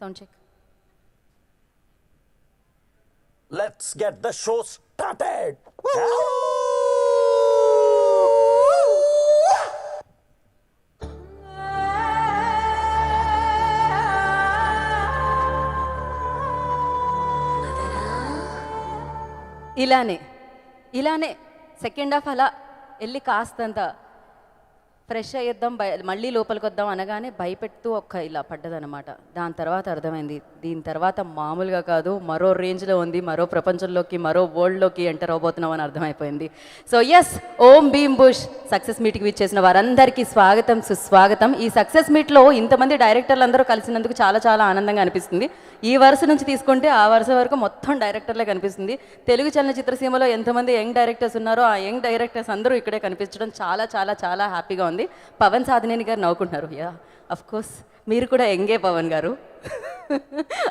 Sound check. Let's get the show started. ఇలానే second half అలా వెళ్ళి కాస్తంత ఫ్రెష్ అయ్యేద్దాం, మళ్ళీ లోపలికి వద్దాం అనగానే భయపెడుతూ ఇలా పడ్డదనమాట. దాని తర్వాత అర్థమైంది దీని తర్వాత మామూలుగా కాదు, మరో రేంజ్లో ఉంది, మరో ప్రపంచంలోకి, మరో వరల్డ్లోకి ఎంటర్ అవబోతున్నాం అని అర్థమైపోయింది. సో ఎస్, ఓం భీమ్ బుష్ సక్సెస్ మీట్కి విచ్చేసిన వారందరికీ స్వాగతం, సుస్వాగతం. ఈ సక్సెస్ మీట్లో ఇంతమంది డైరెక్టర్లు అందరూ కలిసినందుకు చాలా చాలా ఆనందంగా అనిపిస్తుంది. ఈ వరుస నుంచి తీసుకుంటే ఆ వరుస వరకు మొత్తం డైరెక్టర్లే కనిపిస్తుంది. తెలుగు చలనచిత్ర సీమలో ఎంతమంది యంగ్ డైరెక్టర్స్ ఉన్నారో ఆ యంగ్ డైరెక్టర్స్ అందరూ ఇక్కడే కనిపించడం చాలా చాలా చాలా హ్యాపీగా ఉంది. పవన్ సాధినేని గారు నవ్వుకుంటున్నారు. యా, అఫ్ కోర్స్ మీరు కూడా యంగే పవన్ గారు.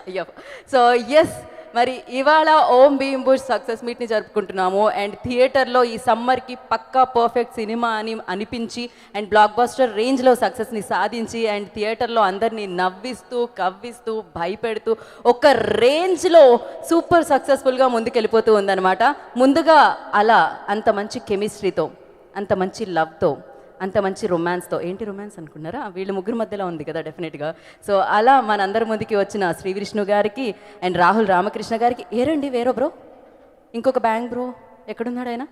అయ్యో. సో ఎస్, మరి ఇవాళ ఓం భీమ్ బుష్ సక్సెస్ మీట్ని జరుపుకుంటున్నాము. అండ్ థియేటర్లో ఈ సమ్మర్కి పక్కా పర్ఫెక్ట్ సినిమా అని అనిపించి అండ్ బ్లాక్ బస్టర్ రేంజ్లో సక్సెస్ని సాధించి అండ్ థియేటర్లో అందరినీ నవ్విస్తూ కవ్విస్తూ భయపెడుతూ ఒక రేంజ్లో సూపర్ సక్సెస్ఫుల్గా ముందుకెళ్ళిపోతూ ఉందన్నమాట. ముందుగా అలా అంత మంచి కెమిస్ట్రీతో, అంత మంచి లవ్తో, అంత మంచి రొమాన్స్తో, ఏంటి రొమాన్స్ అనుకున్నారా, వీళ్ళు ముగ్గురు మధ్యలో ఉంది కదా డెఫినెట్గా. సో అలా మనందరి ముందుకి వచ్చిన శ్రీ విష్ణు గారికి అండ్ రాహుల్ రామకృష్ణ గారికి, ఏరండి వేరో బ్రో, ఇంకొక బ్యాంగ్ బ్రో ఎక్కడున్నాడు ఆయన?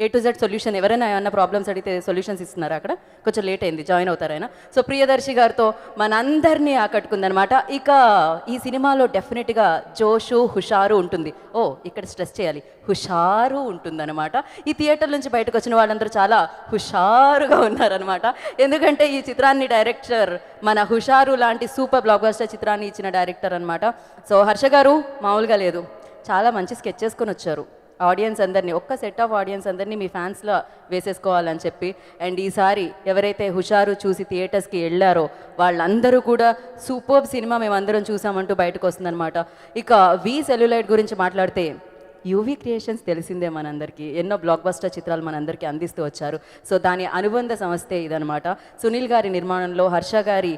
A to Z సొల్యూషన్, ఎవరైనా ఏమన్నా ప్రాబ్లమ్స్ అడిగితే సొల్యూషన్స్ ఇస్తున్నారా? అక్కడ కొంచెం లేట్ అయింది, జాయిన్ అవుతారు ఆయన. సో ప్రియదర్శి గారితో మనందరినీ ఆకట్టుకుందనమాట. ఇక ఈ సినిమాలో డెఫినెట్గా జోషు హుషారు ఉంటుంది. ఓ, ఇక్కడ స్ట్రెస్ చేయాలి, హుషారు ఉంటుందన్నమాట. ఈ థియేటర్ నుంచి బయటకు వచ్చిన వాళ్ళందరూ చాలా హుషారుగా ఉన్నారనమాట. ఎందుకంటే ఈ చిత్రాన్ని డైరెక్టర్ మన హుషారు లాంటి సూపర్ బ్లాక్ బస్టర్ చిత్రాన్ని ఇచ్చిన డైరెక్టర్ అనమాట. సో హర్ష గారు మామూలుగా లేదు, చాలా మంచి స్కెచ్ చేసుకొని వచ్చారు. ఆడియన్స్ అందరినీ, ఒక్క సెట్ ఆఫ్ ఆడియన్స్ అందరినీ మీ ఫ్యాన్స్లో వేసేసుకోవాలని చెప్పి. అండ్ ఈసారి ఎవరైతే హుషారు చూసి థియేటర్స్కి వెళ్ళారో వాళ్ళందరూ కూడా సూపర్ సినిమా మేమందరం చూసామంటూ బయటకు వస్తుందన్నమాట. ఇక వి సెల్యులైట్ గురించి మాట్లాడితే, యూవీ క్రియేషన్స్ తెలిసిందే మనందరికీ, ఎన్నో బ్లాక్ బస్టర్ చిత్రాలు మనందరికీ అందిస్తూ వచ్చారు. సో దాని అనుబంధ సంస్థే ఇదనమాట. సునీల్ గారి నిర్మాణంలో, హర్ష గారి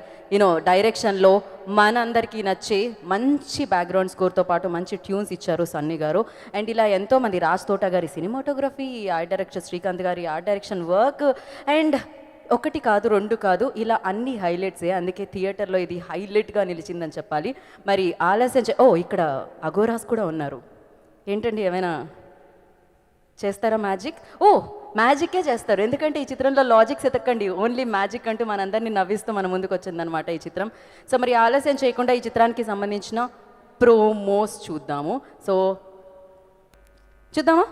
డైరెక్షన్లో మనందరికీ నచ్చే మంచి బ్యాక్గ్రౌండ్ స్కోర్తో పాటు మంచి ట్యూన్స్ ఇచ్చారు సన్నీ గారు. అండ్ ఇలా ఎంతోమంది, రాజ్ తోట గారి సినిమాటోగ్రఫీ, ఆర్ట్ డైరెక్టర్ శ్రీకాంత్ గారి ఆర్ట్ డైరెక్షన్ వర్క్, అండ్ ఒకటి కాదు రెండు కాదు ఇలా అన్ని హైలైట్సే. అందుకే థియేటర్లో ఇది హైలైట్గా నిలిచిందని చెప్పాలి. మరి ఆలస్యం ఇక్కడ అఘోరాస్ కూడా ఉన్నారు. ఏంటండి, ఏమైనా చేస్తారా మ్యాజిక్? ఓ, మ్యాజిక్కే చేస్తారు, ఎందుకంటే ఈ చిత్రంలో లాజిక్స్ ఎతకండి, ఓన్లీ మ్యాజిక్ అంటూ మనందరినీ నవ్విస్తూ మన ముందుకు వచ్చిందనమాట ఈ చిత్రం. సో మరి ఆలస్యం చేయకుండా ఈ చిత్రానికి సంబంధించిన ప్రోమోస్ చూద్దాము. సో చూద్దామా?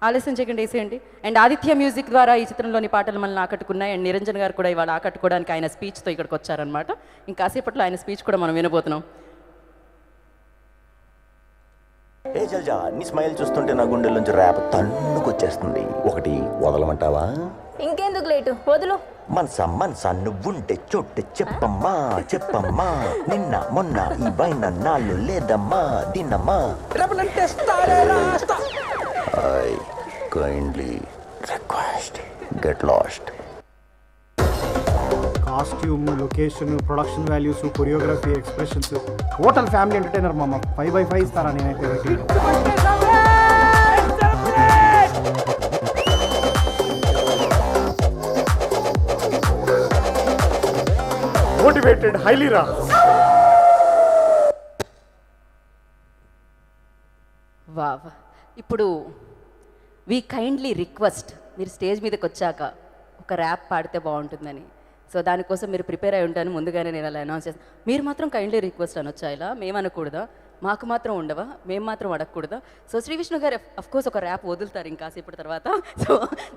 ఆలస్యం చేయకుండా వేసేయండి. అండ్ ఆదిత్య మ్యూజిక్ ద్వారా ఈ చిత్రంలోని పాటలు మనల్ని ఆకట్టుకున్నాయి. అండ్ నిరంజన్ గారు కూడా ఇవాళ ఆకట్టుకోవడానికి ఆయన స్పీచ్తో ఇక్కడికి వచ్చారనమాట. ఇంకాసేపట్లో ఆయన స్పీచ్ కూడా మనం వినబోతున్నాం. ఏ జల్జా, నీ స్మైల్ చూస్తుంటే నా గుండెల్లోంచి ర్యాప్ తన్నుకొచ్చేస్తుంది. ఒకటి వదలమంటావా? ఇంకెందుకు లేటు, వదులు. మనసా నువ్వుంటే చోటే చెప్పమ్మా చెప్పమ్మా, నిన్న మొన్న ఈ పైన నాళ్ళు లేదమ్మా దినమ్మా. I kindly request get lost. Costume, location, production values, choreography, expressions, total family entertainer మామ. 5/5 ఇస్తారా నేనైతే. మోటివేటెడ్, హైలీ రా. వావ్. ఇప్పుడు వీ కైండ్లీ రిక్వెస్ట్, మీరు స్టేజ్ మీదకి వచ్చాక ఒక ర్యాప్ పాడితే బాగుంటుందని. సో దానికోసం మీరు ప్రిపేర్ అయి ఉంటాను, ముందుగానే నేను అలా అనౌన్స్ చేస్తాను. మీరు మాత్రం కైండ్లీ రిక్వెస్ట్ అనొచ్చా? ఇలా మేము అనకూడదా? మాకు మాత్రం ఉండవా? మేము మాత్రం అడగకూడదా? సో శ్రీ విష్ణు గారు అఫ్కోర్స్ ఒక ర్యాప్ వదులుతారు ఇంకాసేపటి తర్వాత. సో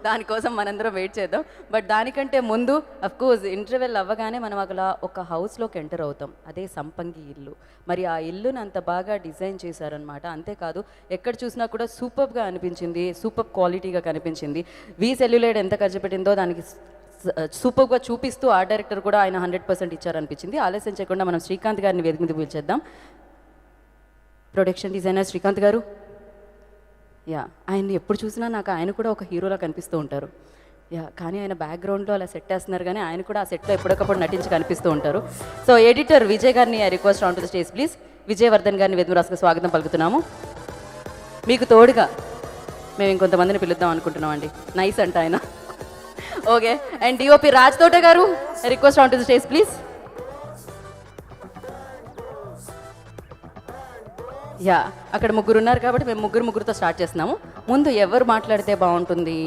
దానికోసం మనందరం వెయిట్ చేద్దాం. బట్ దానికంటే ముందు అఫ్కోర్స్ ఇంటర్వెల్ అవ్వగానే మనం అలా ఒక హౌస్లోకి ఎంటర్ అవుతాం. అదే సంపంగి ఇల్లు. మరి ఆ ఇల్లుని అంత బాగా డిజైన్ చేశారనమాట. అంతేకాదు ఎక్కడ చూసినా కూడా సూపర్గా అనిపించింది, సూపర్ క్వాలిటీగా కనిపించింది. వి సెల్యులైట్ ఎంత ఖర్చు పెట్టిందో దానికి సూపర్గా చూపిస్తూ ఆ డైరెక్టర్ కూడా ఆయన 100% ఇచ్చారనిపించింది. ఆలస్యం చేయకుండా మనం శ్రీకాంత్ గారిని వేదిక మీద పిలిచేద్దాం. ప్రొడక్షన్ డిజైనర్ శ్రీకాంత్ గారు. యా, ఆయన్ని ఎప్పుడు చూసినా నాకు ఆయన కూడా ఒక హీరోలా కనిపిస్తూ ఉంటారు. యా కానీ ఆయన బ్యాక్గ్రౌండ్లో అలా సెట్ వేస్తున్నారు కానీ ఆయన కూడా ఆ సెట్లో ఎప్పటికప్పుడు నటించి కనిపిస్తూ ఉంటారు. సో ఎడిటర్ విజయ్ గారిని I request on to the stage please. Vijayavardhan గారిని వేదమురాసుకు స్వాగతం పలుకుతున్నాము. మీకు తోడుగా మేము ఇంకొంతమందిని పిలుద్దాం అనుకుంటున్నామండి. నైస్ అంట ఆయన. Okay and DOP Raj Thota గారు I request on to the stage please. Yeah అక్కడ ముగ్గురు ఉన్నారు కాబట్టి మేము ముగ్గురుతో స్టార్ట్ చేస్తున్నాము. ముందు ఎవరు మాట్లాడితే బాగుంటుంది,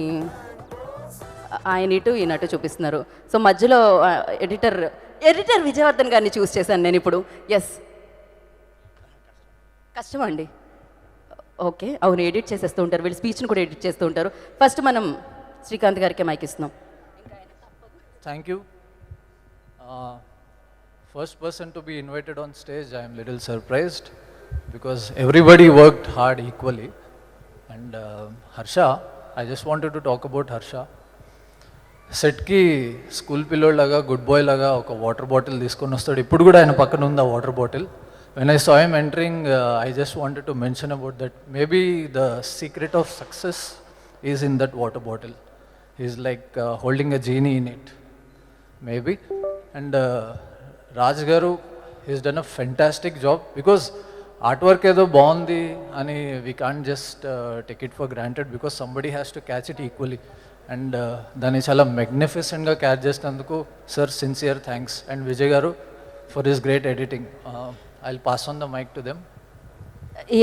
ఆయన ఇటు ఈయన అటు చూపిస్తున్నారు. సో మధ్యలో ఎడిటర్ విజయవర్ధన్ గారిని చూస్ చేశాను నేను ఇప్పుడు. ఎస్ కష్టం అండి. ఓకే అవును ఎడిట్ చేసేస్తూ ఉంటారు వీళ్ళు, స్పీచ్ని కూడా ఎడిట్ చేస్తూ ఉంటారు. ఫస్ట్ మనం శ్రీకాంత్ గారికి మైక్ ఇస్తున్నాం. Thank you. First person to be invited on stage, I am little surprised because everybody worked hard equally. And Harsha, I just wanted to talk about Harsha. సెట్కి స్కూల్ పిల్లోడ్లాగా గుడ్ బాయ్ లాగా ఒక water bottle తీసుకొని వస్తాడు. ఇప్పుడు కూడా ఆయన పక్కన ఉంది ఆ water bottle. When I saw him entering I just wanted to mention about that maybe the secret of success is in that water bottle. Is like holding a genie in it maybe. And Raj garu he's done a fantastic job because art work ఏదో బాగుంది అని we can't just take it for granted because somebody has to catch it equally. And దాన్ని చాలా మెగ్నిఫిసెంట్గా catch చేసినందుకు sir sincere thanks. And Vijay garu for his great editing. I will pass on the mike to them.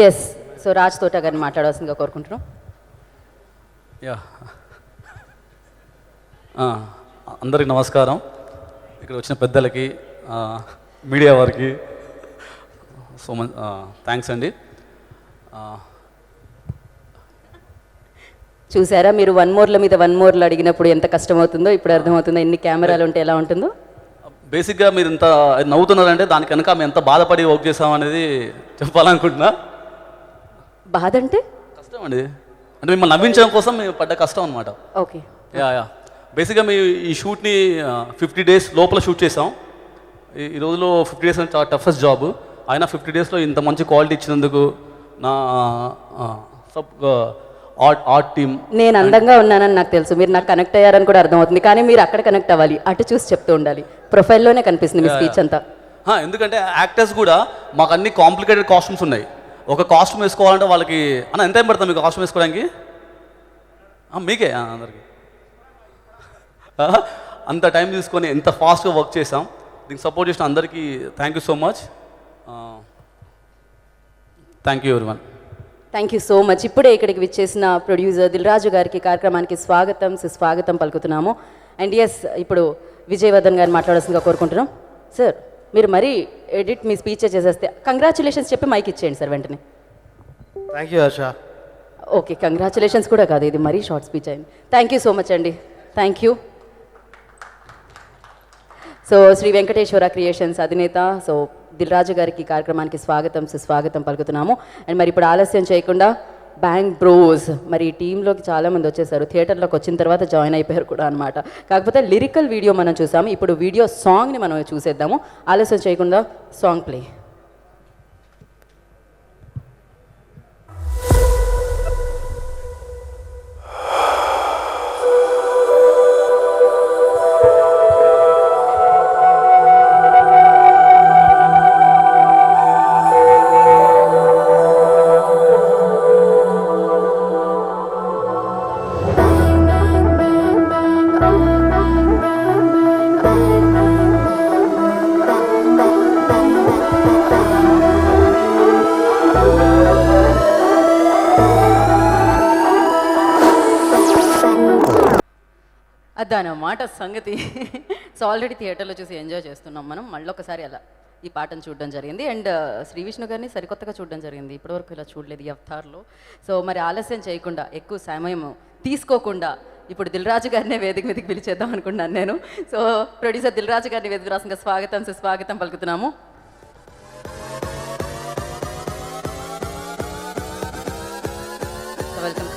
Yes so Raj Thota గారిని మాట్లాడాల్సిందిగా కోరుకుంటున్నాం. Yeah అందరికి నమస్కారం. ఇక్కడ వచ్చిన పెద్దలకి మీడియా వారికి సో మచ్ థ్యాంక్స్ అండి. చూసారా మీరు వన్ మోర్లు అడిగినప్పుడు ఎంత కష్టమవుతుందో ఇప్పుడు అర్థమవుతుందో. ఎన్ని కెమెరాలు ఉంటే ఎలా ఉంటుందో. బేసిక్గా మీరు ఇంత నవ్వుతున్నారంటే దానికి కనుక మేము ఎంత బాధపడి వర్క్ చేసామనేది చెప్పాలనుకుంటున్నా. బాధ అంటే కష్టం అండి, అంటే మిమ్మల్ని నవ్వించడం కోసం మేము పడ్డ కష్టం అనమాట. ఓకే యా బేసిక్గా మేము ఈ షూట్ని 50 days లోపల షూట్ చేసాం. ఈ రోజులో 50 days అంటే చాలా టఫెస్ట్ జాబ్. అయినా 50 daysలో ఇంత మంచి క్వాలిటీ ఇచ్చినందుకు నా ఆర్ట్ టీమ్. నేను అందంగా ఉన్నానని నాకు తెలుసు, మీరు నాకు కనెక్ట్ అయ్యారని కూడా అర్థమవుతుంది. కానీ మీరు అక్కడ కనెక్ట్ అవ్వాలి, అటు చూసి చెప్తూ ఉండాలి. ప్రొఫైల్లోనే కనిపిస్తుంది మీ స్పీచ్ అంతా. ఎందుకంటే యాక్టర్స్ కూడా మాకు అన్ని కాంప్లికేటెడ్ కాస్ట్యూమ్స్ ఉన్నాయి. ఒక కాస్ట్యూమ్ వేసుకోవాలంటే వాళ్ళకి అన్న ఎంత టైం పడుతుంది మీకు కాస్ట్యూమ్ వేసుకోవడానికి? మీకే అందరికి అంత టైం తీసుకొని ఎంత ఫాస్ట్గా వర్క్ చేసాం. దీనికి సపోర్ట్ చేసిన అందరికీ thank you so much. Thank you everyone. Thank you so much. ఇప్పుడే ఇక్కడికి విచ్చేసిన ప్రొడ్యూసర్ దిల్ రాజు గారికి కార్యక్రమానికి స్వాగతం పలుకుతున్నాము. అండ్ ఎస్ ఇప్పుడు విజయవర్ధన్ గారిని మాట్లాడాల్సిందిగా కోరుకుంటున్నాం. సార్ మీరు మరీ ఎడిట్ మీ స్పీచ్ చేసేస్తే కంగ్రాచులేషన్స్ చెప్పి మైక్ ఇచ్చేయండి సార్ వెంటనే. Thank you Harsha. Okay congratulations కూడా కాదు, ఇది మరీ షార్ట్ స్పీచ్ అయింది. థ్యాంక్ యూ సో మచ్ అండి. Thank you. So Shri Venkateswara creations అధినేత సో దిల్ రాజు గారికి కార్యక్రమానికి స్వాగతం పలుకుతున్నాము. అండ్ మరి ఇప్పుడు ఆలస్యం చేయకుండా బ్యాంగ్ బ్రోస్ మరి ఈ టీంలోకి చాలామంది వచ్చేసారు. థియేటర్లోకి వచ్చిన తర్వాత జాయిన్ అయిపోయారు కూడా అనమాట. కాకపోతే లిరికల్ వీడియో మనం చూసాము, ఇప్పుడు వీడియో సాంగ్ని మనం చూసేద్దాము. ఆలస్యం చేయకుండా సాంగ్ ప్లే. అదనమాట సంగతి. సో ఆల్రెడీ థియేటర్లో చూసి ఎంజాయ్ చేస్తున్నాం మనం. మళ్ళీ ఒకసారి అలా ఈ పాటను చూడడం జరిగింది. అండ్ శ్రీ విష్ణు గారిని సరికొత్తగా చూడడం జరిగింది, ఇప్పటివరకు ఇలా చూడలేదు ఈ అవతార్లో. సో మరి ఆలస్యం చేయకుండా ఎక్కువ సమయం తీసుకోకుండా ఇప్పుడు దిల్ రాజు గారినే వేదిక మీదకి పిలిచేద్దాం అనుకున్నాను నేను. సో ప్రొడ్యూసర్ దిల్ రాజు గారిని వేదిక రాసంగా స్వాగతం పలుకుతున్నాము. వెల్కమ్.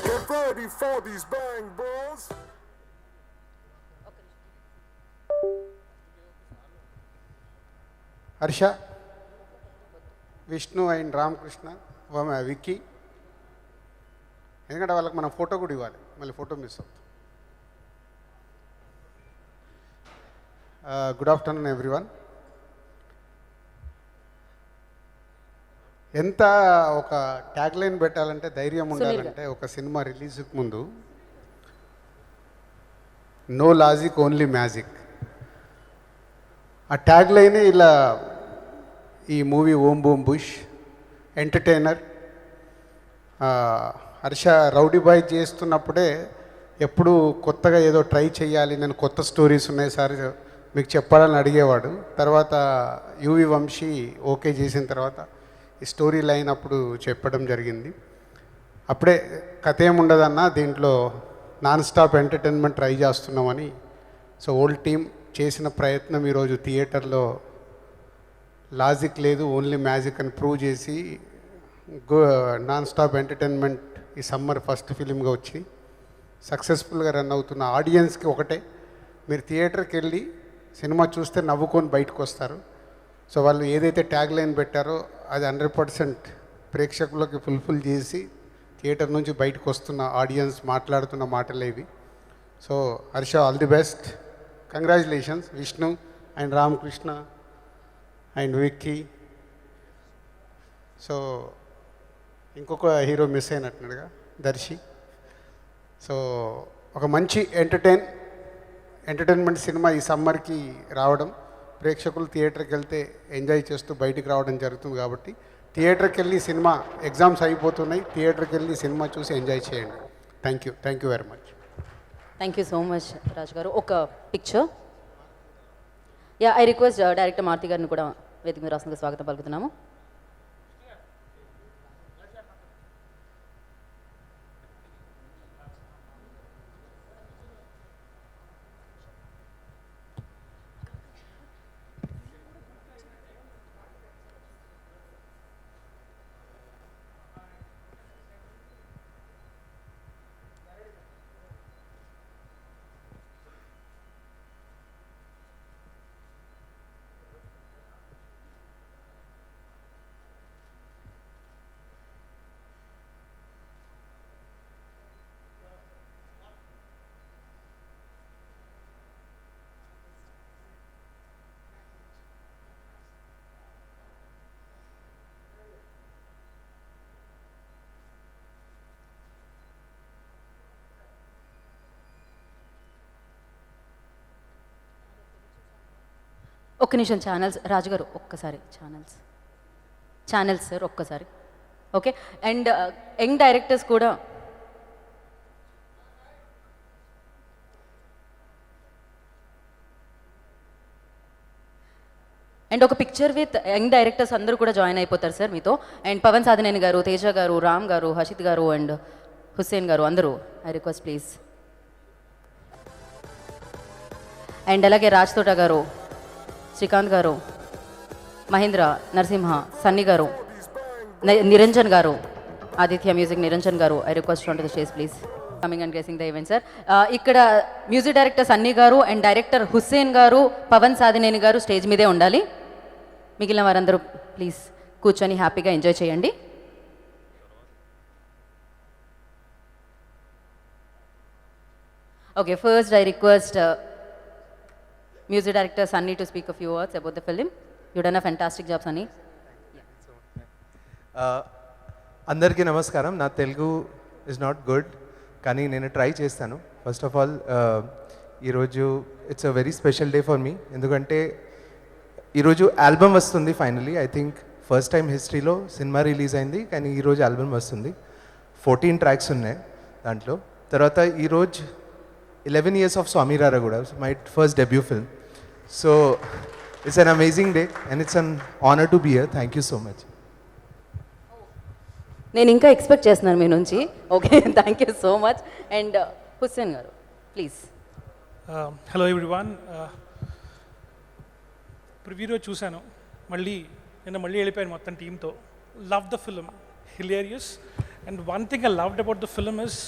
హర్ష, విష్ణు అండ్ రామకృష్ణ, విక్కీ, ఎందుకంటే వాళ్ళకి మనం ఫోటో కూడా ఇవ్వాలి, మళ్ళీ ఫోటో మిస్ అవుతుంది. Good afternoon everyone. ఎంత ఒక ట్యాగ్ లైన్ పెట్టాలంటే ధైర్యం ఉండాలంటే ఒక సినిమా రిలీజ్కి ముందు నో లాజిక్ ఓన్లీ మ్యాజిక్, ఆ ట్యాగ్ లైన్ ఇలా ఈ movie Om Bheem Bush entertainer. Harsha rowdy boy చేస్తున్నప్పుడే ఎప్పుడు కొత్తగా ఏదో ట్రై చేయాలి, నేను కొత్త స్టోరీస్ ఉన్నాయి సార్ మీకు చెప్పాలని అడిగేవాడు. తర్వాత యువి వంశీ ఓకే చేసిన తర్వాత ఈ స్టోరీ లైన్ అప్పుడు చెప్పడం జరిగింది. అప్పుడే కథ ఏముండదన్నా దీంట్లో నాన్ స్టాప్ ఎంటర్టైన్మెంట్ ట్రై చేస్తున్నామని. సో ఓల్డ్ టీమ్ చేసిన ప్రయత్నం ఈరోజు థియేటర్లో లాజిక్ లేదు ఓన్లీ మ్యాజిక్ అని ప్రూవ్ చేసి నాన్ స్టాప్ ఎంటర్టైన్మెంట్ ఈ సమ్మర్ ఫస్ట్ ఫిలింగా వచ్చి సక్సెస్ఫుల్గా రన్ అవుతున్న ఆడియన్స్కి ఒకటే, మీరు థియేటర్కి వెళ్ళి సినిమా చూస్తే నవ్వుకొని బయటకు వస్తారు. సో వాళ్ళు ఏదైతే ట్యాగ్ లైన్ పెట్టారో అది 100% ప్రేక్షకులకి ఫుల్ఫిల్ చేసి థియేటర్ నుంచి బయటకు వస్తున్న ఆడియన్స్ మాట్లాడుతున్న మాటలే ఇవి. So Harsha all the best, congratulations Vishnu and Ramakrishna and Vicky. So ఇంకొక హీరో మిస్ అయినట్టుగా దర్శి. సో ఒక మంచి ఎంటర్టైన్మెంట్ సినిమా ఈ సమ్మర్కి రావడం, ప్రేక్షకులు థియేటర్కి వెళ్తే ఎంజాయ్ చేస్తూ బయటికి రావడం జరుగుతుంది. కాబట్టి థియేటర్కి వెళ్ళి సినిమా ఎగ్జామ్స్ అయిపోతున్నాయి, థియేటర్కి వెళ్ళి సినిమా చూసి ఎంజాయ్ చేయండి. Thank you very much. Thank you so much Raju garu. ఒక picture. Ya, I request director Maruthi గారిని కూడా వేదిక మీద రాసిన స్వాగతం పలుకుతున్నాము. ఒక్క నిమిషం ఛానల్స్ రాజు గారు, ఒక్కసారి ఛానల్స్ సార్ ఒక్కసారి. ఓకే, అండ్ యంగ్ డైరెక్టర్స్ కూడా అండ్ ఒక పిక్చర్ విత్ యంగ్ డైరెక్టర్స్ అందరూ కూడా జాయిన్ అయిపోతారు సార్ మీతో. అండ్ పవన్ సాధినేని గారు, తేజ గారు, రామ్ గారు, హర్షిత్ గారు అండ్ హుస్సేన్ గారు అందరూ ఐ రిక్వెస్ట్ ప్లీజ్. అండ్ అలాగే రాజ్ తోట గారు, శ్రీకాంత్ గారు, మహేంద్ర, నరసింహ, సన్నీ గారు, నిరంజన్ గారు, ఆదిత్య మ్యూజిక్ నిరంజన్ గారు, I request on to the stage please. Coming and gracing the event sir. ఇక్కడ మ్యూజిక్ డైరెక్టర్ సన్నీ గారు అండ్ డైరెక్టర్ హుస్సేన్ గారు, పవన్ సాధినేని గారు స్టేజ్ మీదే ఉండాలి. మిగిలిన వారందరూ ప్లీజ్ కూర్చొని హ్యాపీగా ఎంజాయ్ చేయండి. Okay, first I request music director Sunny to speak a few words about the film. You done a fantastic job, Sunny. అందరికీ నమస్కారం. నా తెలుగు ఇస్ నాట్ గుడ్, కానీ నేను ట్రై చేస్తాను. ఫస్ట్ ఆఫ్ ఆల్ ఈరోజు it's a very special day for me, ఎందుకంటే ఈరోజు album వస్తుంది finally. I think first time హిస్టరీలో సినిమా రిలీజ్ అయింది, కానీ ఈరోజు ఆల్బమ్ వస్తుంది. 14 ట్రాక్స్ ఉన్నాయి దాంట్లో. తర్వాత ఈరోజు 11 years of Swami Raraguda, my first debut film. So it's an amazing day and it's an honor to be here. Thank you so much. నేను ఇంకా ఎక్స్పెక్ట్ చేస్తున్నాను మీ నుంచి. Okay, thank you so much. And Hussain గారు please. Hello everyone. ప్రివ్యూలో చూశాను, నిన్న మళ్ళీ వెళ్ళిపోయాను మొత్తం టీంతో. Love the film, hilarious. And one thing I loved about the film is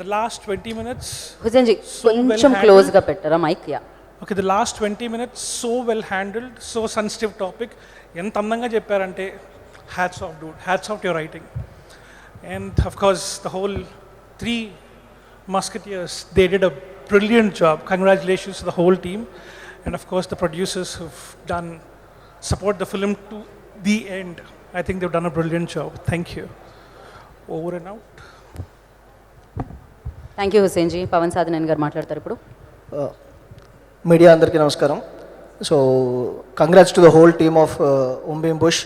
the last 20 minutes. Hussain ji కొంచెం క్లోజ్ గా పెట్టరా mic. Yeah, okay, the last 20 minutes so well handled, so sensitive topic. ఎంత అందంగా చెప్పారంటే hats off dude, hats off to your writing. And of course the whole 3 musketeers, they did a brilliant job. Congratulations to the whole team. and of course the producers who've done support the film to the end. I think they've done a brilliant job. Thank you. Over and out. Thank you Hussain ji. Pavan Sadhanan garu మాట్లాడతారు ఇప్పుడు. Media అందరికీ నమస్కారం. So congrats to the whole team of Om Bheem Bush.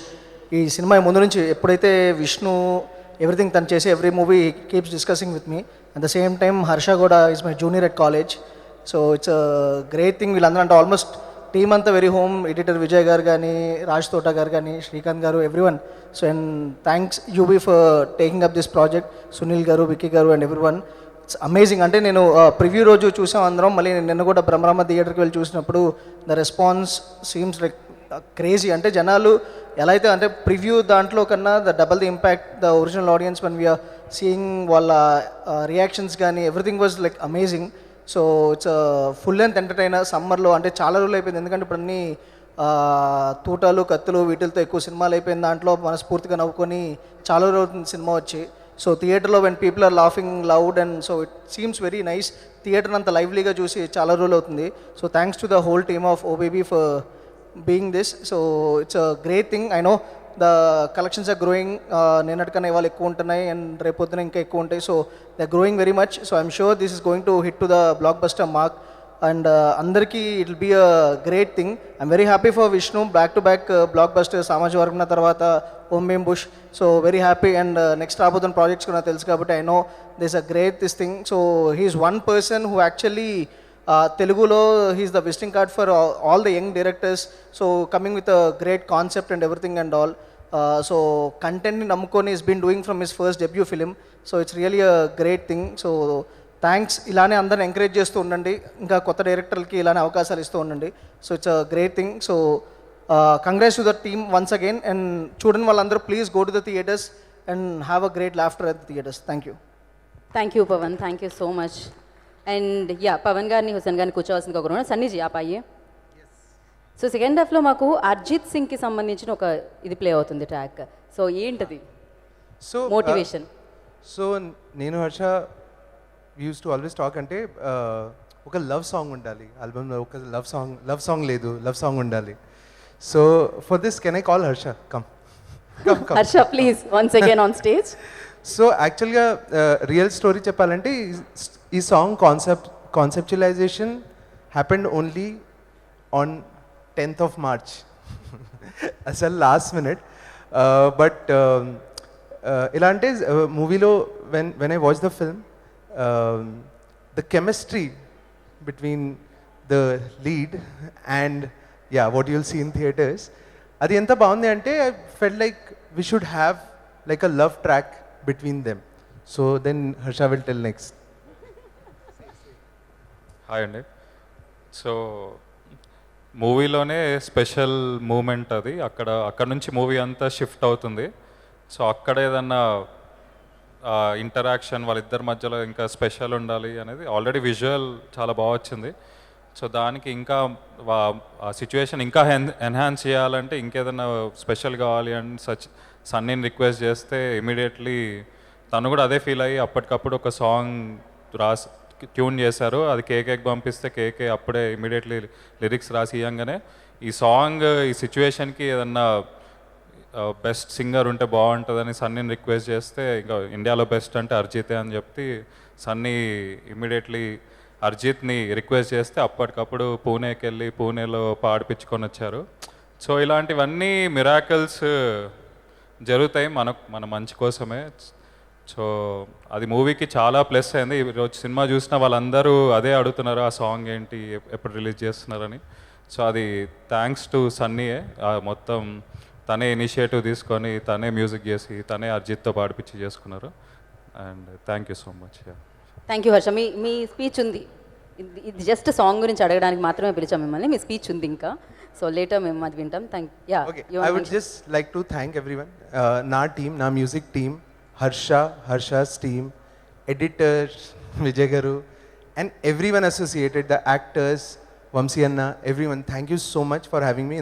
ఈ సినిమా ముందు నుంచి ఎప్పుడైతే Vishnu everything తను చేసే every movie keeps discussing with me. At the same time Harsha కూడా is my junior at college. So it's great thing. వీళ్ళందరూ అంటే ఆల్మోస్ట్ టీమ్ అంతా very home. Editor Vijay garu కానీ, రాజ్ తోట గారు కానీ, శ్రీకాంత్ గారు, every one. So and thanks UB for taking up this project. Sunil గారు, విక్కీ గారు and every one. It's amazing. అంటే నేను ప్రివ్యూ రోజు చూసాం అందరం. మళ్ళీ నిన్న కూడా బ్రహ్మరామ థియేటర్కి వెళ్ళి చూసినప్పుడు the response seems like crazy. అంటే జనాలు ఎలా అయితే అంటే ప్రివ్యూ దాంట్లో కన్నా double the impact the original audience one we're seeing వాళ్ళ రియాక్షన్స్ కానీ everything was like amazing. So it's full length entertainer. సమ్మర్లో అంటే చాలా రోజులు అయిపోయింది, ఎందుకంటే ఇప్పుడు అన్ని తూటాలు కత్తులు వీటితో ఎక్కువ సినిమాలు అయిపోయిన దాంట్లో మనస్ఫూర్తిగా నవ్వుకొని చాలా రోజులు సినిమా వచ్చి. సో థియేటర్లో when people are laughing loud and so it seems very nice. Theatre అంత లైవ్లీగా చూసి చాలా రోజులు అవుతుంది. So thanks to the whole team of OBB for being this. So it's a great thing. I know the collections are growing. నిన్నటికన్నా ఇవాళ ఎక్కువ ఉంటున్నాయి అండ్ రేపొద్దున ఇంకా ఎక్కువ ఉంటాయి. So they are growing very much. So I'm sure this is going to hit to the block buster mark. And అందరికీ it will be a great thing. I'm very happy for Vishnu. Back to back blockbuster సామాజిక వర్గం తర్వాత Om Bheem Bush. So very happy. And next రాబోతున్న projects కూడా తెలుసు కాబట్టి I know this a great this thing. So he's one person who actually తెలుగులో he's the visiting card for all the young directors. So coming with a great concept and everything and all. So కంటెంట్ని నమ్ముకొని is been doing from his first debut film. So it's really a great thing. So thanks. ఇలానే అందరిని encourage చేస్తూ ఉండండి. ఇంకా కొత్త డైరెక్టర్లకి ఇలానే అవకాశాలు ఇస్తూ ఉండండి. So it's a great thing. So congrats to the team once again. And చూడని వాళ్ళందరూ please go to the theatres and have a great laughter at the theatres. Thank you. Thank you Pavan. Thank you so much. And yeah Pavan గారిని, హుసేన్ గారిని కూర్చోవాల్సింది ఒక రోజు. సన్నీజీ ఆప్ అయ్యే. So second హాఫ్లో మాకు అర్జిత్ సింగ్కి సంబంధించిన ఒక ఇది ప్లే అవుతుంది ట్రాక్. సో ఏంటది సో మోటివేషన్? సో నేను Harsha use to always talk అంటే ఒక లవ్ సాంగ్ ఉండాలి ఆల్బమ్లో. ఒక లవ్ సాంగ్ లేదు, లవ్ సాంగ్ ఉండాలి. So for this can I call Harsha? Come Harsha please once again on stage. So యాక్చువల్గా రియల్ స్టోరీ చెప్పాలంటే ఈ song conceptualisation happened only on 10th of March. అసలు లాస్ట్ మినిట్. బట్ ఎలా అంటే మూవీలో when I watch the film the chemistry between the lead and yeah what you'll see in theatres, అది ఎంత బాగుంది అంటే I felt like we should have like a love track between them. So then Harsha will tell next. Hi అండి. So మూవీలోనే special moment అది. అక్కడ నుంచి movie అంతా షిఫ్ట్ అవుతుంది. సో అక్కడ ఏదన్నా ఇంటరాక్షన్ వాళ్ళిద్దరి మధ్యలో ఇంకా స్పెషల్ ఉండాలి అనేది ఆల్రెడీ విజువల్ చాలా బాగా వచ్చింది. సో దానికి ఇంకా ఆ సిచ్యువేషన్ ఇంకా ఎన్హాన్స్ చేయాలంటే ఇంకేదన్నా స్పెషల్ కావాలి అని సన్నీని రిక్వెస్ట్ చేస్తే ఇమీడియట్లీ తను కూడా అదే ఫీల్ అయ్యి అప్పటికప్పుడు ఒక సాంగ్ ట్యూన్ చేశారు. అది కేకేకి పంపిస్తే కేకే అప్పుడే ఇమీడియట్లీ లిరిక్స్ రాసి ఇవ్వగానే ఈ సాంగ్ ఈ సిచ్యువేషన్కి ఏదన్నా బెస్ట్ సింగర్ ఉంటే బాగుంటుందని సన్నీని రిక్వెస్ట్ చేస్తే ఇంకా ఇండియాలో బెస్ట్ అంటే అర్జితే అని చెప్పి సన్నీ ఇమీడియట్లీ అర్జిత్ని రిక్వెస్ట్ చేస్తే అప్పటికప్పుడు పూణేకి వెళ్ళి పూణేలో పాడిపించుకొని వచ్చారు. సో ఇలాంటివన్నీ మిరాకిల్స్ జరుగుతాయి మన మంచి కోసమే. సో అది మూవీకి చాలా ప్లస్ అయింది. ఈరోజు సినిమా చూసిన వాళ్ళందరూ అదే అడుగుతున్నారు, ఆ సాంగ్ ఏంటి, ఎప్పుడు రిలీజ్ చేస్తున్నారని. సో అది థ్యాంక్స్ టు సన్నీయే. మొత్తం తనే ఇనిషియేటివ్ తీసుకొని తనే మ్యూజిక్ చేసి తనే అర్జిత్తో పాడిపించి చేసుకున్నారు. And thank you so much. Thank you Harsha. Me speech ఉంది. ఇది జస్ట్ సాంగ్ గురించి అడగడానికి మాత్రమే పిలిచాం మిమ్మల్ని. మీ స్పీచ్ ఉంది ఇంకా. సో లేటర్ మేము అది వింటాం. I would just like to thank everyone. నా టీమ్, నా music team, Harsha's team, editors, Vijay Garu, and everyone associated, the actors, Vamsi Anna, everyone. Thank you so much for having me.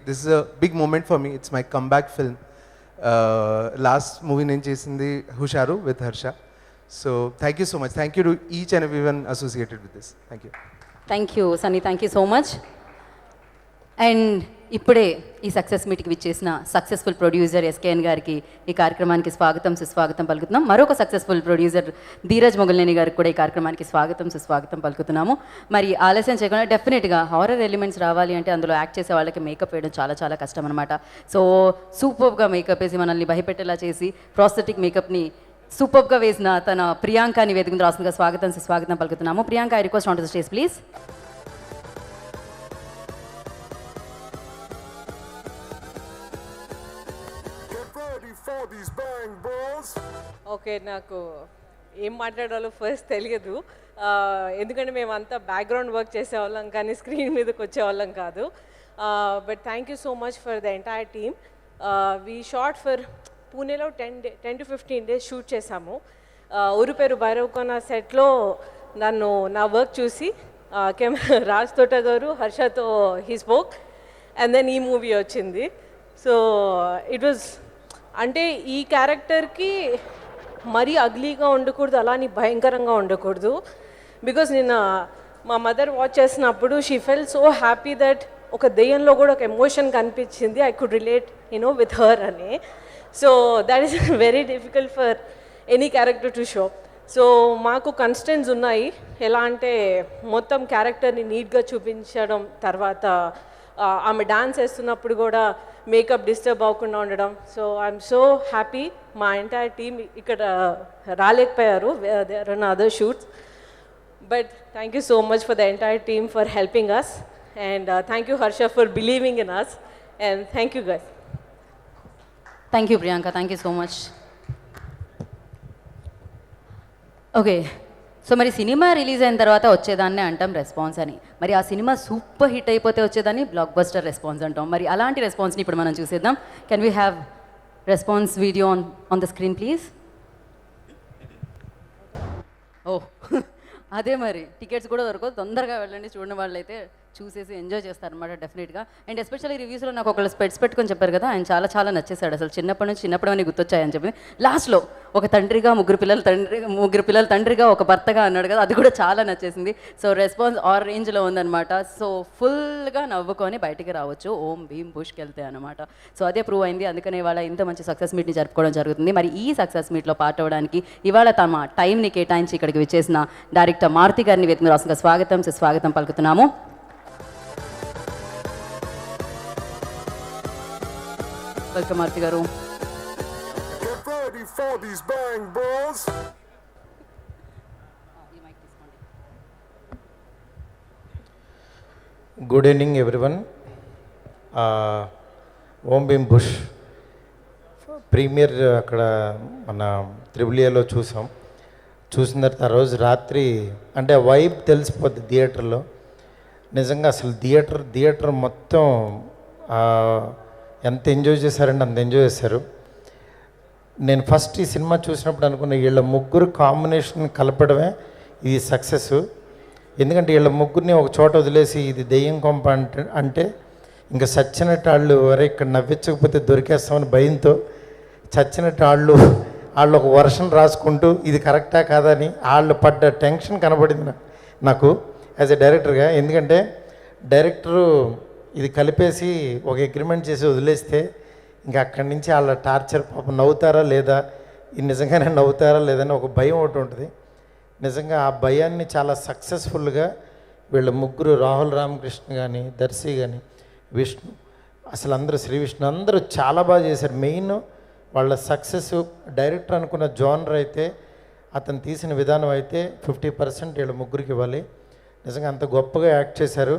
This is a big moment for me. It's my comeback film. Last movie నేను చేసింది హుషారు with Harsha. So thank you so much. Thank you to each and everyone associated with this. Thank you. Thank you, Sunny. Thank you so much. And ఇప్పుడే ఈ success మీట్కి విచ్చేసిన successful producer SKN గారికి ఈ కార్యక్రమానికి స్వాగతం సుస్వాగతం పలుకుతున్నాం. మరొక సక్సెస్ఫుల్ ప్రొడ్యూసర్ ధీరజ్ మొగల్నేని గారికి కూడా ఈ కార్యక్రమానికి స్వాగతం సుస్వాగతం పలుకుతున్నాము. మరి ఆలస్యం చేయకుండా డెఫినెట్గా హారర్ ఎలిమెంట్స్ రావాలి అంటే అందులో యాక్ట్ చేసే వాళ్ళకి మేకప్ వేయడం చాలా చాలా కష్టం అనమాట. సో సూపర్గా మేకప్ వేసి మనల్ని భయపెట్టేలా చేసి ప్రాస్థెటిక్ మేకప్ని సూపర్గా వేసిన తన ప్రియాంకని వేదిక మీద రాస్తుందిగా స్వాగతం సుస్వాగతం పలుకుతున్నాము. Priyanka, I request on to the stage please. Okay, నాకు ఏం మాట్లాడాలో ఫస్ట్ తెలియదు, ఎందుకంటే మేమంతా బ్యాక్గ్రౌండ్ వర్క్ చేసేవాళ్ళం కానీ స్క్రీన్ మీదకి వచ్చేవాళ్ళం కాదు. But thank you so much for the entire team. We short for పూణేలో 10 to 15 days షూట్ చేశాము. ఊరు పేరు భైరవకోన సెట్లో నన్ను నా వర్క్ చూసి రాజ్ తోట గారు హర్షతో హీ స్పోక్ అండ్ దెన్ ఈ మూవీ వచ్చింది. సో ఇట్ వాజ్, అంటే ఈ క్యారెక్టర్కి మరీ అగ్లీగా ఉండకూడదు, అలాని భయంకరంగా ఉండకూడదు. బికాజ్ నిన్న మా మదర్ వాచ్ చేసినప్పుడు she fell so happy that ఒక దెయ్యంలో కూడా ఒక ఎమోషన్ కనిపించింది. I could relate with her అని. So that is very difficult for any character to show. So మాకు కన్స్టెంట్స్ ఉన్నాయి, ఎలా అంటే మొత్తం క్యారెక్టర్ని నీట్గా చూపించడం, తర్వాత ఆమె డాన్స్ వేస్తున్నప్పుడు కూడా మేకప్ డిస్టర్బ్ అవ్వకుండా ఉండడం. సో ఐఎమ్ సో హ్యాపీ మా ఎంటైర్ టీమ్ ఇక్కడ రాలేకపోయారు, they are on other shoots. But thank you so much for the entire team for helping us and thank you Harsha for believing in us and thank you guys. Thank you Priyanka, thank you so much. Okay, so మరి cinema release అయిన తర్వాత వచ్చేదాన్నే అంటాం response అని. మరి ఆ cinema super hit అయిపోతే వచ్చేదాన్ని block buster response అంటాం. మరి అలాంటి రెస్పాన్స్ని ఇప్పుడు మనం చూసేద్దాం. Can we have response video on the screen please? ఓ అదే, మరి టికెట్స్ కూడా దొరకదు, తొందరగా వెళ్ళండి. చూడని వాళ్ళు అయితే చూసేసి ఎంజాయ్ చేస్తారనమాట డెఫినెట్గా. అండ్ ఎస్పెషల్లీ రివ్యూస్లో నాకు ఒకళ్ళు స్పెట్స్ పెట్టుకొని చెప్పారు కదా, ఆయన చాలా చాలా నచ్చేసాడు. అసలు చిన్నప్పుడు అని గుర్తొచ్చాయని చెప్పి లాస్ట్లో ఒక తండ్రిగా ముగ్గురు పిల్లల తండ్రిగా ఒక భర్తగా అన్నాడు కదా, అది కూడా చాలా నచ్చేసింది. సో రెస్పాన్స్ ఆర్ రేంజ్లో ఉందన్నమాట. సో ఫుల్గా నవ్వుకొని బయటికి రావచ్చు ఓం భీమ్ బుష్కి వెళ్తే అనమాట. సో అదే ప్రూవ్ అయింది, అందుకనే ఇవాళ ఇంత మంచి సక్సెస్ మీట్ని జరుపుకోవడం జరుగుతుంది. మరి ఈ సక్సెస్ మీట్లో పార్ట్ అవ్వడానికి ఇవాళ తమ టైంని కేటాయించి ఇక్కడికి విచ్చేసిన డైరెక్టర్ మారుతి గారిని వేదిక రాసిన స్వాగతం సుస్వాగతం పలుకుతున్నాము. వెల్కమ్ మారుతి గారు. Good evening everyone. Om Bheem Bush premiere అక్కడ మన త్రిబులియాలో చూసాం. చూసిన తర్వాత ఆ రోజు రాత్రి అంటే వైబ్ తెలిసిపోద్ది థియేటర్లో. నిజంగా అసలు థియేటర్ మొత్తం ఎంత ఎంజాయ్ చేశారంటే అంత ఎంజాయ్ చేశారు. నేను ఫస్ట్ ఈ సినిమా చూసినప్పుడు అనుకున్న వీళ్ళ ముగ్గురు కాంబినేషన్ కలపడమే ఇది సక్సెస్. ఎందుకంటే వీళ్ళ ముగ్గురిని ఒక చోట వదిలేసి ఇది దెయ్యం కొంప అంటే ఇంకా చచ్చినట్టు వాళ్ళు వరే ఇక్కడ నవ్వించకపోతే దొరికేస్తామని భయంతో చచ్చినట్టు వాళ్ళు ఒక వర్షన్ రాసుకుంటూ ఇది కరెక్టా కాదా అని వాళ్ళు పడ్డ టెన్షన్ కనబడింది నాకు యాజ్ ఎ డైరెక్టర్గా. ఎందుకంటే డైరెక్టరు ఇది కలిపేసి ఒక అగ్రిమెంట్ చేసి వదిలేస్తే ఇంకా అక్కడి నుంచి వాళ్ళ టార్చర్ పాపం నవ్వుతారా లేదా, ఇది నిజంగానే నవ్వుతారా లేదని ఒక భయం ఒకటి ఉంటుంది. నిజంగా ఆ భయాన్ని చాలా సక్సెస్ఫుల్గా వీళ్ళ ముగ్గురు రాహుల్ రామకృష్ణ కానీ దర్శి కానీ విష్ణు అసలు అందరూ శ్రీ విష్ణు అందరూ చాలా బాగా చేశారు. మెయిన్ వాళ్ళ సక్సెస్ డైరెక్టర్ అనుకున్న జోనర్ అయితే అతను తీసిన విధానం అయితే 50% వీళ్ళ ముగ్గురికి ఇవ్వాలి. నిజంగా అంత గొప్పగా యాక్ట్ చేశారు.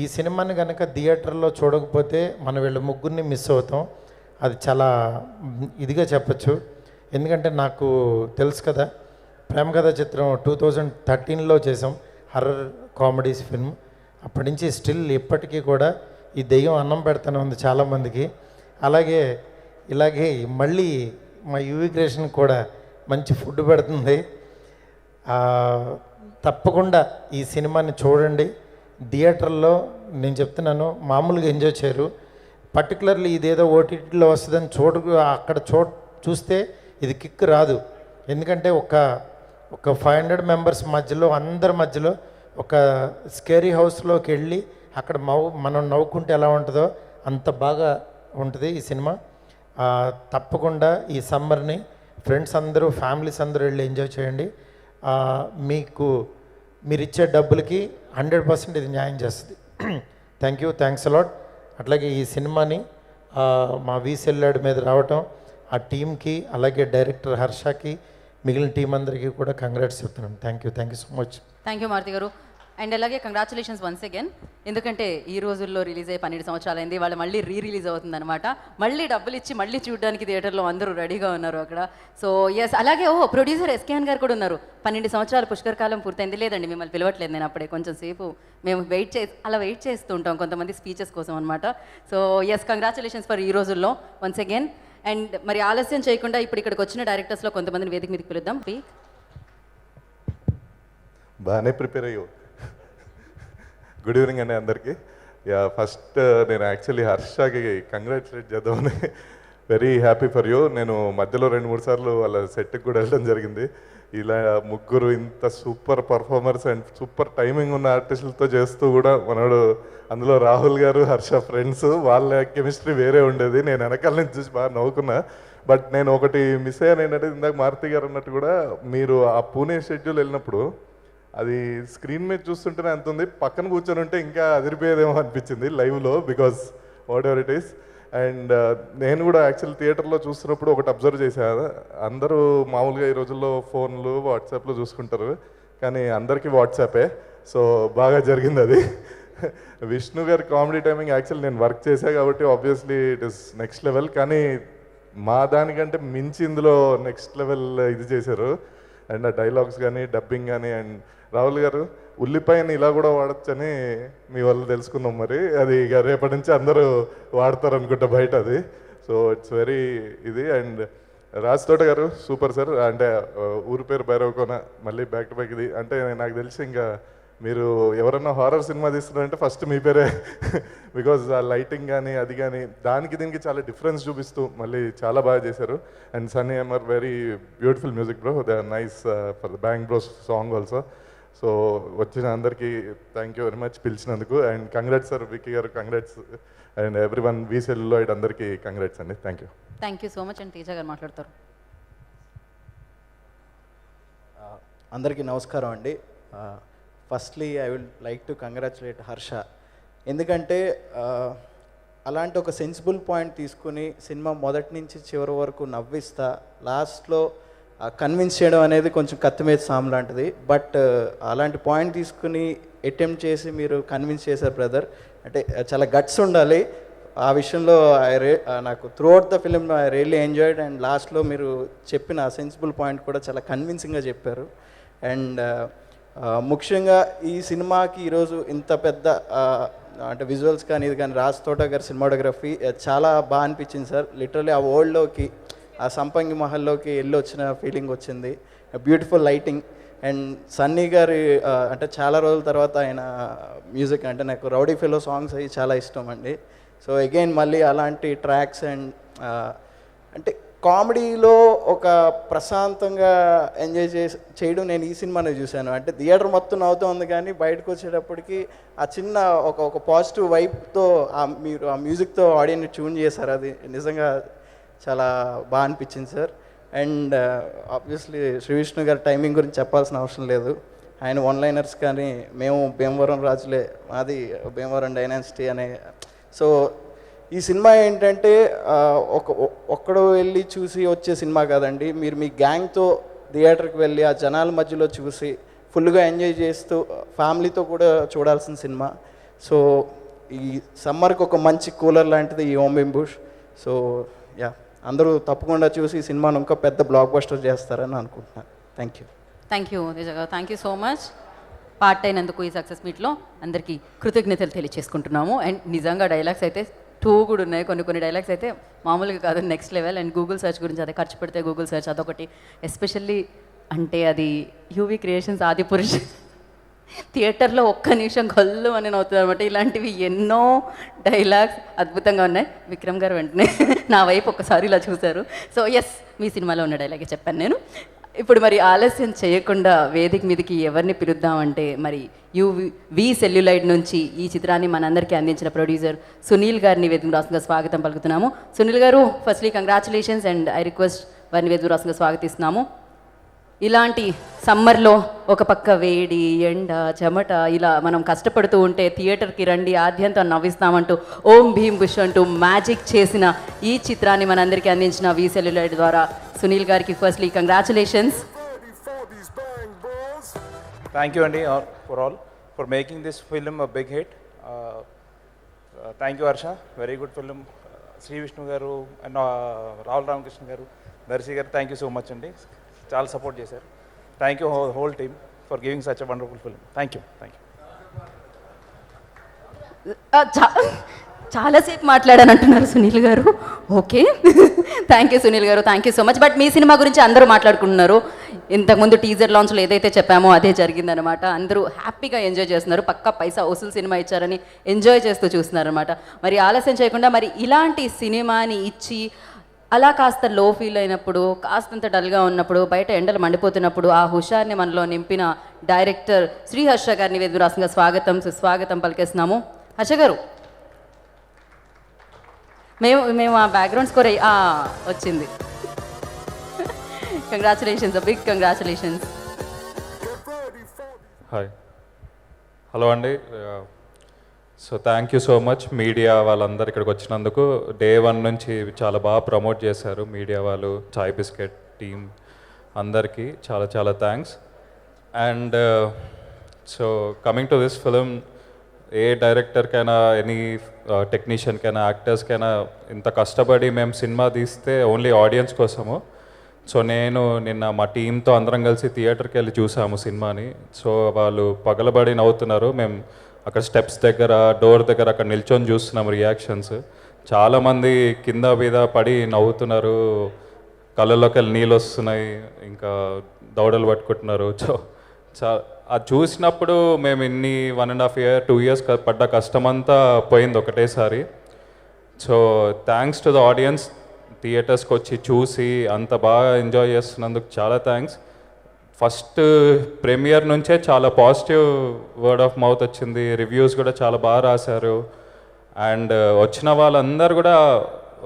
ఈ సినిమాని కనుక థియేటర్లో చూడకపోతే మనం వీళ్ళ ముగ్గురిని మిస్ అవుతాం, అది చాలా ఇదిగా చెప్పచ్చు. ఎందుకంటే నాకు తెలుసు కదా, ప్రేమ కథ చిత్రం 2013లో చేసాం, హర్రర్ కామెడీస్ ఫిల్మ్. అప్పటి నుంచి స్టిల్ ఇప్పటికీ కూడా ఈ దెయ్యం అన్నం పెడతానే ఉంది చాలామందికి. ఇలాగే మళ్ళీ మా యూవీ క్రియేషన్ కూడా మంచి ఫుడ్ పెడుతుంది. తప్పకుండా ఈ సినిమాని చూడండి. థియేటర్లో నేను చెప్తున్నాను మామూలుగా ఎంజాయ్ చేయరు. పర్టికులర్లీ ఇదేదో ఓటీటీలో వస్తుందని అక్కడ చూస్తే ఇది కిక్ రాదు. ఎందుకంటే ఒక 500 మెంబర్స్ మధ్యలో అందరి మధ్యలో ఒక స్కేరీ హౌస్లోకి వెళ్ళి అక్కడ మనం నవ్వుకుంటే ఎలా ఉంటుందో అంత బాగా ఉంటుంది ఈ సినిమా. తప్పకుండా ఈ సమ్మర్ని ఫ్రెండ్స్ అందరూ, ఫ్యామిలీస్ అందరూ వెళ్ళి ఎంజాయ్ చేయండి. మీకు మీరు ఇచ్చే డబ్బులకి 100% ఇది న్యాయం చేస్తుంది. Thanks a lot. అట్లాగే ఈ సినిమాని మా వీసెల్లాడ్ మీద రావటం, ఆ టీంకి, అలాగే డైరెక్టర్ హర్షకి, మిగిలిన టీం అందరికీ కూడా కంగ్రాట్స్ చెప్తున్నాను. Thank you so much. Thank you Maruthi గారు. అండ్ అలాగే కంగ్రాచులేషన్స్ వన్స్ అగైన్. ఎందుకంటే ఈ రోజుల్లో రిలీజ్ అయ్యి 12 సంవత్సరాలైంది, వాళ్ళు మళ్ళీ రిలీజ్ అవుతుందన్నమాట. మళ్ళీ డబ్బులు ఇచ్చి మళ్ళీ చూడడానికి థియేటర్లో అందరూ రెడీగా ఉన్నారు అక్కడ. సో ఎస్, అలాగే ప్రొడ్యూసర్ ఎస్కేఎన్ గారు కూడా ఉన్నారు. 12 సంవత్సరాలు పుష్కర్ కాలం పూర్తయింది. లేదండి, మిమ్మల్ని పిలవట్లేదు నేను, అప్పుడే కొంచెం సేపు మేము వెయిట్ చేస్తూ ఉంటాం కొంతమంది స్పీచెస్ కోసం అనమాట. సో ఎస్, కంగ్రాచులేషన్స్ ఫర్ ఈ రోజుల్లో వన్స్ అగైన్. అండ్ మరి ఆలస్యం చేయకుండా ఇప్పుడు ఇక్కడికి వచ్చిన డైరెక్టర్స్లో కొంతమందిని వేదిక మీదకి పిలుద్దాం. బాగానే ప్రిపేర్ అయ్యో. గుడ్ ఈవినింగ్ అండి అందరికీ. ఫస్ట్ నేను యాక్చువల్లీ హర్షకి కంగ్రాచులేట్ చేద్దామని. Very happy for you. నేను మధ్యలో 2-3 సార్లు వాళ్ళ సెట్కి కూడా వెళ్ళడం జరిగింది. ఇలా ముగ్గురు ఇంత super performers and super timing ఉన్న ఆర్టిస్టులతో చేస్తూ కూడా మనోడు, అందులో రాహుల్ గారు, హర్ష ఫ్రెండ్స్, వాళ్ళ కెమిస్ట్రీ వేరే ఉండేది. నేను వెనకాల నుంచి చూసి బాగా నవ్వుకున్నా. బట్ నేను ఒకటి మిస్ అయ్యాను ఏంటంటే, ఇందాక మారుతి గారు అన్నట్టు కూడా, మీరు ఆ పూణే షెడ్యూల్ వెళ్ళినప్పుడు అది స్క్రీన్ మీద చూస్తుంటేనే అంత ఉంది, పక్కన కూర్చొని ఉంటే ఇంకా అదిరిపోయేదేమో అనిపించింది లైవ్లో, because what ever it is. And నేను కూడా యాక్చువల్ థియేటర్లో చూస్తున్నప్పుడు ఒకటి అబ్జర్వ్ చేశాను. అందరూ మామూలుగా ఈ రోజుల్లో ఫోన్లు, వాట్సాప్లో చూసుకుంటారు, కానీ అందరికీ వాట్సాపే. సో బాగా జరిగింది అది. విష్ణు గారి కామెడీ టైమింగ్ యాక్చువల్ నేను వర్క్ చేశా కాబట్టి obviously it is next level, కానీ మా దానికంటే మించి ఇందులో నెక్స్ట్ లెవెల్ ఇది చేశారు. అండ్ ఆ డైలాగ్స్ కానీ, డబ్బింగ్ కానీ. అండ్ రాహుల్ గారు, ఉల్లిపాయని ఇలా కూడా వాడచ్చని మీ వాళ్ళు తెలుసుకున్నాం. మరి అది ఇక రేపటి నుంచి అందరూ వాడతారు అనుకుంటా బయట అది. సో ఇట్స్ వెరీ ఇది. అండ్ రాజ్ తోట గారు సూపర్ సార్. అంటే ఊరి పేరు భైరవకోన, మళ్ళీ బ్యాక్ టు బ్యాక్ ఇది. అంటే నాకు తెలిసి ఇంకా మీరు ఎవరన్నా హారర్ సినిమా తీస్తున్నారంటే ఫస్ట్ మీ పేరే. బికాజ్ ఆ లైటింగ్ కానీ అది కానీ దానికి దీనికి చాలా డిఫరెన్స్ చూపిస్తూ మళ్ళీ చాలా బాగా చేశారు. And Sunny Amar, very beautiful music bro. They are nice for the bang bros song also. So వచ్చిన అందరికీ థ్యాంక్ యూ వెరీ మచ్ పిలిచినందుకు. And congrats sir, Vicky garu congrats. And everyone వీసెల్లో అందరికీ కంగ్రాట్స్ అండి. Thank you so much. And Teja garu మాట్లాడతారు. అందరికీ నమస్కారం అండి. Firstly I will like to congratulate Harsha. ఎందుకంటే అలాంటి ఒక సెన్సిబుల్ పాయింట్ తీసుకుని సినిమా మొదటి నుంచి చివరి వరకు నవ్విస్తా, లాస్ట్లో కన్విన్స్ చేయడం అనేది కొంచెం కత్తిమీద సాము లాంటిది. బట్ అలాంటి పాయింట్ తీసుకుని అటెంప్ట్ చేసి మీరు కన్విన్స్ చేశారు బ్రదర్. అంటే చాలా గట్స్ ఉండాలి ఆ విషయంలో. నాకు through out the film I really enjoyed. And లాస్ట్లో మీరు చెప్పిన సెన్సిబుల్ పాయింట్ కూడా చాలా కన్విన్సింగ్గా చెప్పారు. అండ్ ముఖ్యంగా ఈ సినిమాకి ఈరోజు ఇంత పెద్ద అంటే విజువల్స్ కానీ ఇది కానీ, రాజ్ తోట గారి సినిమాటోగ్రఫీ చాలా బాగా అనిపించింది సార్. లిటరలీ ఆ వరల్డ్లోకి, ఆ సంపంగి మహల్లోకి వెళ్ళి వచ్చిన ఫీలింగ్ వచ్చింది. Beautiful lighting. అండ్ సన్నీ గారి అంటే చాలా రోజుల తర్వాత ఆయన మ్యూజిక్, అంటే నాకు రౌడీ ఫెలో సాంగ్స్ అవి చాలా ఇష్టం అండి. సో అగైన్ మళ్ళీ అలాంటి ట్రాక్స్. అండ్ అంటే కామెడీలో ఒక ప్రశాంతంగా ఎంజాయ్ చేయడం నేను ఈ సినిమానే చూశాను. అంటే థియేటర్ మొత్తం నవ్వుతూ ఉంది, కానీ బయటకు వచ్చేటప్పటికి ఆ చిన్న ఒక పాజిటివ్ వైబ్తో మీరు ఆ మ్యూజిక్తో ఆడియన్ని ట్యూన్ చేశారు. అది నిజంగా చాలా బాగా అనిపించింది sir. And obviously Shri Vishnu గారి టైమింగ్ గురించి చెప్పాల్సిన అవసరం లేదు. ఆయన వన్ లైనర్స్ కానీ, మేము భీమవరం రాజులే, మాది భీమవరం డైనాసిటీ అనే. సో ఈ సినిమా ఏంటంటే ఒక్కడు వెళ్ళి చూసి వచ్చే సినిమా కాదండి. మీరు మీ గ్యాంగ్తో థియేటర్కి వెళ్ళి ఆ జనాల మధ్యలో చూసి ఫుల్గా ఎంజాయ్ చేస్తూ ఫ్యామిలీతో కూడా చూడాల్సిన సినిమా. సో ఈ సమ్మర్కి ఒక మంచి కూలర్ లాంటిది ఈ ఓం బింబుష్. సో యా, అందరూ తప్పకుండా చూసి ఈ సినిమాను ఇంకా పెద్ద బ్లాక్ బస్టర్ చేస్తారని అనుకుంటున్నాను. Thank you. Thank you so much. Part అయినందుకు ఈ సక్సెస్ మీట్లో అందరికీ కృతజ్ఞతలు తెలియచేసుకుంటున్నాము. అండ్ నిజంగా డైలాగ్స్ అయితే 2 కూడా ఉన్నాయి. కొన్ని డైలాగ్స్ అయితే మామూలుగా కాదు, next level. And Google search గురించి, అదే ఖర్చు పెడితే గూగుల్ సెర్చ్ అదొకటి. ఎస్పెషల్లీ అంటే అది యూవీ క్రియేషన్స్ ఆదిపురుష్ థియేటర్లో ఒక్క నిమిషం గల్లు అని నవ్వుతుంది అనమాట. ఇలాంటివి ఎన్నో డైలాగ్స్ అద్భుతంగా ఉన్నాయి. విక్రమ్ గారు వెంటనే నా వైపు ఒక్కసారి ఇలా చూశారు. సో ఎస్, మీ సినిమాలో ఉన్న డైలాగే చెప్పాను నేను. ఇప్పుడు మరి ఆలస్యం చేయకుండా వేదిక మీదకి ఎవరిని పిలుద్దామంటే మరి వి సెల్యులైట్ నుంచి ఈ చిత్రాన్ని మనందరికీ అందించిన ప్రొడ్యూసర్ సునీల్ గారిని వేదిక రాష్ట్రంగా స్వాగతం పలుకుతున్నాము. సునీల్ గారు, firstly congratulations and I request వారిని వేదిక రాష్ట్రంగా స్వాగతిస్తున్నాము. ఇలాంటి సమ్మర్లో ఒక పక్క వేడి, ఎండ, చెమట ఇలా మనం కష్టపడుతూ ఉంటే థియేటర్కి రండి ఆద్యంతం నవ్విస్తామంటూ ఓం భీమ్ బుష్ అంటూ మ్యాజిక్ చేసిన ఈ చిత్రాన్ని మనందరికీ అందించిన వి సెల్యులైట్ ద్వారా సునీల్ గారికి firstly congratulations. Thank you, Andy, for all, for making this film a big hit. Thank you, Harsha. Very good film. Sri Vishnu garu and Rahul Ramakrishna garu, Darshi garu, thank you so much, Andy. Chaala support chesaru. Thank you whole team for giving such a wonderful film. Thank you. చాలాసేపు మాట్లాడానంటున్నారు సునీల్ గారు. Okay, thank you Sunil గారు, thank you so much. But me cinema గురించి అందరూ మాట్లాడుకుంటున్నారు. ఇంతకుముందు teaser లాంచ్లో ఏదైతే చెప్పామో అదే జరిగిందనమాట. అందరూ హ్యాపీగా ఎంజాయ్ చేస్తున్నారు. పక్కా పైసా వసూలు సినిమా ఇచ్చారని ఎంజాయ్ చేస్తూ చూస్తున్నారనమాట. మరి ఆలస్యం చేయకుండా మరి ఇలాంటి సినిమాని ఇచ్చి అలా కాస్త లో ఫీల్ అయినప్పుడు, కాస్తంత డల్గా ఉన్నప్పుడు, బయట ఎండలు మండిపోతున్నప్పుడు ఆ హుషార్ని మనలో నింపిన డైరెక్టర్ శ్రీ హర్ష గారిని వేదిక రాష్ట్రంగా సుస్వాగతం పలికేస్తున్నాము. హర్ష గారు, మేము ఆ బ్యాక్గ్రౌండ్ స్కోర్ వచ్చింది. Congratulations, big congratulations. Hi, hello అండి. So thank you so much media వాళ్ళందరూ ఇక్కడికి వచ్చినందుకు. డే 1 నుంచి చాలా బాగా ప్రమోట్ చేశారు మీడియా వాళ్ళు, చాయ్ బిస్కెట్ టీమ్ అందరికీ చాలా చాలా thanks. And so coming to this film, ఏ డైరెక్టర్కైనా, ఎనీ టెక్నీషియన్కైనా, యాక్టర్స్కైనా ఇంత కష్టపడి మేము సినిమా తీస్తే ఓన్లీ ఆడియన్స్ కోసము. సో నేను నిన్న మా టీంతో అందరం కలిసి థియేటర్కి వెళ్ళి చూసాము సినిమాని. సో వాళ్ళు పగలబడి నవ్వుతున్నారు. మేము అక్కడ స్టెప్స్ దగ్గర, డోర్ దగ్గర అక్కడ నిల్చొని చూస్తున్నాము రియాక్షన్స్. చాలామంది కింద మీద పడి నవ్వుతున్నారు, కళ్ళలోకి వెళ్ళి నీళ్ళు వస్తున్నాయి, ఇంకా దౌడలు పట్టుకుంటున్నారు. సో అది చూసినప్పుడు మేము ఇన్ని 1.5 years 2 years పడ్డ కష్టమంతా పోయింది ఒకటేసారి. So thanks to the audience, థియేటర్స్కి వచ్చి చూసి అంత బాగా ఎంజాయ్ చేస్తున్నందుకు చాలా థ్యాంక్స్. ఫస్ట్ ప్రీమియర్ నుంచే చాలా పాజిటివ్ వర్డ్ ఆఫ్ మౌత్ వచ్చింది, రివ్యూస్ కూడా చాలా బాగా రాశారు. అండ్ వచ్చిన వాళ్ళందరూ కూడా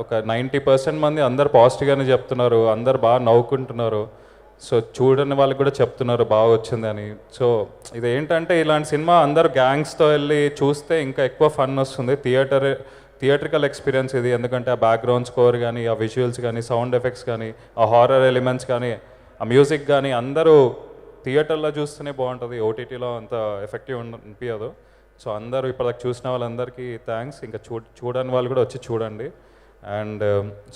ఒక 90% మంది అందరు పాజిటివ్గానే చెప్తున్నారు, అందరు బాగా నవ్వుకుంటున్నారు. సో చూడని వాళ్ళకి కూడా చెప్తున్నారు బాగా వచ్చిందని. సో ఇదేంటంటే ఇలాంటి సినిమా అందరు గ్యాంగ్స్తో వెళ్ళి చూస్తే ఇంకా ఎక్కువ ఫన్ వస్తుంది. థియేట్రికల్ ఎక్స్పీరియన్స్ ఇది. ఎందుకంటే ఆ బ్యాక్గ్రౌండ్ స్కోర్ కానీ, ఆ విజువల్స్ కానీ, సౌండ్ ఎఫెక్ట్స్ కానీ, ఆ హారర్ ఎలిమెంట్స్ కానీ, ఆ మ్యూజిక్ కానీ అందరూ థియేటర్లో చూస్తేనే బాగుంటుంది. ఓటీటీలో అంత ఎఫెక్టివ్ అనిపించదు. సో అందరూ ఇప్పటిదాకా చూసిన వాళ్ళందరికీ థ్యాంక్స్. ఇంకా చూడని వాళ్ళు కూడా వచ్చి చూడండి. అండ్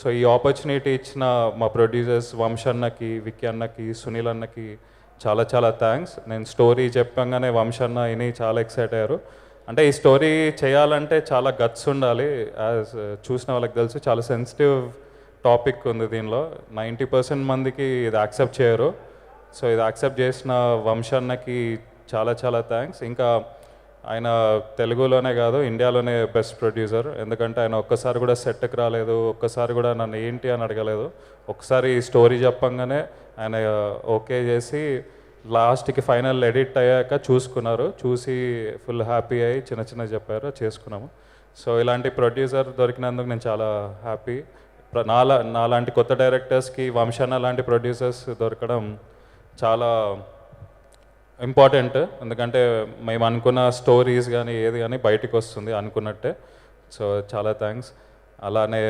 సో ఈ ఆపర్చునిటీ ఇచ్చిన మా ప్రొడ్యూసర్స్ వంశ అన్నకి, విక్కీ అన్నకి, సునీల్ అన్నకి చాలా చాలా థ్యాంక్స్. నేను స్టోరీ చెప్పగానే వంశ అన్న విని చాలా ఎక్సైట్ అయ్యారు. అంటే ఈ స్టోరీ చేయాలంటే చాలా గట్స్ ఉండాలి. యాజ్ చూసిన వాళ్ళకి తెలుసు, చాలా సెన్సిటివ్ టాపిక్ ఉంది దీనిలో. 90% మందికి ఇది యాక్సెప్ట్ చేయరు. సో ఇది యాక్సెప్ట్ చేసిన వంశ అన్నకి చాలా చాలా థ్యాంక్స్. ఇంకా ఆయన తెలుగులోనే కాదు, ఇండియాలోనే బెస్ట్ ప్రొడ్యూసర్. ఎందుకంటే ఆయన ఒక్కసారి కూడా సెట్కి రాలేదు, ఒక్కసారి కూడా నన్ను ఏంటి అని అడగలేదు. ఒకసారి స్టోరీ చెప్పంగానే ఆయన ఓకే చేసి లాస్ట్కి ఫైనల్ ఎడిట్ అయ్యాక చూసుకున్నారు. చూసి ఫుల్ హ్యాపీ అయ్యి చిన్న చిన్న చెప్పారు, చేసుకున్నాము. సో ఇలాంటి ప్రొడ్యూసర్ దొరికినందుకు నేను చాలా హ్యాపీ. నాలాంటి కొత్త డైరెక్టర్స్కి వంశన్న లాంటి ప్రొడ్యూసర్స్ దొరకడం చాలా ఇంపార్టెంట్. ఎందుకంటే మేము అనుకున్న స్టోరీస్ కానీ ఏది కానీ బయటికి వస్తుంది అనుకున్నట్టే. సో చాలా థ్యాంక్స్. అలానే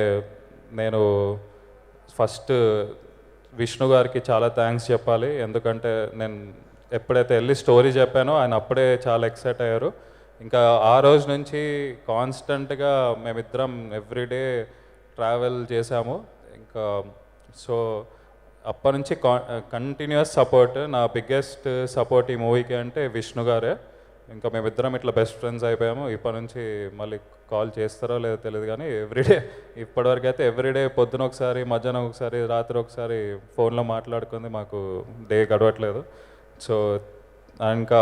నేను ఫస్ట్ విష్ణు గారికి చాలా థ్యాంక్స్ చెప్పాలి. ఎందుకంటే నేను ఎప్పుడైతే వెళ్ళి స్టోరీ చెప్పానో ఆయన అప్పుడే చాలా ఎక్సైట్ అయ్యారు. ఇంకా ఆ రోజు నుంచి కాన్స్టెంట్గా మేమిద్దరం ఎవ్రీడే ట్రావెల్ చేశాము. ఇంకా సో అప్పటి నుంచి కంటిన్యూస్ సపోర్ట్. నా బిగ్గెస్ట్ సపోర్ట్ ఈ మూవీకి అంటే విష్ణు గారే. ఇంకా మేమిద్దరం ఇట్లా బెస్ట్ ఫ్రెండ్స్ అయిపోయాము. ఇప్పటి నుంచి మళ్ళీ కాల్ చేస్తారో లేదో తెలియదు కానీ ఎవ్రీడే, ఇప్పటివరకు అయితే ఎవ్రీడే పొద్దున ఒకసారి, మధ్యాహ్నం ఒకసారి, రాత్రి ఒకసారి ఫోన్లో మాట్లాడుకుంది మాకు డే గడవట్లేదు. సో ఇంకా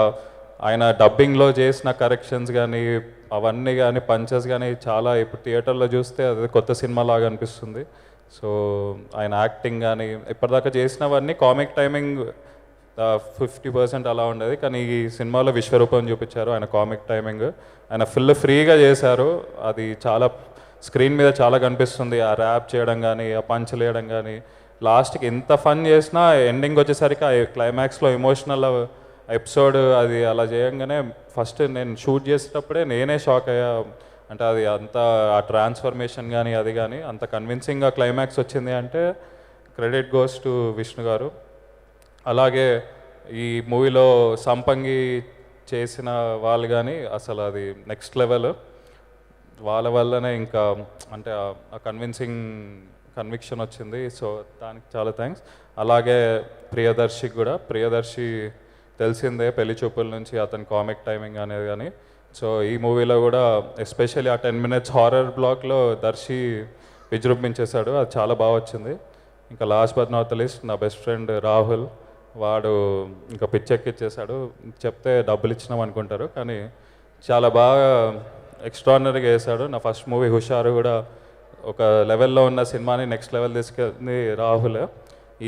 ఆయన డబ్బింగ్లో చేసిన కరెక్షన్స్ కానీ అవన్నీ కానీ పంచెస్ కానీ చాలా ఇప్పుడు థియేటర్లో చూస్తే అది కొత్త సినిమా లాగా అనిపిస్తుంది. సో ఆయన యాక్టింగ్ కానీ ఇప్పటిదాకా చేసినవన్నీ కామిక్ టైమింగ్ 50% అలా ఉండేది, కానీ ఈ సినిమాలో విశ్వరూపం చూపించారు. ఆయన కామిక్ టైమింగ్ ఆయన ఫుల్ ఫ్రీగా చేశారు. అది చాలా స్క్రీన్ మీద చాలా కనిపిస్తుంది. ఆ ర్యాప్ చేయడం కానీ, ఆ పంచులు వేయడం కానీ, లాస్ట్కి ఎంత ఫన్ చేసినా ఎండింగ్ వచ్చేసరికి ఆ క్లైమాక్స్లో ఎమోషనల్ ఎపిసోడ్ అది అలా చేయంగానే ఫస్ట్ నేను షూట్ చేసేటప్పుడే నేనే షాక్ అయ్యా. అంటే అది అంత ఆ ట్రాన్స్ఫర్మేషన్ కానీ అది కానీ అంత కన్విన్సింగ్గా క్లైమాక్స్ వచ్చింది అంటే క్రెడిట్ గోస్ టు విష్ణు గారు. అలాగే ఈ మూవీలో సంపంగి చేసిన వాళ్ళు కానీ అసలు అది నెక్స్ట్ లెవెల్. వాళ్ళ వల్లనే ఇంకా అంటే ఆ కన్విక్షన్ వచ్చింది. సో దానికి చాలా థ్యాంక్స్. అలాగే ప్రియదర్శికి కూడా, ప్రియదర్శి తెలిసిందే పెళ్లి చూపుల నుంచి అతని కామిక్ టైమింగ్ అనేది కానీ. సో ఈ మూవీలో కూడా ఎస్పెషల్లీ ఆ 10 minutes హారర్ బ్లాక్లో దర్శి విజృంభించేశాడు. అది చాలా బాగా వచ్చింది. ఇంకా last but not the list నా బెస్ట్ ఫ్రెండ్ రాహుల్, వాడు ఇంకా పిచ్చెక్కిచ్చేశాడు. చెప్తే డబ్బులు ఇచ్చినాం అనుకుంటారు, కానీ చాలా బాగా ఎక్స్ట్రాడినరీగా వేశాడు. నా ఫస్ట్ మూవీ హుషారు కూడా ఒక లెవెల్లో ఉన్న సినిమాని నెక్స్ట్ లెవెల్ తీసుకెళ్ళింది రాహుల్.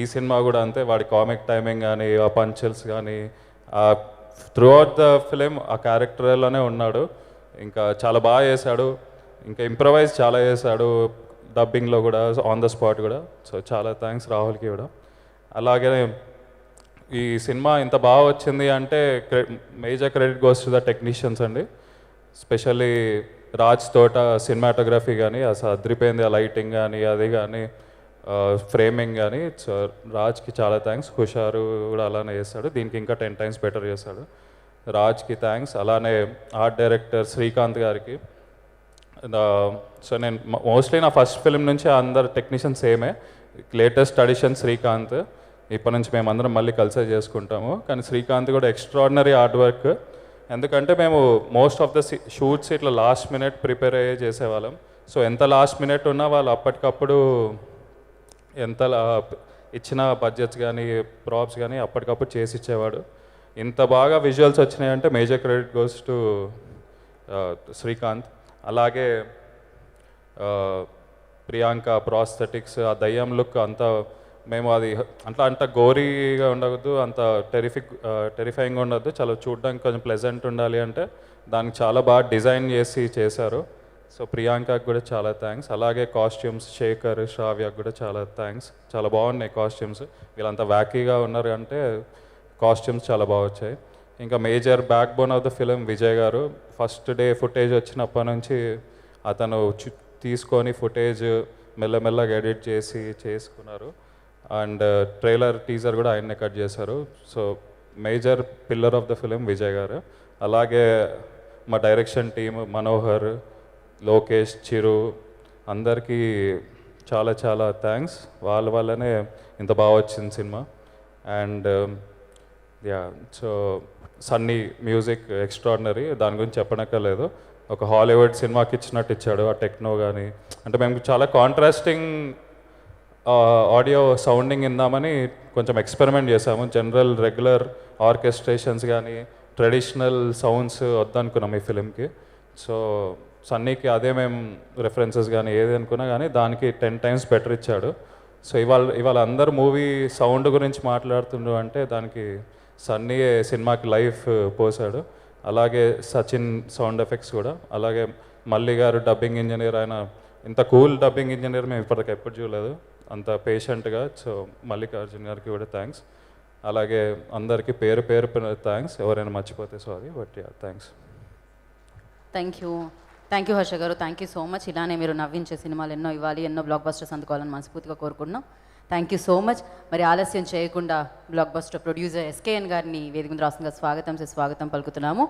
ఈ సినిమా కూడా అంతే. వాడి కామిక్ టైమింగ్ కానీ, ఆ పంచల్స్ కానీ, త్రూ అవుట్ ద ఫిలిం ఆ క్యారెక్టర్లోనే ఉన్నాడు. ఇంకా చాలా బాగా చేశాడు. ఇంకా ఇంప్రవైజ్ చాలా చేశాడు డబ్బింగ్లో కూడా, ఆన్ ద స్పాట్ కూడా. సో చాలా థ్యాంక్స్ రాహుల్కి కూడా. అలాగే ఈ సినిమా ఇంత బాగా వచ్చింది అంటే major credit goes to the technicians అండి. స్పెషల్లీ రాజ్ తోట సినిమాటోగ్రఫీ కానీ అసలు అద్రిపోయింది. ఆ లైటింగ్ కానీ అది కానీ ఫ్రేమింగ్ కానీ. సో రాజ్కి చాలా థ్యాంక్స్. హుషారు కూడా అలానే చేస్తాడు, దీనికి ఇంకా 10 times బెటర్ చేస్తాడు. రాజ్కి థ్యాంక్స్. అలానే ఆర్ట్ డైరెక్టర్ శ్రీకాంత్ గారికి. సో నేను మోస్ట్లీ నా ఫస్ట్ ఫిలిం నుంచి అందరు టెక్నీషియన్స్ సేమే. Latest addition Srikanth. ఇప్పటి నుంచి మేము అందరం మళ్ళీ కలిసే చేసుకుంటాము. కానీ శ్రీకాంత్ కూడా ఎక్స్ట్రాడినరీ ఆర్ట్ వర్క్. ఎందుకంటే మేము మోస్ట్ ఆఫ్ ద షూట్స్ ఇట్లా లాస్ట్ మినిట్ ప్రిపేర్ అయ్యే చేసేవాళ్ళం. సో ఎంత లాస్ట్ మినిట్ ఉన్నా వాళ్ళు అప్పటికప్పుడు ఎంత ఇచ్చిన బడ్జెట్స్ కానీ ప్రాప్స్ కానీ అప్పటికప్పుడు చేసి ఇచ్చేవాడు. ఇంత బాగా విజువల్స్ వచ్చినాయంటే major credit goes to Srikanth. అలాగే ప్రియాంక ప్రాస్థెటిక్స్, ఆ దయ్యం లుక్ అంతా మేము అది అంత గోరీగా ఉండవద్దు, అంత టెరిఫైయింగ్ ఉండద్దు, చాలా చూడడానికి కొంచెం ప్లెజెంట్ ఉండాలి అంటే దానికి చాలా బాగా డిజైన్ చేసి చేశారు. సో ప్రియాంకకి కూడా చాలా థ్యాంక్స్. అలాగే కాస్ట్యూమ్స్ శేఖర్, శ్రావ్యకు కూడా చాలా థ్యాంక్స్. చాలా బాగున్నాయి కాస్ట్యూమ్స్. వీళ్ళంతా వ్యాకీగా ఉన్నారు అంటే కాస్ట్యూమ్స్ చాలా బాగా వచ్చాయి. ఇంకా major backbone of the film Vijay garu. First day footage వచ్చినప్పటి నుంచి అతను తీసుకొని ఫుటేజ్ మెల్లమెల్లగా ఎడిట్ చేసి చేసుకున్నారు. అండ్ ట్రైలర్ టీజర్ కూడా ఆయన్నే కట్ చేశారు. So major pillar of the film Vijay గారు. అలాగే మా డైరెక్షన్ టీమ్ మనోహర్, లోకేష్, చిరు అందరికీ చాలా చాలా థ్యాంక్స్. వాళ్ళ వల్లనే ఇంత బాగా వచ్చింది cinema. And so Sunny music extraordinary, దాని గురించి చెప్పనక్కర్లేదు. ఒక హాలీవుడ్ సినిమాకి ఇచ్చినట్టు ఇచ్చాడు ఆ టెక్నో కానీ. అంటే మేము చాలా కాంట్రాస్టింగ్ ఆడియో సౌండింగ్ ఇందామని కొంచెం ఎక్స్పెరిమెంట్ చేసాము. జనరల్ రెగ్యులర్ ఆర్కెస్ట్రేషన్స్ కానీ ట్రెడిషనల్ సౌండ్స్ వద్దనుకున్నాం ఈ ఫిలింకి. సో సన్నీకి అదే మేము రెఫరెన్సెస్ కానీ ఏది అనుకున్నా కానీ దానికి 10 times బెటర్ ఇచ్చాడు. సో ఇవాళ అందరు మూవీ సౌండ్ గురించి మాట్లాడుతుండ్రు అంటే దానికి సన్నీ సినిమాకి లైఫ్ పోసాడు. అలాగే సచిన్ సౌండ్ ఎఫెక్ట్స్ కూడా. అలాగే మల్లి గారు డబ్బింగ్ ఇంజనీర్. ఆయన ఇంత కూల్ డబ్బింగ్ ఇంజనీర్ మేము ఇప్పటికి ఎప్పుడు చూడలేదు, అంత పేషెంట్గా. సో మల్లికార్జున్ గారికి కూడా థ్యాంక్స్. అలాగే అందరికీ పేరు పేరు థ్యాంక్స్. ఎవరైనా మర్చిపోతే sorry, but thanks. Thank you Harsha garu. Thank you so much. ఇలానే మీరు నవ్వించే సినిమాలు ఎన్నో ఇవ్వాలి, ఎన్నో బ్లాక్ బస్టర్స్ అందుకోవాలని మనస్ఫూర్తిగా కోరుకుంటున్నాం. Thank you so much. మరి ఆలస్యం చేయకుండా బ్లాక్ బస్టర్ ప్రొడ్యూసర్ SKN గారిని వేదిక మీద రాష్ట్రంగా స్వాగతం పలుకుతున్నాము.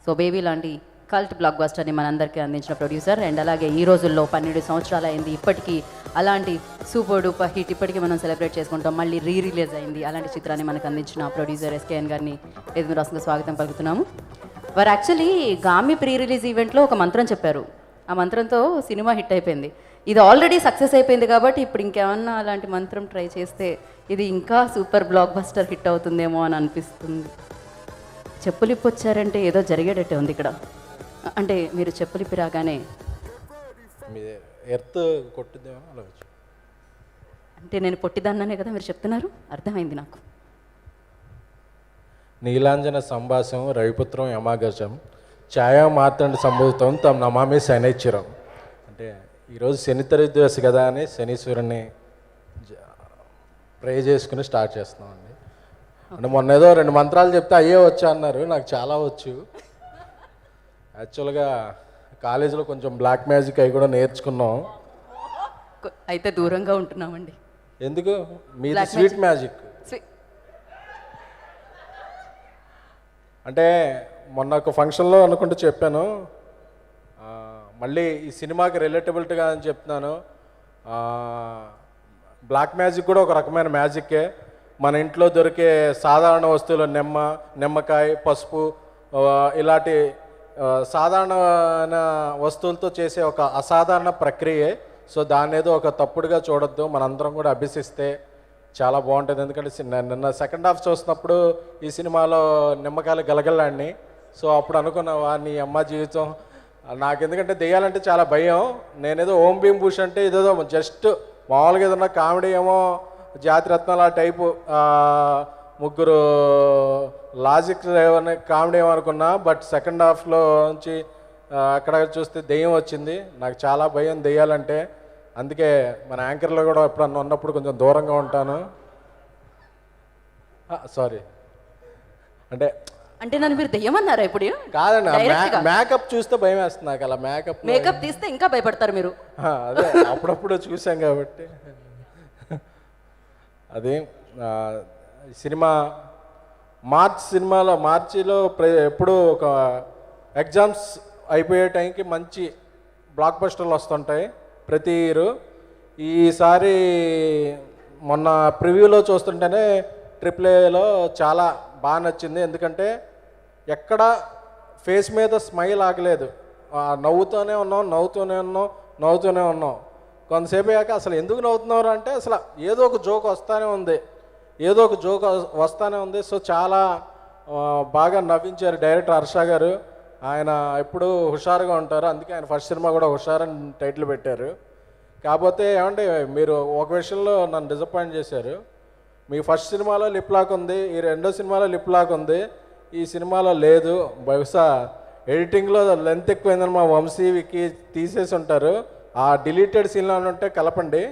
సో బేబీ లాంటి కల్ట్ బ్లాక్ బస్టర్ని మనందరికీ అందించిన ప్రొడ్యూసర్. అండ్ అలాగే ఈ రోజుల్లో 12 సంవత్సరాలు అయింది, ఇప్పటికీ అలాంటి సూపర్ డూపర్ హిట్ ఇప్పటికీ మనం సెలబ్రేట్ చేసుకుంటాం. మళ్ళీ రిలీజ్ అయింది అలాంటి చిత్రాన్ని మనకు అందించిన ప్రొడ్యూసర్ SKN గారిని వేదిక మీద రాష్ట్రంగా స్వాగతం పలుకుతున్నాము. వారు యాక్చువల్లీ గామి ప్రీ రిలీజ్ ఈవెంట్లో ఒక మంత్రం చెప్పారు. ఆ మంత్రంతో సినిమా హిట్ అయిపోయింది. ఇది ఆల్రెడీ సక్సెస్ అయిపోయింది కాబట్టి ఇప్పుడు ఇంకేమన్నా అలాంటి మంత్రం ట్రై చేస్తే ఇది ఇంకా సూపర్ బ్లాక్ బస్టర్ హిట్ అవుతుందేమో అని అనిపిస్తుంది. చెప్పులిప్పి వచ్చారంటే ఏదో జరిగేటట్టే ఉంది ఇక్కడ. అంటే మీరు చెప్పులిప్పి రాగానే ఎర్త్ కొట్టుద్దేమో ఆలోచించు. అంటే నేను పొట్టిదాన్ననే కదా మీరు చెప్తున్నారు, అర్థమైంది నాకు. నీలాంజన సంభాసం రవిపుత్రం యమాగజం ఛాయా మార్తండ సంభూతం తమ నమామి శనైశ్వరం. అంటే ఈరోజు శని త్రయోదశి కదా అని శనీశ్వరుని ప్రే చేసుకుని స్టార్ట్ చేస్తున్నామండి. అంటే మొన్న ఏదో 2 మంత్రాలు చెప్తే అయ్యే వచ్చా అన్నారు, నాకు చాలా వచ్చు. యాక్చువల్గా కాలేజీలో కొంచెం బ్లాక్ మ్యాజిక్ అవి కూడా నేర్చుకున్నాం. అయితే దూరంగా ఉంటున్నామండి. ఎందుకు? మీది స్వీట్ మ్యాజిక్. అంటే మొన్న ఒక ఫంక్షన్లో అనుకుంటూ చెప్పాను, మళ్ళీ ఈ సినిమాకి రిలేటబిలిటీగా అని చెప్తున్నాను. బ్లాక్ మ్యాజిక్ కూడా ఒక రకమైన మ్యాజిక్కే. మన ఇంట్లో దొరికే సాధారణ వస్తువులు నిమ్మకాయ, పసుపు, ఇలాంటి సాధారణ వస్తువులతో చేసే ఒక అసాధారణ ప్రక్రియే. సో దాన్ని ఏదో ఒక తప్పుడుగా చూడొద్దు, మనందరం కూడా అభ్యసిస్తే చాలా బాగుంటుంది. ఎందుకంటే నిన్న సెకండ్ హాఫ్ చూసినప్పుడు ఈ సినిమాలో నిమ్మకాయలు గలగలాడిని. సో అప్పుడు అనుకున్నావా నీ అమ్మ జీవితం. నాకు ఎందుకంటే దెయ్యాలంటే చాలా భయం. నేనేదో ఓం భీం భూష్ అంటే ఇదేదో జస్ట్ మామూలుగా ఏదన్నా కామెడీ ఏమో జాతిరత్నాల టైపు 3 లాజిక్ ఏమన్నా కామెడీ ఏమో అనుకున్నా. బట్ సెకండ్ హాఫ్లో నుంచి అక్కడ చూస్తే దెయ్యం వచ్చింది. నాకు చాలా భయం దెయ్యాలంటే. అందుకే మన యాంకర్లో కూడా ఎప్పుడన్నా ఉన్నప్పుడు కొంచెం దూరంగా ఉంటాను. సారీ, అంటే నన్ను మీరు దెయ్యమన్నారా ఇప్పుడు? కాదండి, మేకప్ చూస్తే భయం వేస్తుంది నాకు. అలా మేకప్ తీస్తే ఇంకా భయపడతారు మీరు. అదే అప్పుడప్పుడు చూసాం కాబట్టి. అది సినిమా మార్చిలో ఎప్పుడు ఒక ఎగ్జామ్స్ అయిపోయే టైంకి మంచి బ్లాక్ బస్టర్లు వస్తుంటాయి ప్రతి ఇయర్. ఈసారి మొన్న ప్రివ్యూలో చూస్తుంటేనే AAAలో చాలా బాగా నచ్చింది. ఎందుకంటే ఎక్కడ ఫేస్ మీద స్మైల్ ఆగలేదు, నవ్వుతూనే ఉన్నాం. కొంతసేపు అయ్యాక అసలు ఎందుకు నవ్వుతున్నారు అంటే అసలు ఏదో ఒక జోక్ వస్తానే ఉంది. సో చాలా బాగా నవ్వించారు డైరెక్టర్ హర్ష గారు. ఆయన ఎప్పుడు హుషారుగా ఉంటారు, అందుకే ఆయన ఫస్ట్ సినిమా కూడా హుషారు అని టైటిల్ పెట్టారు. కాకపోతే ఏమంటే మీరు ఒక విషయంలో నన్ను డిసప్పాయింట్ చేశారు. మీ ఫస్ట్ సినిమాలో లిప్ లాక్ ఉంది, ఈ రెండో సినిమాలో లిప్ లాక్ ఉంది, ఈ సినిమాలో లేదు. బహుశా ఎడిటింగ్లో లెంత్ ఎక్కువైందని మా వంశీకి తీసేసి ఉంటారు. ఆ డిలీటెడ్ సీన్లో ఉంటే కలపండి.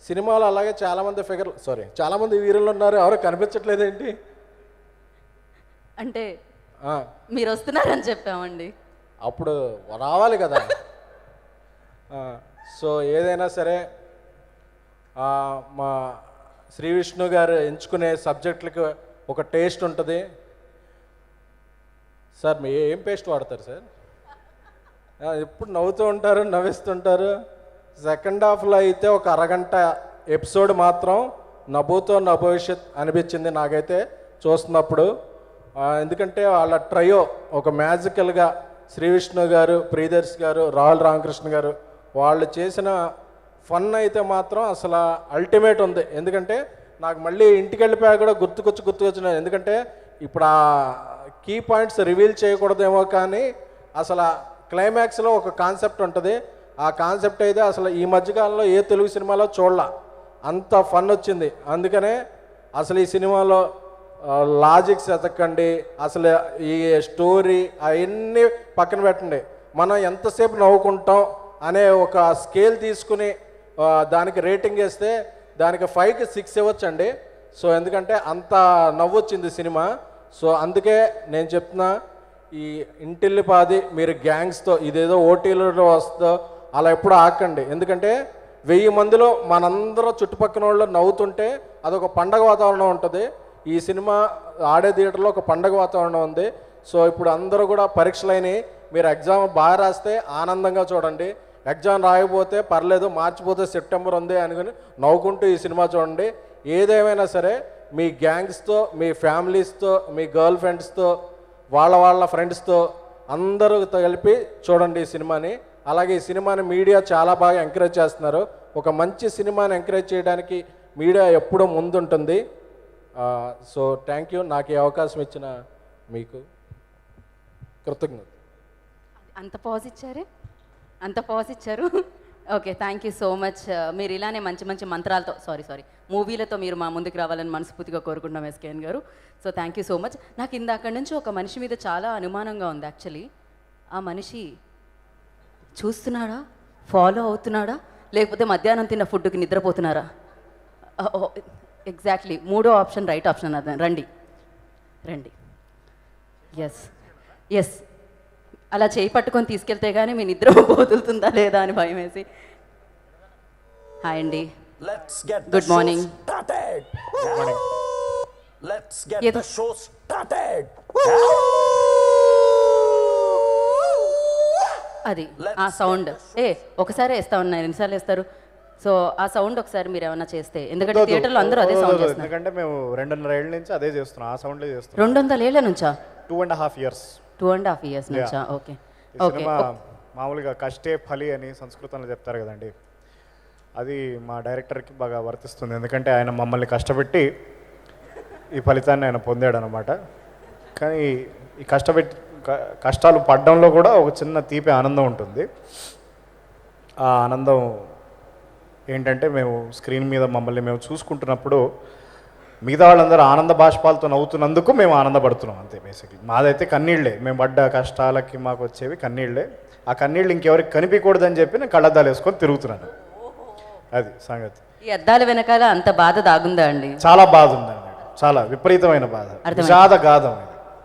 సినిమాలో అలాగే చాలామంది వీరులు ఉన్నారు, ఎవరో కనిపించట్లేదేంటి? అంటే మీరు వస్తున్నారని చెప్పామండి. అప్పుడు రావాలి కదా. సో ఏదైనా సరే మా శ్రీ విష్ణు గారు ఎంచుకునే సబ్జెక్టులకి ఒక టేస్ట్ ఉంటుంది. సార్ మీ ఏం పేస్ట్ వాడతారు సార్? ఎప్పుడు నవ్వుతూ ఉంటారు, నవ్విస్తుంటారు. సెకండ్ హాఫ్లో అయితే ఒక అరగంట ఎపిసోడ్ మాత్రం నభూతో నభవిష్యత్ అనిపించింది నాకైతే చూస్తున్నప్పుడు. ఎందుకంటే వాళ్ళ ట్రయో ఒక మ్యాజికల్గా శ్రీ విష్ణు గారు, ప్రియదర్శి గారు, రాహుల్ రామకృష్ణ గారు వాళ్ళు చేసిన ఫన్ అయితే మాత్రం అసలు అల్టిమేట్ ఉంది. ఎందుకంటే నాకు మళ్ళీ ఇంటికి వెళ్ళిపోయా కూడా గుర్తుకొచ్చినాయి. ఎందుకంటే ఇప్పుడు ఆ కీ పాయింట్స్ రివీల్ చేయకూడదేమో, కానీ అసలు క్లైమాక్స్లో ఒక కాన్సెప్ట్ ఉంటుంది. ఆ కాన్సెప్ట్ అయితే అసలు ఈ మధ్యకాలంలో ఏ తెలుగు సినిమాలో చూడలా, అంత ఫన్ వచ్చింది. అందుకనే అసలు ఈ సినిమాలో లాజిక్స్ ఎతకండి, అసలు ఈ స్టోరీ అవన్నీ పక్కన పెట్టండి, మనం ఎంతసేపు నవ్వుకుంటాం అనే ఒక స్కేల్ తీసుకుని దానికి రేటింగ్ వేస్తే దానికి 5కి 6 ఇవ్వచ్చండి. సో ఎందుకంటే అంత నవ్వొచ్చింది సినిమా. సో అందుకే నేను చెప్తున్నా, ఈ ఇంటిల్లిపాది మీరు గ్యాంగ్స్తో ఇదేదో ఓటీలో వస్తుందో అలా ఎప్పుడు ఆకండి. ఎందుకంటే 1000 మందిలో మనందరం చుట్టుపక్కల వాళ్ళు నవ్వుతుంటే అదొక పండగ వాతావరణం ఉంటుంది. ఈ సినిమా ఆడే థియేటర్లో ఒక పండగ వాతావరణం ఉంది. సో ఇప్పుడు అందరూ కూడా పరీక్షలైనవి, మీరు ఎగ్జామ్ బాగా రాస్తే ఆనందంగా చూడండి, ఎగ్జామ్ రాయకపోతే పర్లేదు, మార్చిపోతే సెప్టెంబర్ ఉంది అనుకుని నవ్వుకుంటూ ఈ సినిమా చూడండి. ఏదేమైనా సరే మీ గ్యాంగ్స్తో, మీ ఫ్యామిలీస్తో, మీ గర్ల్ ఫ్రెండ్స్తో, వాళ్ళ ఫ్రెండ్స్తో అందరూ కలిపి చూడండి ఈ సినిమాని. అలాగే ఈ సినిమాని మీడియా చాలా బాగా ఎంకరేజ్ చేస్తున్నారు. ఒక మంచి సినిమాని ఎంకరేజ్ చేయడానికి మీడియా ఎప్పుడూ ముందుంటుంది. సో థ్యాంక్ యూ, నాకు ఈ అవకాశం ఇచ్చిన మీకు కృతజ్ఞత. అంత పాజ్ ఇచ్చారు. Okay, thank you so much. మీరు ఇలానే మంచి మంచి మంత్రాలతో సారీ మూవీలతో మీరు మా ముందుకు రావాలని మనస్ఫూర్తిగా కోరుకుంటున్నాం ఎస్కేఎన్ గారు. So thank you so much. నాకు ఇందాక నుంచి ఒక మనిషి మీద చాలా అనుమానంగా ఉంది యాక్చువల్లీ. ఆ మనిషి చూస్తున్నాడా, ఫాలో అవుతున్నాడా, లేకపోతే మధ్యాహ్నం తిన్న ఫుడ్కి నిద్రపోతున్నారా? ఎగ్జాక్ట్లీ మూడో ఆప్షన్ రైట్ ఆప్షన్. అదే రండి. ఎస్ అలా చేయి పట్టుకొని తీసుకెళ్తే కానీ మీ నిద్ర వదులుతుందా లేదా అని భయం వేసి. హాయ్ అండి, గుడ్ మార్నింగ్. అది ఆ సౌండ్ ఒకసారి వేస్తా ఉన్నారు, ఎన్నిసార్లు వేస్తారు? సో ఆ సౌండ్ ఒకసారి మీరు ఏమన్నా చేస్తే, ఎందుకంటే థియేటర్లో అందరూ అదే సౌండ్ చేస్తున్నారు. ఎందుకంటే మేము 2.5 ఏళ్ళ నుంచి అదే చేస్తున్నాం, ఆ సౌండ్లే చేస్తున్నాం. 200 ఏళ్ళ నుంచా? 2.5 years. 2.5 years నుంచా? Okay okay. మామూలుగా కష్టే ఫలి అని సంస్కృతంలో చెప్తారు కదండి, అది మా డైరెక్టర్కి బాగా వర్తిస్తుంది. ఎందుకంటే ఆయన మమ్మల్ని కష్టపెట్టి ఈ ఫలితాన్ని ఆయన పొందాడు అనమాట. కానీ ఈ కష్టాలు పడడంలో కూడా ఒక చిన్న తీపి ఆనందం ఉంటుంది. ఆ ఆనందం ఏంటంటే మేము స్క్రీన్ మీద మమ్మల్ని మేము చూసుకుంటున్నప్పుడు మిగతా వాళ్ళందరూ ఆనంద బాష్పాలతో నవ్వుతున్నందుకు మేము ఆనందపడుతున్నాం అంతే. బేసిక్లీ మాదైతే కన్నీళ్ళే, మేము పడ్డ కష్టాలకి మాకు వచ్చేవి కన్నీళ్ళే. ఆ కన్నీళ్ళు ఇంకెవరికి కనిపించకూడదని చెప్పి నేను కళ్ళద్దాలు వేసుకొని తిరుగుతున్నాను. అది సంగతి. ఈ అద్దాల వెనకాల అంత బాధ దాగుందా అండి? చాలా బాధ ఉందండి, చాలా విపరీతమైన బాధ,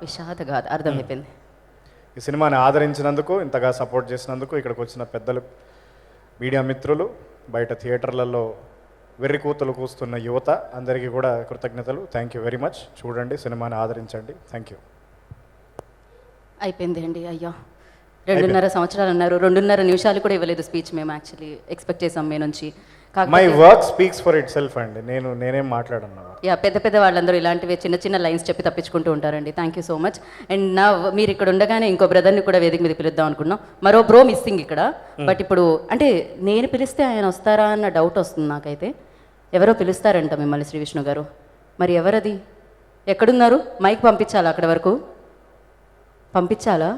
విషాదగాథ. అర్థమైపోయింది. ఈ సినిమాని ఆదరించినందుకు, ఇంతగా సపోర్ట్ చేసినందుకు, ఇక్కడికి వచ్చిన పెద్దలు, మీడియా మిత్రులు, బయట థియేటర్లలో వెర్రి కూతలు కూస్తున్న యువత అందరికీ కూడా కృతజ్ఞతలు. Thank you very much. చూడండి, సినిమాని ఆదరించండి. Thank you. అయిపోయింది అండి. అయ్యో 2.5 సంవత్సరాలు అన్నారు, 2.5 నిమిషాలు కూడా ఇవ్వలేదు స్పీచ్. మేము యాక్చువల్లీ ఎక్స్పెక్ట్ చేసాం మీ నుంచి. My work speaks for it self అండి. నేనేం మాట్లాడను. పెద్ద వాళ్ళందరూ ఇలాంటివి చిన్న లైన్స్ చెప్పి తప్పించుకుంటూ ఉంటారండి. Thank you so much. And నా మీరు ఇక్కడ ఉండగానే ఇంకో బ్రదర్ని కూడా వేదిక మీద పిలుద్దాం అనుకున్నాం. మరో బ్రో మిస్సింగ్ ఇక్కడ. బట్ ఇప్పుడు అంటే నేను పిలిస్తే ఆయన వస్తారా అన్న డౌట్ వస్తుంది నాకైతే. ఎవరో పిలుస్తారంట మిమ్మల్ని శ్రీ విష్ణు గారు. మరి ఎవరది? ఎక్కడున్నారు? మైక్ పంపించాలా? అక్కడ వరకు పంపించాలా?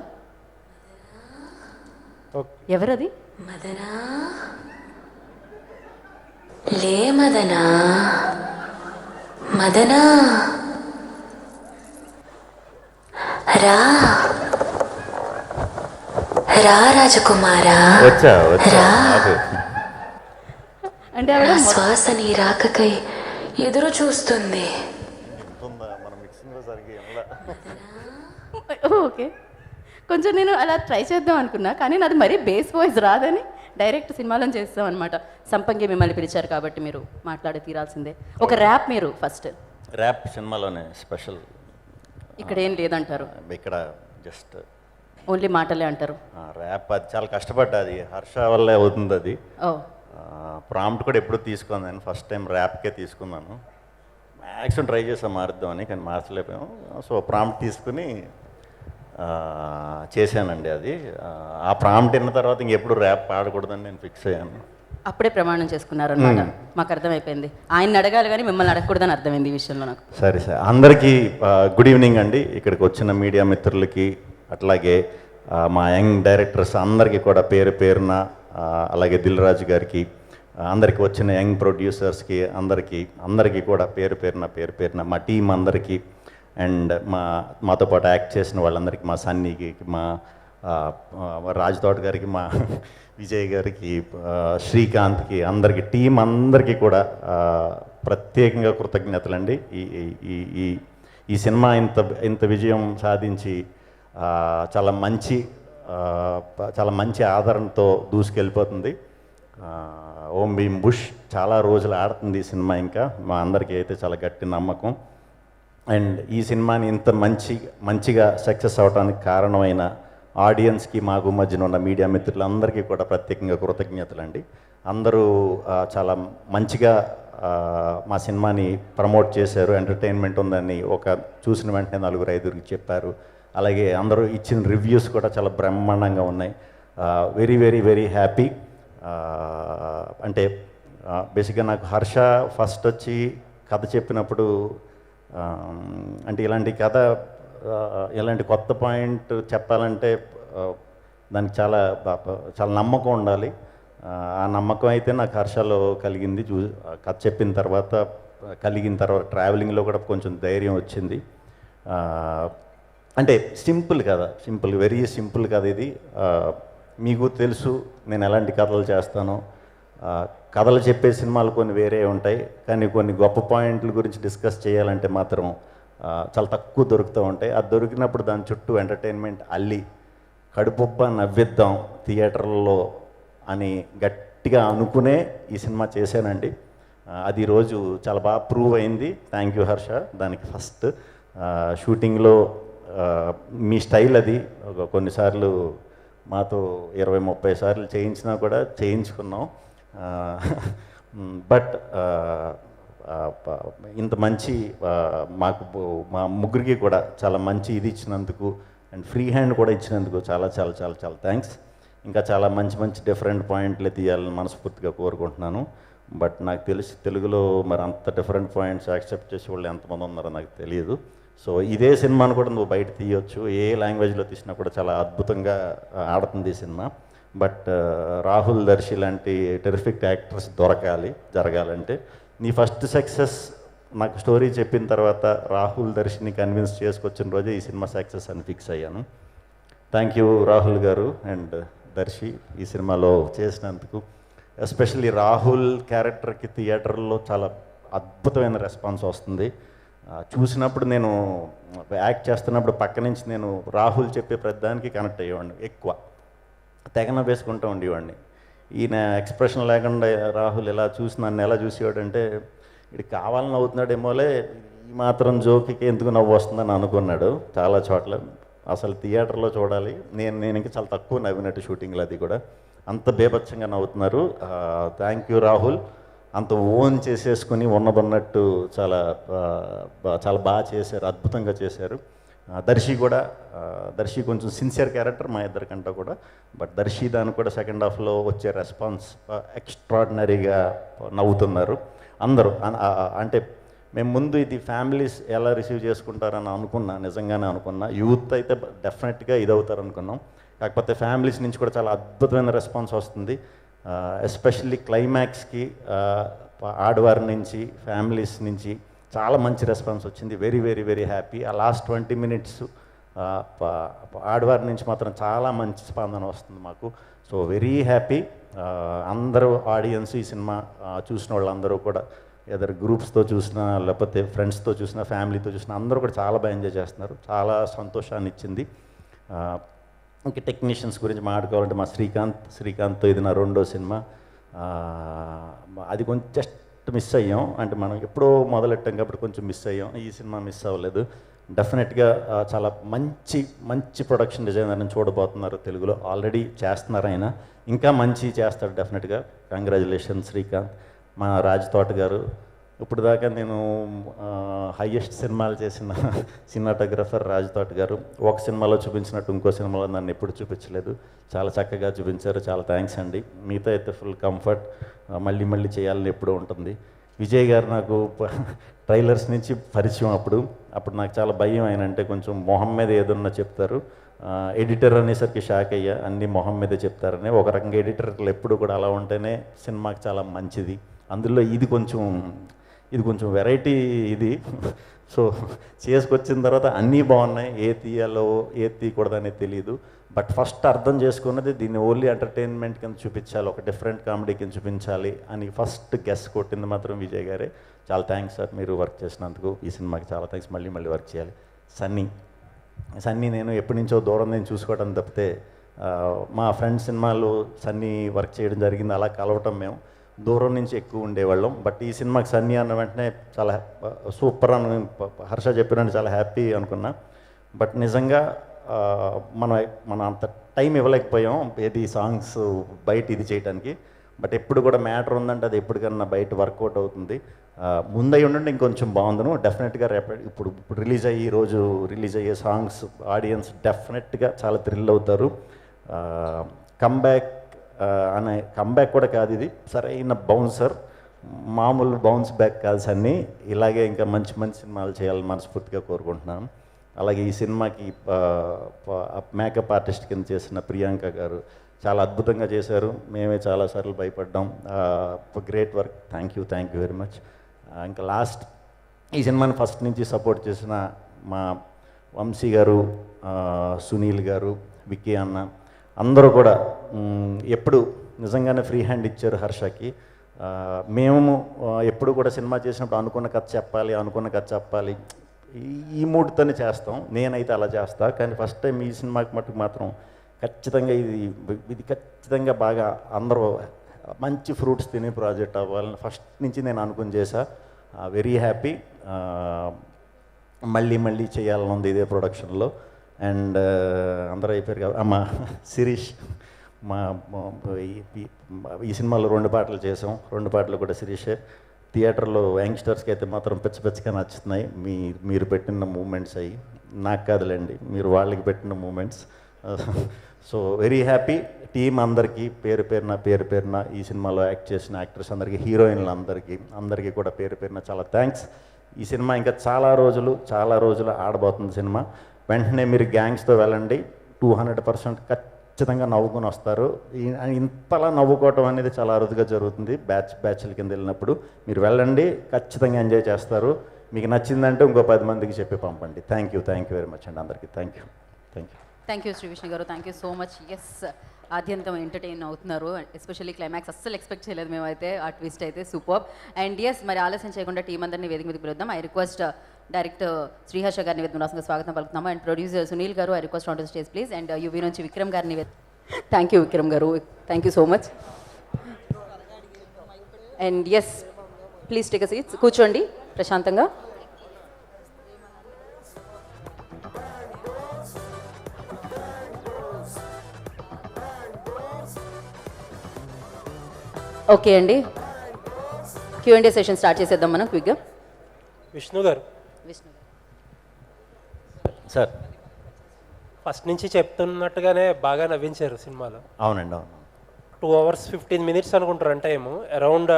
ఎవరది? మదనా లే మదనా, మదనా రా రా రాజకుమారా, రా. అంటే నా శ్వాస నీ రాకకై ఎదురు చూస్తుంది. ఓకే, కొంచెం నేను అలా ట్రై చేద్దాం అనుకున్నా, కానీ నాది మరీ బేస్ వాయిస్ రాదని డైరెక్ట్ సినిమాలో చేస్తాం అనమాట. సంపంగి మిమ్మల్ని పిలిచారు కాబట్టి మీరు మాట్లాడి తీరాల్సిందే. ఒక ర్యాప్ మీరు ఫస్ట్. ర్యాప్ సినిమాలోనే స్పెషల్. ఇక్కడ ఏం లేదంటారు? ఇక్కడ జస్ట్ ఓన్లీ మాటలే అంటారు. ర్యాప్ అది చాలా కష్టపడ్డా, అది హర్ష వల్లే అవుతుంది. అది ప్రాంప్ట్ కూడా ఎప్పుడు తీసుకుంది, నేను ఫస్ట్ టైం ర్యాప్కే తీసుకున్నాను. మ్యాక్సిమం ట్రై చేసాం మారుద్దామని, కానీ మార్చలేకపోయాము. సో ప్రాంప్ట్ తీసుకుని చేశానండి. అది ఆ ప్రాంప్ట్ విన్న తర్వాత ఇంకెప్పుడు ర్యాప్ పాడకూడదని నేను ఫిక్స్ అయ్యాను. అప్పుడే ప్రమాణం చేసుకున్నారనమాట. మాకు అర్థమైపోయింది. ఆయన అడగాలి కానీ మిమ్మల్ని అడగకూడదని అర్థమైంది ఈ విషయంలో నాకు. సరే సార్, అందరికీ గుడ్ ఈవినింగ్ అండి. ఇక్కడికి వచ్చిన మీడియా మిత్రులకి, అట్లాగే మా యంగ్ డైరెక్టర్స్ అందరికీ కూడా పేరు పేరున, అలాగే దిల్ రాజు గారికి, అందరికీ వచ్చిన యంగ్ ప్రొడ్యూసర్స్కి అందరికీ కూడా పేరు పేరున మా టీం అందరికీ, అండ్ మాతో పాటు యాక్ట్ చేసిన వాళ్ళందరికీ, మా సన్నీకి, మా రాజ్ తోట గారికి, మా విజయ్ గారికి, శ్రీకాంత్కి, అందరికీ టీం అందరికీ కూడా ప్రత్యేకంగా కృతజ్ఞతలండి. ఈ సినిమా ఇంత విజయం సాధించి చాలా మంచి ఆదరణతో దూసుకెళ్ళిపోతుంది. ఓం భీమ్ బుష్ చాలా రోజులు ఆడుతుంది ఈ సినిమా. ఇంకా మా అందరికీ అయితే చాలా గట్టి నమ్మకం. అండ్ ఈ సినిమాని ఇంత మంచిగా సక్సెస్ అవడానికి కారణమైన ఆడియన్స్కి, మాకు మధ్యన ఉన్న మీడియా మిత్రులందరికీ కూడా ప్రత్యేకంగా కృతజ్ఞతలండి. అందరూ చాలా మంచిగా మా సినిమాని ప్రమోట్ చేశారు. ఎంటర్టైన్మెంట్ ఉందని చూసిన వెంటనే 4-5 చెప్పారు. అలాగే అందరూ ఇచ్చిన రివ్యూస్ కూడా చాలా బ్రహ్మాండంగా ఉన్నాయి. Very very very happy. అంటే బేసిక్గా నాకు హర్ష ఫస్ట్ వచ్చి కథ చెప్పినప్పుడు, అంటే ఇలాంటి కథ, ఇలాంటి కొత్త పాయింట్ చెప్పాలంటే దానికి చాలా నమ్మకం ఉండాలి. ఆ నమ్మకం అయితే నాకు హర్షలో కలిగింది. కథ చెప్పిన తర్వాత కలిగిన తర్వాత ట్రావెలింగ్లో కూడా కొంచెం ధైర్యం వచ్చింది. అంటే సింపుల్ కదా, వెరీ సింపుల్ కథ ఇది. మీకు తెలుసు నేను ఎలాంటి కథలు చేస్తానో. కథలు చెప్పే సినిమాలు కొన్ని వేరే ఉంటాయి, కానీ కొన్ని గొప్ప పాయింట్ల గురించి డిస్కస్ చేయాలంటే మాత్రం చాలా తక్కువ దొరుకుతూ ఉంటాయి. అది దొరికినప్పుడు దాని చుట్టూ ఎంటర్టైన్మెంట్ అల్లి కడుపుబ్బ నవ్విద్దాం థియేటర్లో అని గట్టిగా అనుకునే ఈ సినిమా చేశానండి. అది ఈరోజు చాలా బాగా ప్రూవ్ అయింది. థ్యాంక్ యూ హర్ష దానికి. ఫస్ట్ షూటింగ్లో మీ స్టైల్ అది. కొన్నిసార్లు మాతో 20-30 సార్లు చేయించినా కూడా చేయించుకున్నాం. బట్ ఇంత మంచి మా ముగ్గురికి కూడా చాలా మంచి ఇది ఇచ్చినందుకు అండ్ ఫ్రీ హ్యాండ్ కూడా ఇచ్చినందుకు చాలా చాలా చాలా చాలా థ్యాంక్స్. ఇంకా చాలా మంచి మంచి డిఫరెంట్ పాయింట్లే తీయాలని మనస్ఫూర్తిగా కోరుకుంటున్నాను. బట్ నాకు తెలిసి తెలుగులో మరి అంత డిఫరెంట్ పాయింట్స్ యాక్సెప్ట్ చేసే వాళ్ళు ఎంతమంది ఉన్నారో నాకు తెలియదు. సో ఇదే సినిమాను కూడా నువ్వు బయట తీయొచ్చు, ఏ లాంగ్వేజ్లో తీసినా కూడా చాలా అద్భుతంగా ఆడుతుంది ఈ సినిమా. బట్ రాహుల్ దర్శి లాంటి టెరిఫిక్ యాక్టర్స్ జరగాలంటే నీ ఫస్ట్ సక్సెస్ నాకు స్టోరీ చెప్పిన తర్వాత రాహుల్ దర్శిని కన్విన్స్ చేసుకొచ్చిన రోజే ఈ సినిమా సక్సెస్ అని ఫిక్స్ అయ్యాను. థ్యాంక్ యూ రాహుల్ గారు అండ్ దర్శి ఈ సినిమాలో చేసినందుకు. ఎస్పెషల్లీ రాహుల్ క్యారెక్టర్కి థియేటర్లో చాలా అద్భుతమైన రెస్పాన్స్ వస్తుంది. చూసినప్పుడు నేను యాక్ట్ చేస్తున్నప్పుడు పక్క నుంచి నేను రాహుల్ చెప్పే ప్రతిదానికి కనెక్ట్ అయ్యేవాడిని, ఎక్కువ తెగన వేసుకుంటూ ఉండేవాడిని. ఈయన ఎక్స్ప్రెషన్ లేకుండా రాహుల్ ఎలా చూసి నన్ను ఎలా చూసేవాడంటే ఇది కావాలని అవుతున్నాడేమోలే, ఈ మాత్రం జోక్కి ఎందుకు నవ్వు వస్తుందని అనుకున్నాడు చాలా చోట్ల. అసలు థియేటర్లో చూడాలి. నేను ఇంకా చాలా తక్కువ నవ్వినట్టు షూటింగ్లో, అది కూడా అంత బేభత్సంగా నవ్వుతున్నారు. Thank you Rahul. అంత ఓన్ చేసేసుకుని ఉన్నదన్నట్టు చాలా చాలా బాగా చేశారు, అద్భుతంగా చేశారు. దర్శి కొంచెం సిన్సియర్ క్యారెక్టర్ మా ఇద్దరికంటే కూడా. బట్ దర్శి దానికి కూడా సెకండ్ హాఫ్లో వచ్చే రెస్పాన్స్ ఎక్స్ట్రాడినరీగా నవ్వుతున్నారు అందరూ. అంటే మేము ముందు ఇది ఫ్యామిలీస్ ఎలా రిసీవ్ చేసుకుంటారని అనుకున్నా, నిజంగానే అనుకున్నా. యూత్ అయితే డెఫినెట్గా ఇది అవుతారు అనుకున్నాం. కాకపోతే ఫ్యామిలీస్ నుంచి కూడా చాలా అద్భుతమైన రెస్పాన్స్ వస్తుంది. ఎస్పెషల్లీ క్లైమాక్స్కి ఆడవారి నుంచి ఫ్యామిలీస్ నుంచి చాలా మంచి రెస్పాన్స్ వచ్చింది. Very very very happy. ఆ లాస్ట్ 20 minutes ఆడవారి నుంచి మాత్రం చాలా మంచి స్పందన వస్తుంది మాకు. So very happy. అందరూ ఆడియన్స్ ఈ సినిమా చూసిన వాళ్ళందరూ కూడా ఏదర్ గ్రూప్స్తో చూసినా లేకపోతే ఫ్రెండ్స్తో చూసినా ఫ్యామిలీతో చూసినా అందరూ కూడా చాలా బాగా ఎంజాయ్ చేస్తున్నారు. చాలా సంతోషాన్ని ఇచ్చింది. ఇంకా టెక్నీషియన్స్ గురించి మాట్లాడుకోవాలంటే మా శ్రీకాంత్తో ఇది నా 2వ సినిమా. అది కొంచెం జస్ట్ మిస్ అయ్యాం, అంటే మనం ఎప్పుడో మొదలెట్టాం కాబట్టి కొంచెం మిస్ అయ్యాం. ఈ సినిమా మిస్ అవ్వలేదు. డెఫినెట్గా చాలా మంచి ప్రొడక్షన్ డిజైనర్ని చూడబోతున్నారు తెలుగులో. ఆల్రెడీ చేస్తున్నారు ఆయన, ఇంకా మంచి చేస్తాడు డెఫినెట్గా. కంగ్రాచులేషన్స్ శ్రీకాంత్. మా రాజ్ తోట గారు ఇప్పుడు దాకా నేను హైయెస్ట్ సినిమాలు చేసిన సినిమాటోగ్రఫర్ రాజ్ తోట గారు. ఒక సినిమాలో చూపించినట్టు ఇంకో సినిమాలో నన్ను ఎప్పుడు చూపించలేదు, చాలా చక్కగా చూపించారు. చాలా థ్యాంక్స్ అండి. మీతో అయితే ఫుల్ కంఫర్ట్, మళ్ళీ చేయాలని ఎప్పుడూ ఉంటుంది. విజయ్ గారు నాకు ట్రైలర్స్ నుంచి పరిచయం. అప్పుడు నాకు చాలా భయం. ఆయన అంటే కొంచెం మొహం మీద ఏదన్నా చెప్తారు. ఎడిటర్ అనేసరికి షాక్ అయ్యా, అన్నీ మొహం మీదే చెప్తారని. ఒక రకంగా ఎడిటర్లు ఎప్పుడు కూడా అలా ఉంటేనే సినిమాకి చాలా మంచిది. అందులో ఇది కొంచెం వెరైటీ ఇది. సో చేసుకొచ్చిన తర్వాత అన్నీ బాగున్నాయి, ఏ తీయాలో ఏ తీయకూడదనేది తెలియదు. బట్ ఫస్ట్ అర్థం చేసుకున్నది దీన్ని ఓన్లీ ఎంటర్టైన్మెంట్ కింద చూపించాలి, ఒక డిఫరెంట్ కామెడీ కింద చూపించాలి అని ఫస్ట్ గెస్ కొట్టింది మాత్రం విజయ్ గారే. చాలా థ్యాంక్స్ సార్, మీరు వర్క్ చేసినందుకు ఈ సినిమాకి చాలా థ్యాంక్స్. మళ్ళీ వర్క్ చేయాలి. సన్నీ నేను ఎప్పటి నుంచో దూరం నేను చూసుకోవడం తప్పితే మా ఫ్రెండ్స్ సినిమాలు సన్నీ వర్క్ చేయడం జరిగింది, అలా కలవటం మేము దూరం నుంచి ఎక్కువ ఉండేవాళ్ళం. బట్ ఈ సినిమాకి సన్నీ అన్న వెంటనే చాలా సూపర్ అని హర్ష చెప్పినట్టు చాలా హ్యాపీ అనుకున్నా. బట్ నిజంగా మనం అంత టైం ఇవ్వలేకపోయాం ఏది సాంగ్స్ బయట ఇది చేయడానికి. బట్ ఎప్పుడు కూడా మ్యాటర్ ఉందంటే అది ఎప్పటికన్నా బయట వర్కౌట్ అవుతుంది. ముందై ఉండండి ఇంకొంచెం బాగుందను. డెఫినెట్గా ఇప్పుడు రోజు రిలీజ్ అయ్యే సాంగ్స్ ఆడియన్స్ డెఫినెట్గా చాలా థ్రిల్ అవుతారు. కంబ్యాక్ కూడా కాదు, ఇది సరైన బౌన్సర్, మామూలు బౌన్స్ బ్యాక్ కాదు సన్నీ. ఇలాగే ఇంకా మంచి సినిమాలు చేయాలని మనస్ఫూర్తిగా కోరుకుంటున్నాను. అలాగే ఈ సినిమాకి మేకప్ ఆర్టిస్ట్ కింద చేసిన ప్రియాంక గారు చాలా అద్భుతంగా చేశారు. మేమే చాలాసార్లు భయపడ్డాం. Great work. Thank you very much. ఇంకా లాస్ట్ ఈ సినిమాని ఫస్ట్ నుంచి సపోర్ట్ చేసిన మా వంశీ గారు, సునీల్ గారు, విక్కీ అన్న అందరూ కూడా ఎప్పుడు నిజంగానే ఫ్రీ హ్యాండ్ ఇచ్చారు హర్షకి. మేము ఎప్పుడు కూడా సినిమా చేసినప్పుడు అనుకున్న కథ చెప్పాలి ఈ మూడ్తోనే చేస్తాం. నేనైతే అలా చేస్తా. కానీ ఫస్ట్ టైం ఈ సినిమాకి మటుకు మాత్రం ఖచ్చితంగా ఇది ఖచ్చితంగా బాగా అందరూ మంచి ఫ్రూట్స్ తినే ప్రాజెక్ట్ అవ్వాలని ఫస్ట్ నుంచి నేను అనుకుని చేశా. Very happy. మళ్ళీ చేయాలని ఉంది ఇదే ప్రొడక్షన్లో. అండ్ అందరూ అయిపోయారు కదా. మా శిరీష్ ఈ సినిమాలో 2 పాటలు చేసాం. 2 పాటలు కూడా శిరీషే. థియేటర్లో యంగ్స్టర్స్కి అయితే మాత్రం పిచ్చగా నచ్చుతున్నాయి. మీరు పెట్టిన మూమెంట్స్ అయ్యి నాకు కాదులేండి, మీరు వాళ్ళకి పెట్టిన moments. So very happy. Team అందరికీ పేరు పేరున ఈ సినిమాలో యాక్ట్ చేసిన యాక్టర్స్ అందరికీ, హీరోయిన్లు అందరికీ కూడా పేరు పేరున చాలా థ్యాంక్స్. ఈ సినిమా ఇంకా చాలా రోజులు ఆడబోతుంది సినిమా. వెంటనే మీరు గ్యాంగ్స్తో వెళ్ళండి. 200% ఖచ్చితంగా నవ్వుకొని వస్తారు. ఇంతలా నవ్వుకోవటం అనేది చాలా అరుదుగా జరుగుతుంది బ్యాచ్ల కింద వెళ్ళినప్పుడు. మీరు వెళ్ళండి, ఖచ్చితంగా ఎంజాయ్ చేస్తారు. మీకు నచ్చిందంటే ఇంకో 10 మందికి చెప్పి పంపండి. థ్యాంక్ యూ వెరీ మచ్ అండి అందరికీ. థ్యాంక్ యూ శ్రీ విష్ణు గారు. Thank you so much. Yes, ఆద్యంతం ఎంటర్టైన్ అవుతున్నారు. ఎస్పెషల్లీ క్లైమాక్స్ అస్సలు ఎక్స్పెక్ట్ చేయలేదు మేమైతే. ఆ ట్విస్ట్ అయితే సూపర్. అండ్ ఎస్, మరి ఆలస్యం చేయకుండా టీం అందరినీ వేదిక మీదకి పిలుద్దాం. ఐ రిక్వెస్ట్ డైరెక్టర్ శ్రీహర్ష గారిని విరాసంగా స్వాగతం పలుకుతున్నాము. అండ్ ప్రొడ్యూసర్ సునీల్ గారు, I request on to stage please. And UV నుంచి విక్రమ్ గారిని థ్యాంక్ యూ విక్రమ్ గారు. Thank you so much. And yes, please take a seats. కూర్చోండి ప్రశాంతంగా. ఓకే అండి, Q&A సెషన్ స్టార్ట్ చేసేద్దాం మనం క్విక్గా. విష్ణు గారు సార్, ఫస్ట్ నుంచి చెప్తున్నట్టుగానే బాగా నవ్వించారు సినిమాలో. అవునండి, అవును. 2 hours 15 minutes అనుకుంటారు టైము. అరౌండ్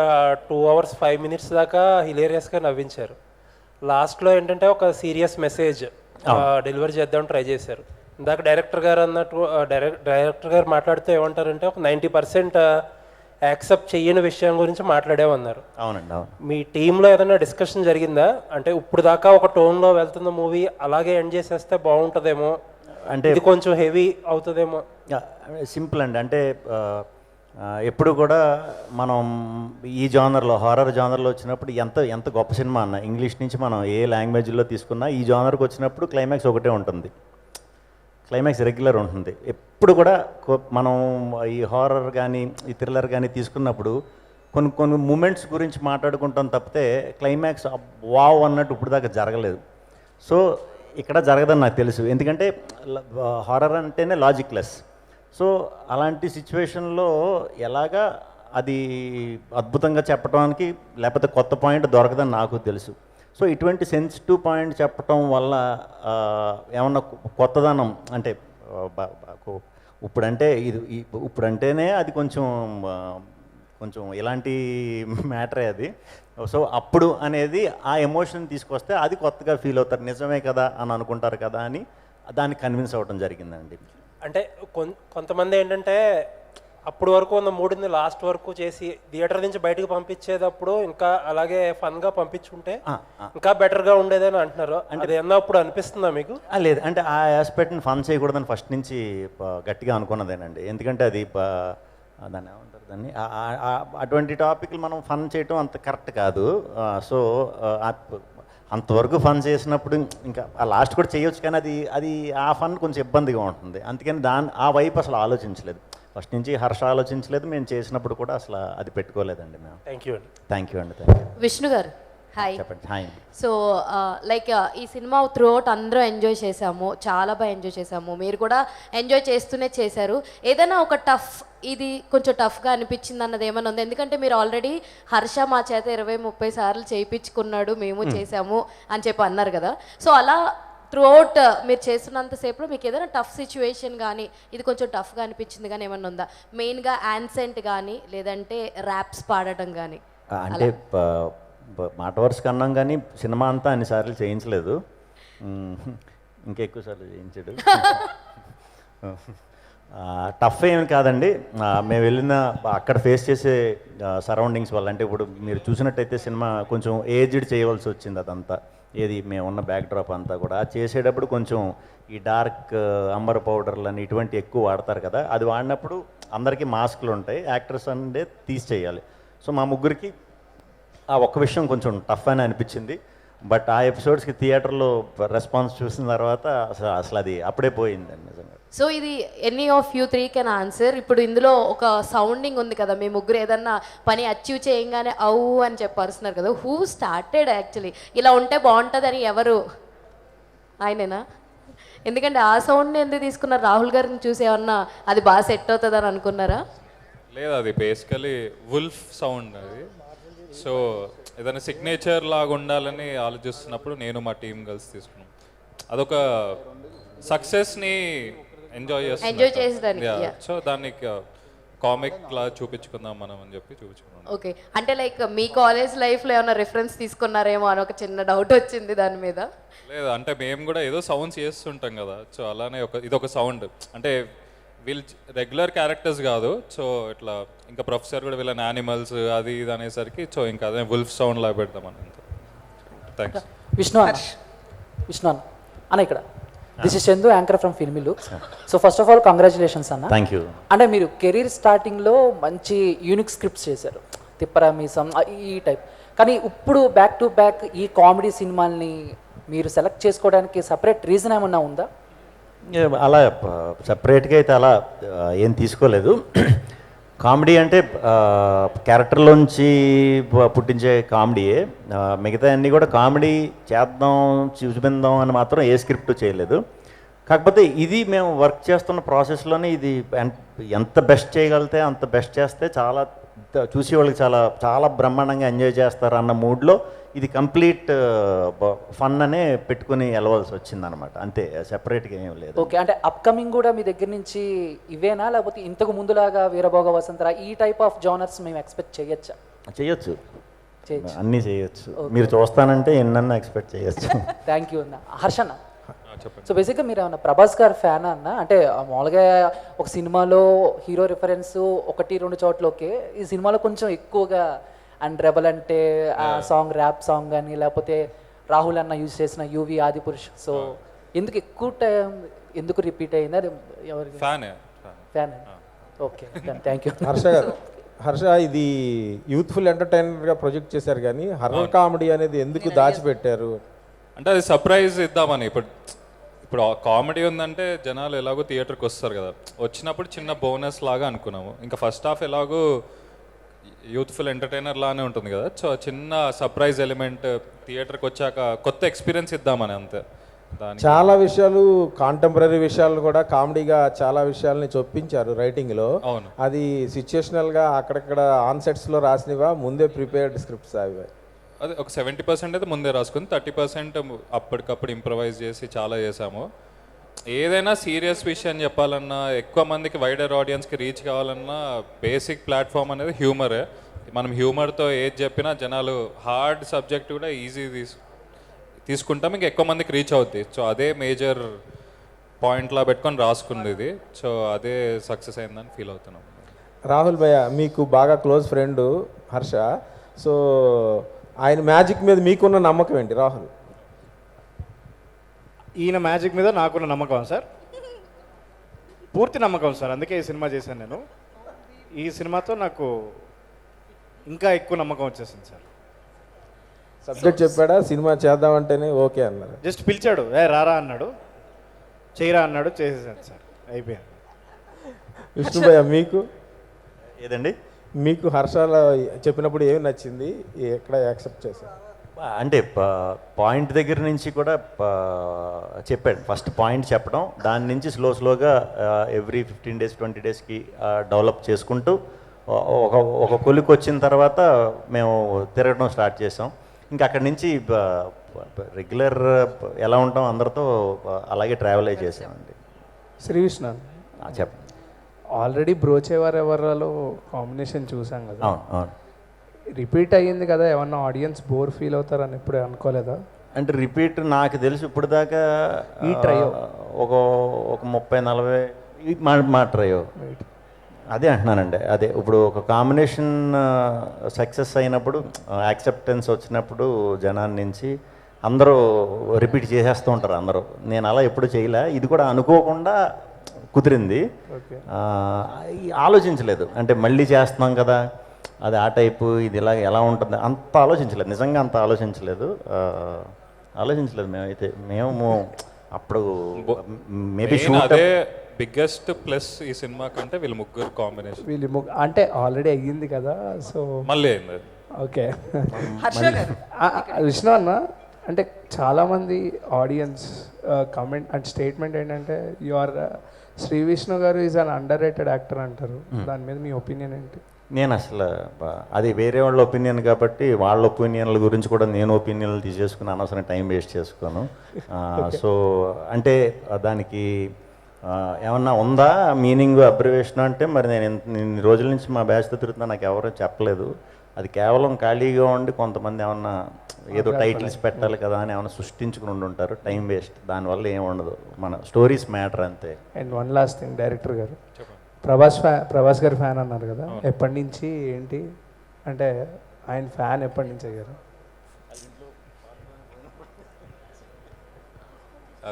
2 hours 5 minutes దాకా హిలేరియస్గా నవ్వించారు. లాస్ట్లో ఏంటంటే ఒక సీరియస్ మెసేజ్ డెలివరీ చేద్దామని ట్రై చేశారు. ఇందాక డైరెక్టర్ గారు అన్నట్టు డైరెక్టర్ గారు మాట్లాడుతూ ఏమంటారంటే ఒక 90% యాక్సెప్ట్ చెయ్యని విషయం గురించి మాట్లాడేమన్నారు. అవునండి, అవును. మీ టీంలో ఏదైనా డిస్కషన్ జరిగిందా? అంటే ఇప్పుడు దాకా ఒక టోన్లో వెళ్తున్న మూవీ అలాగే ఎండ్ చేసేస్తే బాగుంటుందేమో, అంటే ఇది కొంచెం హెవీ అవుతుందేమో. సింపుల్ అండి. అంటే ఎప్పుడు కూడా మనం ఈ జానర్లో, హారర్ జానర్లో వచ్చినప్పుడు ఎంత గొప్ప సినిమా అన్న, ఇంగ్లీష్ నుంచి మనం ఏ లాంగ్వేజ్లో తీసుకున్నా ఈ జానర్కి వచ్చినప్పుడు క్లైమాక్స్ ఒకటే ఉంటుంది. క్లైమాక్స్ రెగ్యులర్ ఉంటుంది. ఎప్పుడు కూడా మనం ఈ హారర్ కానీ ఈ థ్రిల్లర్ కానీ తీసుకున్నప్పుడు కొన్ని మూమెంట్స్ గురించి మాట్లాడుకుంటాం తప్పితే క్లైమాక్స్ వావ్ అన్నట్టు ఇప్పుడు దాకా జరగలేదు. సో ఇక్కడ జరగదని నాకు తెలుసు, ఎందుకంటే హారర్ అంటేనే లాజిక్లెస్. సో అలాంటి సిచ్యువేషన్లో ఎలాగా అది అద్భుతంగా చెప్పడానికి లేకపోతే కొత్త పాయింట్ దొరకదని నాకు తెలుసు. సో ఇటువంటి సెన్సిటివ్ పాయింట్ చెప్పటం వల్ల ఏమన్నా కొత్తదనం అంటే ఇప్పుడంటేనే అది కొంచెం ఇలాంటి మ్యాటరే అది. సో అప్పుడు అనేది ఆ ఎమోషన్ తీసుకొస్తే అది కొత్తగా ఫీల్ అవుతారు, నిజమే కదా అని అనుకుంటారు కదా అని దాన్ని కన్విన్స్ అవ్వడం జరిగిందండి. అంటే కొంతమంది ఏంటంటే అప్పుడు వరకు ఉన్న మూడుని లాస్ట్ వరకు చేసి థియేటర్ నుంచి బయటకు పంపించేటప్పుడు ఇంకా అలాగే ఫన్గా పంపించుంటే ఇంకా బెటర్గా ఉండేదని అంటున్నారు. అంటే అన్నప్పుడు అనిపిస్తుందా మీకు? లేదు, అంటే ఆ ఆస్పెక్ట్ని ఫన్ చేయకూడదని ఫస్ట్ నుంచి గట్టిగా అనుకున్నదేనండి. ఎందుకంటే అది దాన్ని ఏమంటారు, దాన్ని అటువంటి టాపిక్లు మనం ఫన్ చేయటం అంత కరెక్ట్ కాదు. సో అంతవరకు ఫన్ చేసినప్పుడు ఇంకా ఆ లాస్ట్ కూడా చేయొచ్చు, కానీ అది ఆ ఫన్ కొంచెం ఇబ్బందిగా ఉంటుంది. అందుకని ఆ వైపు అసలు ఆలోచించలేదు, ఫస్ట్ నుంచి హర్ష ఆలోచించలేదు. మేము చేసినప్పుడు కూడా అసలు అది పెట్టుకోలేదండి మేము. థ్యాంక్ యూ అండి. విష్ణు గారు హాయ్. చెప్పండి. హాయ్. సో లైక్ ఈ సినిమా త్రూఅవుట్ అందరూ ఎంజాయ్ చేసాము, చాలా బాగా ఎంజాయ్ చేసాము. మీరు కూడా ఎంజాయ్ చేస్తూనే చేశారు. ఏదైనా ఒక ఇది కొంచెం టఫ్గా అనిపించింది అన్నది ఏమైనా ఉంది? ఎందుకంటే మీరు ఆల్రెడీ హర్ష మా చేత 20-30 సార్లు చేయించుకున్నాడు, మేము చేసాము అని చెప్పి అన్నారు కదా. సో అలా త్రూఅవుట్ మీరు చేస్తున్నంతసేపులో మీకు ఏదైనా టఫ్ సిచ్యువేషన్ కానీ ఇది కొంచెం టఫ్గా అనిపించింది కానీ ఏమన్నా ఉందా? మెయిన్గా యాన్సెంట్ కానీ లేదంటే ర్యాప్స్ పాడటం కానీ. అంటే మాట వరుసకు అన్నాం కానీ సినిమా అంతా అన్నిసార్లు చేయించలేదు, ఇంకా ఎక్కువ సార్లు చేయించాడు. టఫ్ ఏమి కాదండి. మేము వెళ్ళిన అక్కడ ఫేస్ చేసే సరౌండింగ్స్ వల్ల, అంటే ఇప్పుడు మీరు చూసినట్టయితే సినిమా కొంచెం ఏజ్డ్ చేయవలసి వచ్చింది. అదంతా ఏది మేము ఉన్న బ్యాక్డ్రాప్ అంతా కూడా చేసేటప్పుడు కొంచెం ఈ డార్క్ అంబర్ పౌడర్లని ఇటువంటి ఎక్కువ వాడతారు కదా, అది వాడినప్పుడు అందరికీ మాస్క్లు ఉంటాయి, యాక్టర్స్ అంటే తీసి చేయాలి. సో మా ముగ్గురికి ఆ ఒక్క విషయం కొంచెం టఫ్ అని అనిపించింది. బట్ ఆ ఎపిసోడ్స్కి థియేటర్లో రెస్పాన్స్ చూసిన తర్వాత అసలు అది అప్పుడే పోయిందండి నిజంగా. సో ఇది any of you 3 can answer. ఇప్పుడు ఇందులో ఒక సౌండింగ్ ఉంది కదా, మీ ముగ్గురు ఏదన్నా పని అచీవ్ చేయగానే అవు అని చెప్పారుస్తున్నారు కదా, హూ స్టార్టెడ్ యాక్చువల్లీ ఇలా ఉంటే బాగుంటుందని? ఎవరు? ఆయనేనా? ఎందుకంటే ఆ సౌండ్ని ఎందుకు తీసుకున్నారు? రాహుల్ గారిని చూసి ఏమన్నా అది బాగా సెట్ అవుతుందని అనుకున్నారా? లేదు, అది బేసికలీ వుల్ఫ్ సౌండ్ అది. సో ఏదైనా సిగ్నేచర్ లాగా ఉండాలని ఆలోచిస్తున్నప్పుడు నేను మా టీం కలిసి తీసుకున్నాం. అదొక సక్సెస్ని ఎంజాయ్ చేసేదానికి. సో దాన్ని కామిక్ లా చూపించుకుందాం మనం అని చెప్పి చూపించుకున్నాం. ఓకే, అంటే లైక్ మీ కాలేజ్ లైఫ్లో ఏమైనా రిఫరెన్స్ తీసుకున్నారేమో అని ఒక చిన్న డౌట్ వచ్చింది దాని మీద. లేదు, అంటే మేము కూడా ఏదో సౌండ్స్ చేస్తుంటాం కదా, సో అలానే ఇదొక సౌండ్. అంటే వీళ్ళు రెగ్యులర్ క్యారెక్టర్స్ కాదు, సో ఇట్లా ఇంకా ప్రొఫెసర్ కూడా వీళ్ళని యానిమల్స్ అది ఇది అనేసరికి సో ఇంకా అదే వుల్ఫ్ సౌండ్ లా పెడతామని. అంతే. థ్యాంక్స్. విష్ణు అన్న ఇక్కడ this is Chandu, anchor from Filmy Looks. So first of all congratulations అన్న. Thank you. అంటే మీరు కెరీర్ స్టార్టింగ్లో మంచి యూనిక్ స్క్రిప్ట్స్ చేశారు, తిప్పరా మీసం ఈ టైప్. కానీ ఇప్పుడు బ్యాక్ టు బ్యాక్ ఈ కామెడీ సినిమాల్ని మీరు సెలెక్ట్ చేసుకోవడానికి సపరేట్ రీజన్ ఏమన్నా ఉందా? అలా సపరేట్గా అయితే అలా ఏం తీసుకోలేదు. కామెడీ అంటే క్యారెక్టర్లోంచి పుట్టించే కామెడీయే. మిగతా అన్నీ కూడా కామెడీ చేద్దాం చూపిందాం అని మాత్రం ఏ స్క్రిప్ట్ చేయలేదు. కాకపోతే ఇది మేము వర్క్ చేస్తున్న ప్రాసెస్లోనే ఇది ఎంత బెస్ట్ చేయగలితే అంత బెస్ట్ చేస్తే చాలా చూసే వాళ్ళకి చాలా చాలా బ్రహ్మాండంగా ఎంజాయ్ చేస్తారు అన్న మూడ్లో ఇది కంప్లీట్ ఫన్ అనే పెట్టుకుని వెళ్ళవలసి వచ్చిందనమాట. అంతే, సెపరేట్గా ఏం లేదు. ఓకే, అంటే అప్కమింగ్ కూడా మీ దగ్గర నుంచి ఇవేనా, లేకపోతే ఇంతకు ముందులాగా వీరభోగ వసంతరా ఈ టైప్ ఆఫ్ జానర్స్ మేము ఎక్స్పెక్ట్ చేయొచ్చా? చేయొచ్చు, అన్నీ చేయొచ్చు. మీరు చూస్తానంటే ఎన్నన్నా ఎక్స్పెక్ట్ చేయొచ్చు. థ్యాంక్ యూ అన్న. హర్షన్న, సో బేసిక్గా మీరు ఏమన్నా ప్రభాస్ గారు ఫ్యానా అన్న? అంటే మామూలుగా ఒక సినిమాలో హీరో రిఫరెన్స్ 1-2 చోట్ల ఓకే, ఈ సినిమాలో కొంచెం ఎక్కువగా అండ్ రెబల్ అంటే ఆ సాంగ్ ర్యాప్ సాంగ్ కానీ లేకపోతే రాహుల్ అన్న యూజ్ చేసిన యూవి ఆదిపురుష్, సో ఎందుకు ఎక్కువ టైం ఎందుకు రిపీట్ అయింది? అది ఎవరికి fan? Okay, thank you. Harsha ఇది యూత్ఫుల్ ఎంటర్టైనర్గా ప్రొజెక్ట్ చేశారు, కానీ హర్రర్ కామెడీ అనేది ఎందుకు దాచిపెట్టారు? అంటే అది సర్ప్రైజ్ ఇద్దామని. ఇప్పుడు కామెడీ ఉందంటే జనాలు ఎలాగో థియేటర్కి వస్తారు కదా, వచ్చినప్పుడు చిన్న బోనస్ లాగా అనుకున్నాము. ఇంకా ఫస్ట్ హాఫ్ ఎలాగో యూత్ఫుల్ ఎంటర్టైనర్ లానే ఉంటుంది కదా, సో చిన్న సర్ప్రైజ్ ఎలిమెంట్ థియేటర్కి వచ్చాక కొత్త ఎక్స్పీరియన్స్ ఇద్దామని అంతే. చాలా విషయాలు కాంటెంపరీ విషయాలు కూడా కామెడీగా చాలా విషయాల్ని చొప్పించారు రైటింగ్లో. అవును, అది సిచ్యుయేషనల్గా అక్కడక్కడ ఆన్ సెట్స్లో రాసినవా ముందే ప్రిపేర్డ్ స్క్రిప్ట్స్ అవి? అది ఒక 70% అయితే ముందే రాసుకుని 30% అప్పటికప్పుడు ఇంప్రవైజ్ చేసి చాలా చేసాము. ఏదైనా సీరియస్ విషయం చెప్పాలన్నా, ఎక్కువ మందికి వైడర్ ఆడియన్స్కి రీచ్ కావాలన్నా బేసిక్ ప్లాట్ఫామ్ అనేది హ్యూమరే. మనం హ్యూమర్తో ఏది చెప్పినా జనాలు హార్డ్ సబ్జెక్ట్ కూడా ఈజీ తీసుకుంటాం, ఇంకా ఎక్కువ మందికి రీచ్ అవుద్ది. సో అదే మేజర్ పాయింట్లా పెట్టుకొని రాసుకుంది ఇది. సో అదే సక్సెస్ అయిందని ఫీల్ అవుతున్నాం. రాహుల్ భయ్య మీకు బాగా క్లోజ్ ఫ్రెండ్ హర్ష, సో ఆయన మ్యాజిక్ మీద మీకున్న నమ్మకం ఏంటి రాహుల్? ఈయన మ్యాజిక్ మీద నాకున్న నమ్మకం సార్, పూర్తి నమ్మకం సార్. అందుకే ఈ సినిమా చేశాను నేను. ఈ సినిమాతో నాకు ఇంకా ఎక్కువ నమ్మకం వచ్చేసింది సార్. సబ్జెక్ట్ చెప్పాడా, సినిమా చేద్దామంటేనే ఓకే అన్నారు? జస్ట్ పిలిచాడు, రారా అన్నాడు, చేయరా అన్నాడు, చేసేసాను సార్, అయిపోయాను. విష్ణుభయ్య మీకు ఏదండి? మీకు హర్షాల చెప్పినప్పుడు ఏమి నచ్చింది, ఎక్కడ యాక్సెప్ట్ చేశారు? అంటే పాయింట్ దగ్గర నుంచి కూడా చెప్పాడు. ఫస్ట్ పాయింట్ చెప్పడం, దాని నుంచి స్లోగా ఎవ్రీ 15 days 20 daysకి డెవలప్ చేసుకుంటూ ఒక కొలికి వచ్చిన తర్వాత మేము తిరగడం స్టార్ట్ చేసాం. ఇంకా అక్కడి నుంచి రెగ్యులర్ ఎలా ఉంటాం అందరితో అలాగే ట్రావెల్ అయి చేసామండి. శ్రీ విష్ణు చెప్పండి. ఆల్రెడీ బ్రోచేవారు ఎవరిలో కాంబినేషన్ చూసాం కదా, అవును, రిపీట్ అయ్యింది కదా, ఏమన్నా ఆడియన్స్ బోర్ ఫీల్ అవుతారని ఎప్పుడు అనుకోలేదా? అంటే రిపీట్ నాకు తెలుసు ఇప్పుడు దాకా ఈ ట్రయో ఒక 30-40 మా ట్రయో అదే అంటున్నానండి. అదే ఇప్పుడు ఒక కాంబినేషన్ సక్సెస్ అయినప్పుడు, యాక్సెప్టెన్స్ వచ్చినప్పుడు జనాన్ని నుంచి అందరూ రిపీట్ చేసేస్తూ ఉంటారు అందరూ. నేను అలా ఎప్పుడు చేయలే, ఇది కూడా అనుకోకుండా కుదిరింది. ఆలోచించలేదు, అంటే మళ్ళీ చేస్తున్నాం కదా అది ఆ టైపు, ఇది ఇలా ఎలా ఉంటుంది అంత ఆలోచించలేదు, నిజంగా అంత ఆలోచించలేదు మేమైతే. మేము అప్పుడు మేబీ అదే బిగ్గెస్ట్ ప్లస్ ఈ సినిమా కంటే వీళ్ళు ముగ్గురు కాంబినేషన్. అంటే ఆల్రెడీ అయ్యింది కదా, సో మళ్ళీ అయింది. ఓకే. విష్ణు అన్న, అంటే చాలామంది ఆడియన్స్ కమెంట్ అండ్ స్టేట్మెంట్ ఏంటంటే శ్రీ విష్ణు గారు is an under rated actor అంటారు. దాని మీద మీ ఒపీనియన్ ఏంటి? నేను అసలు అది వేరే వాళ్ళ ఒపీనియన్ కాబట్టి వాళ్ళ ఒపీనియన్ల గురించి కూడా నేను ఒపీనియన్లు తీసేసుకుని అనవసరం టైం వేస్ట్ చేసుకోను. సో అంటే దానికి ఏమన్నా ఉందా మీనింగ్, అబ్రివేషన్ అంటే మరి నేను ఇన్ని రోజుల నుంచి మా బ్యాచ్తో తిరుగుతున్నా, నాకు ఎవరూ చెప్పలేదు. అది కేవలం ఖాళీగా ఉండి కొంతమంది ఏమన్నా ఏదో టైటిల్స్ పెట్టాలి కదా అని ఏమైనా సృష్టించుకుని ఉండుంటారు. టైం వేస్ట్, దానివల్ల ఏమి ఉండదు, మన స్టోరీస్ మ్యాటర్ అంతే. And one last thing, director గారు ప్రభాస్ గారి ఫ్యాన్ అన్నారు కదా, ఎప్పటి నుంచి ఏంటి అంటే ఆయన ఫ్యాన్ ఎప్పటి నుంచి అయ్యారు?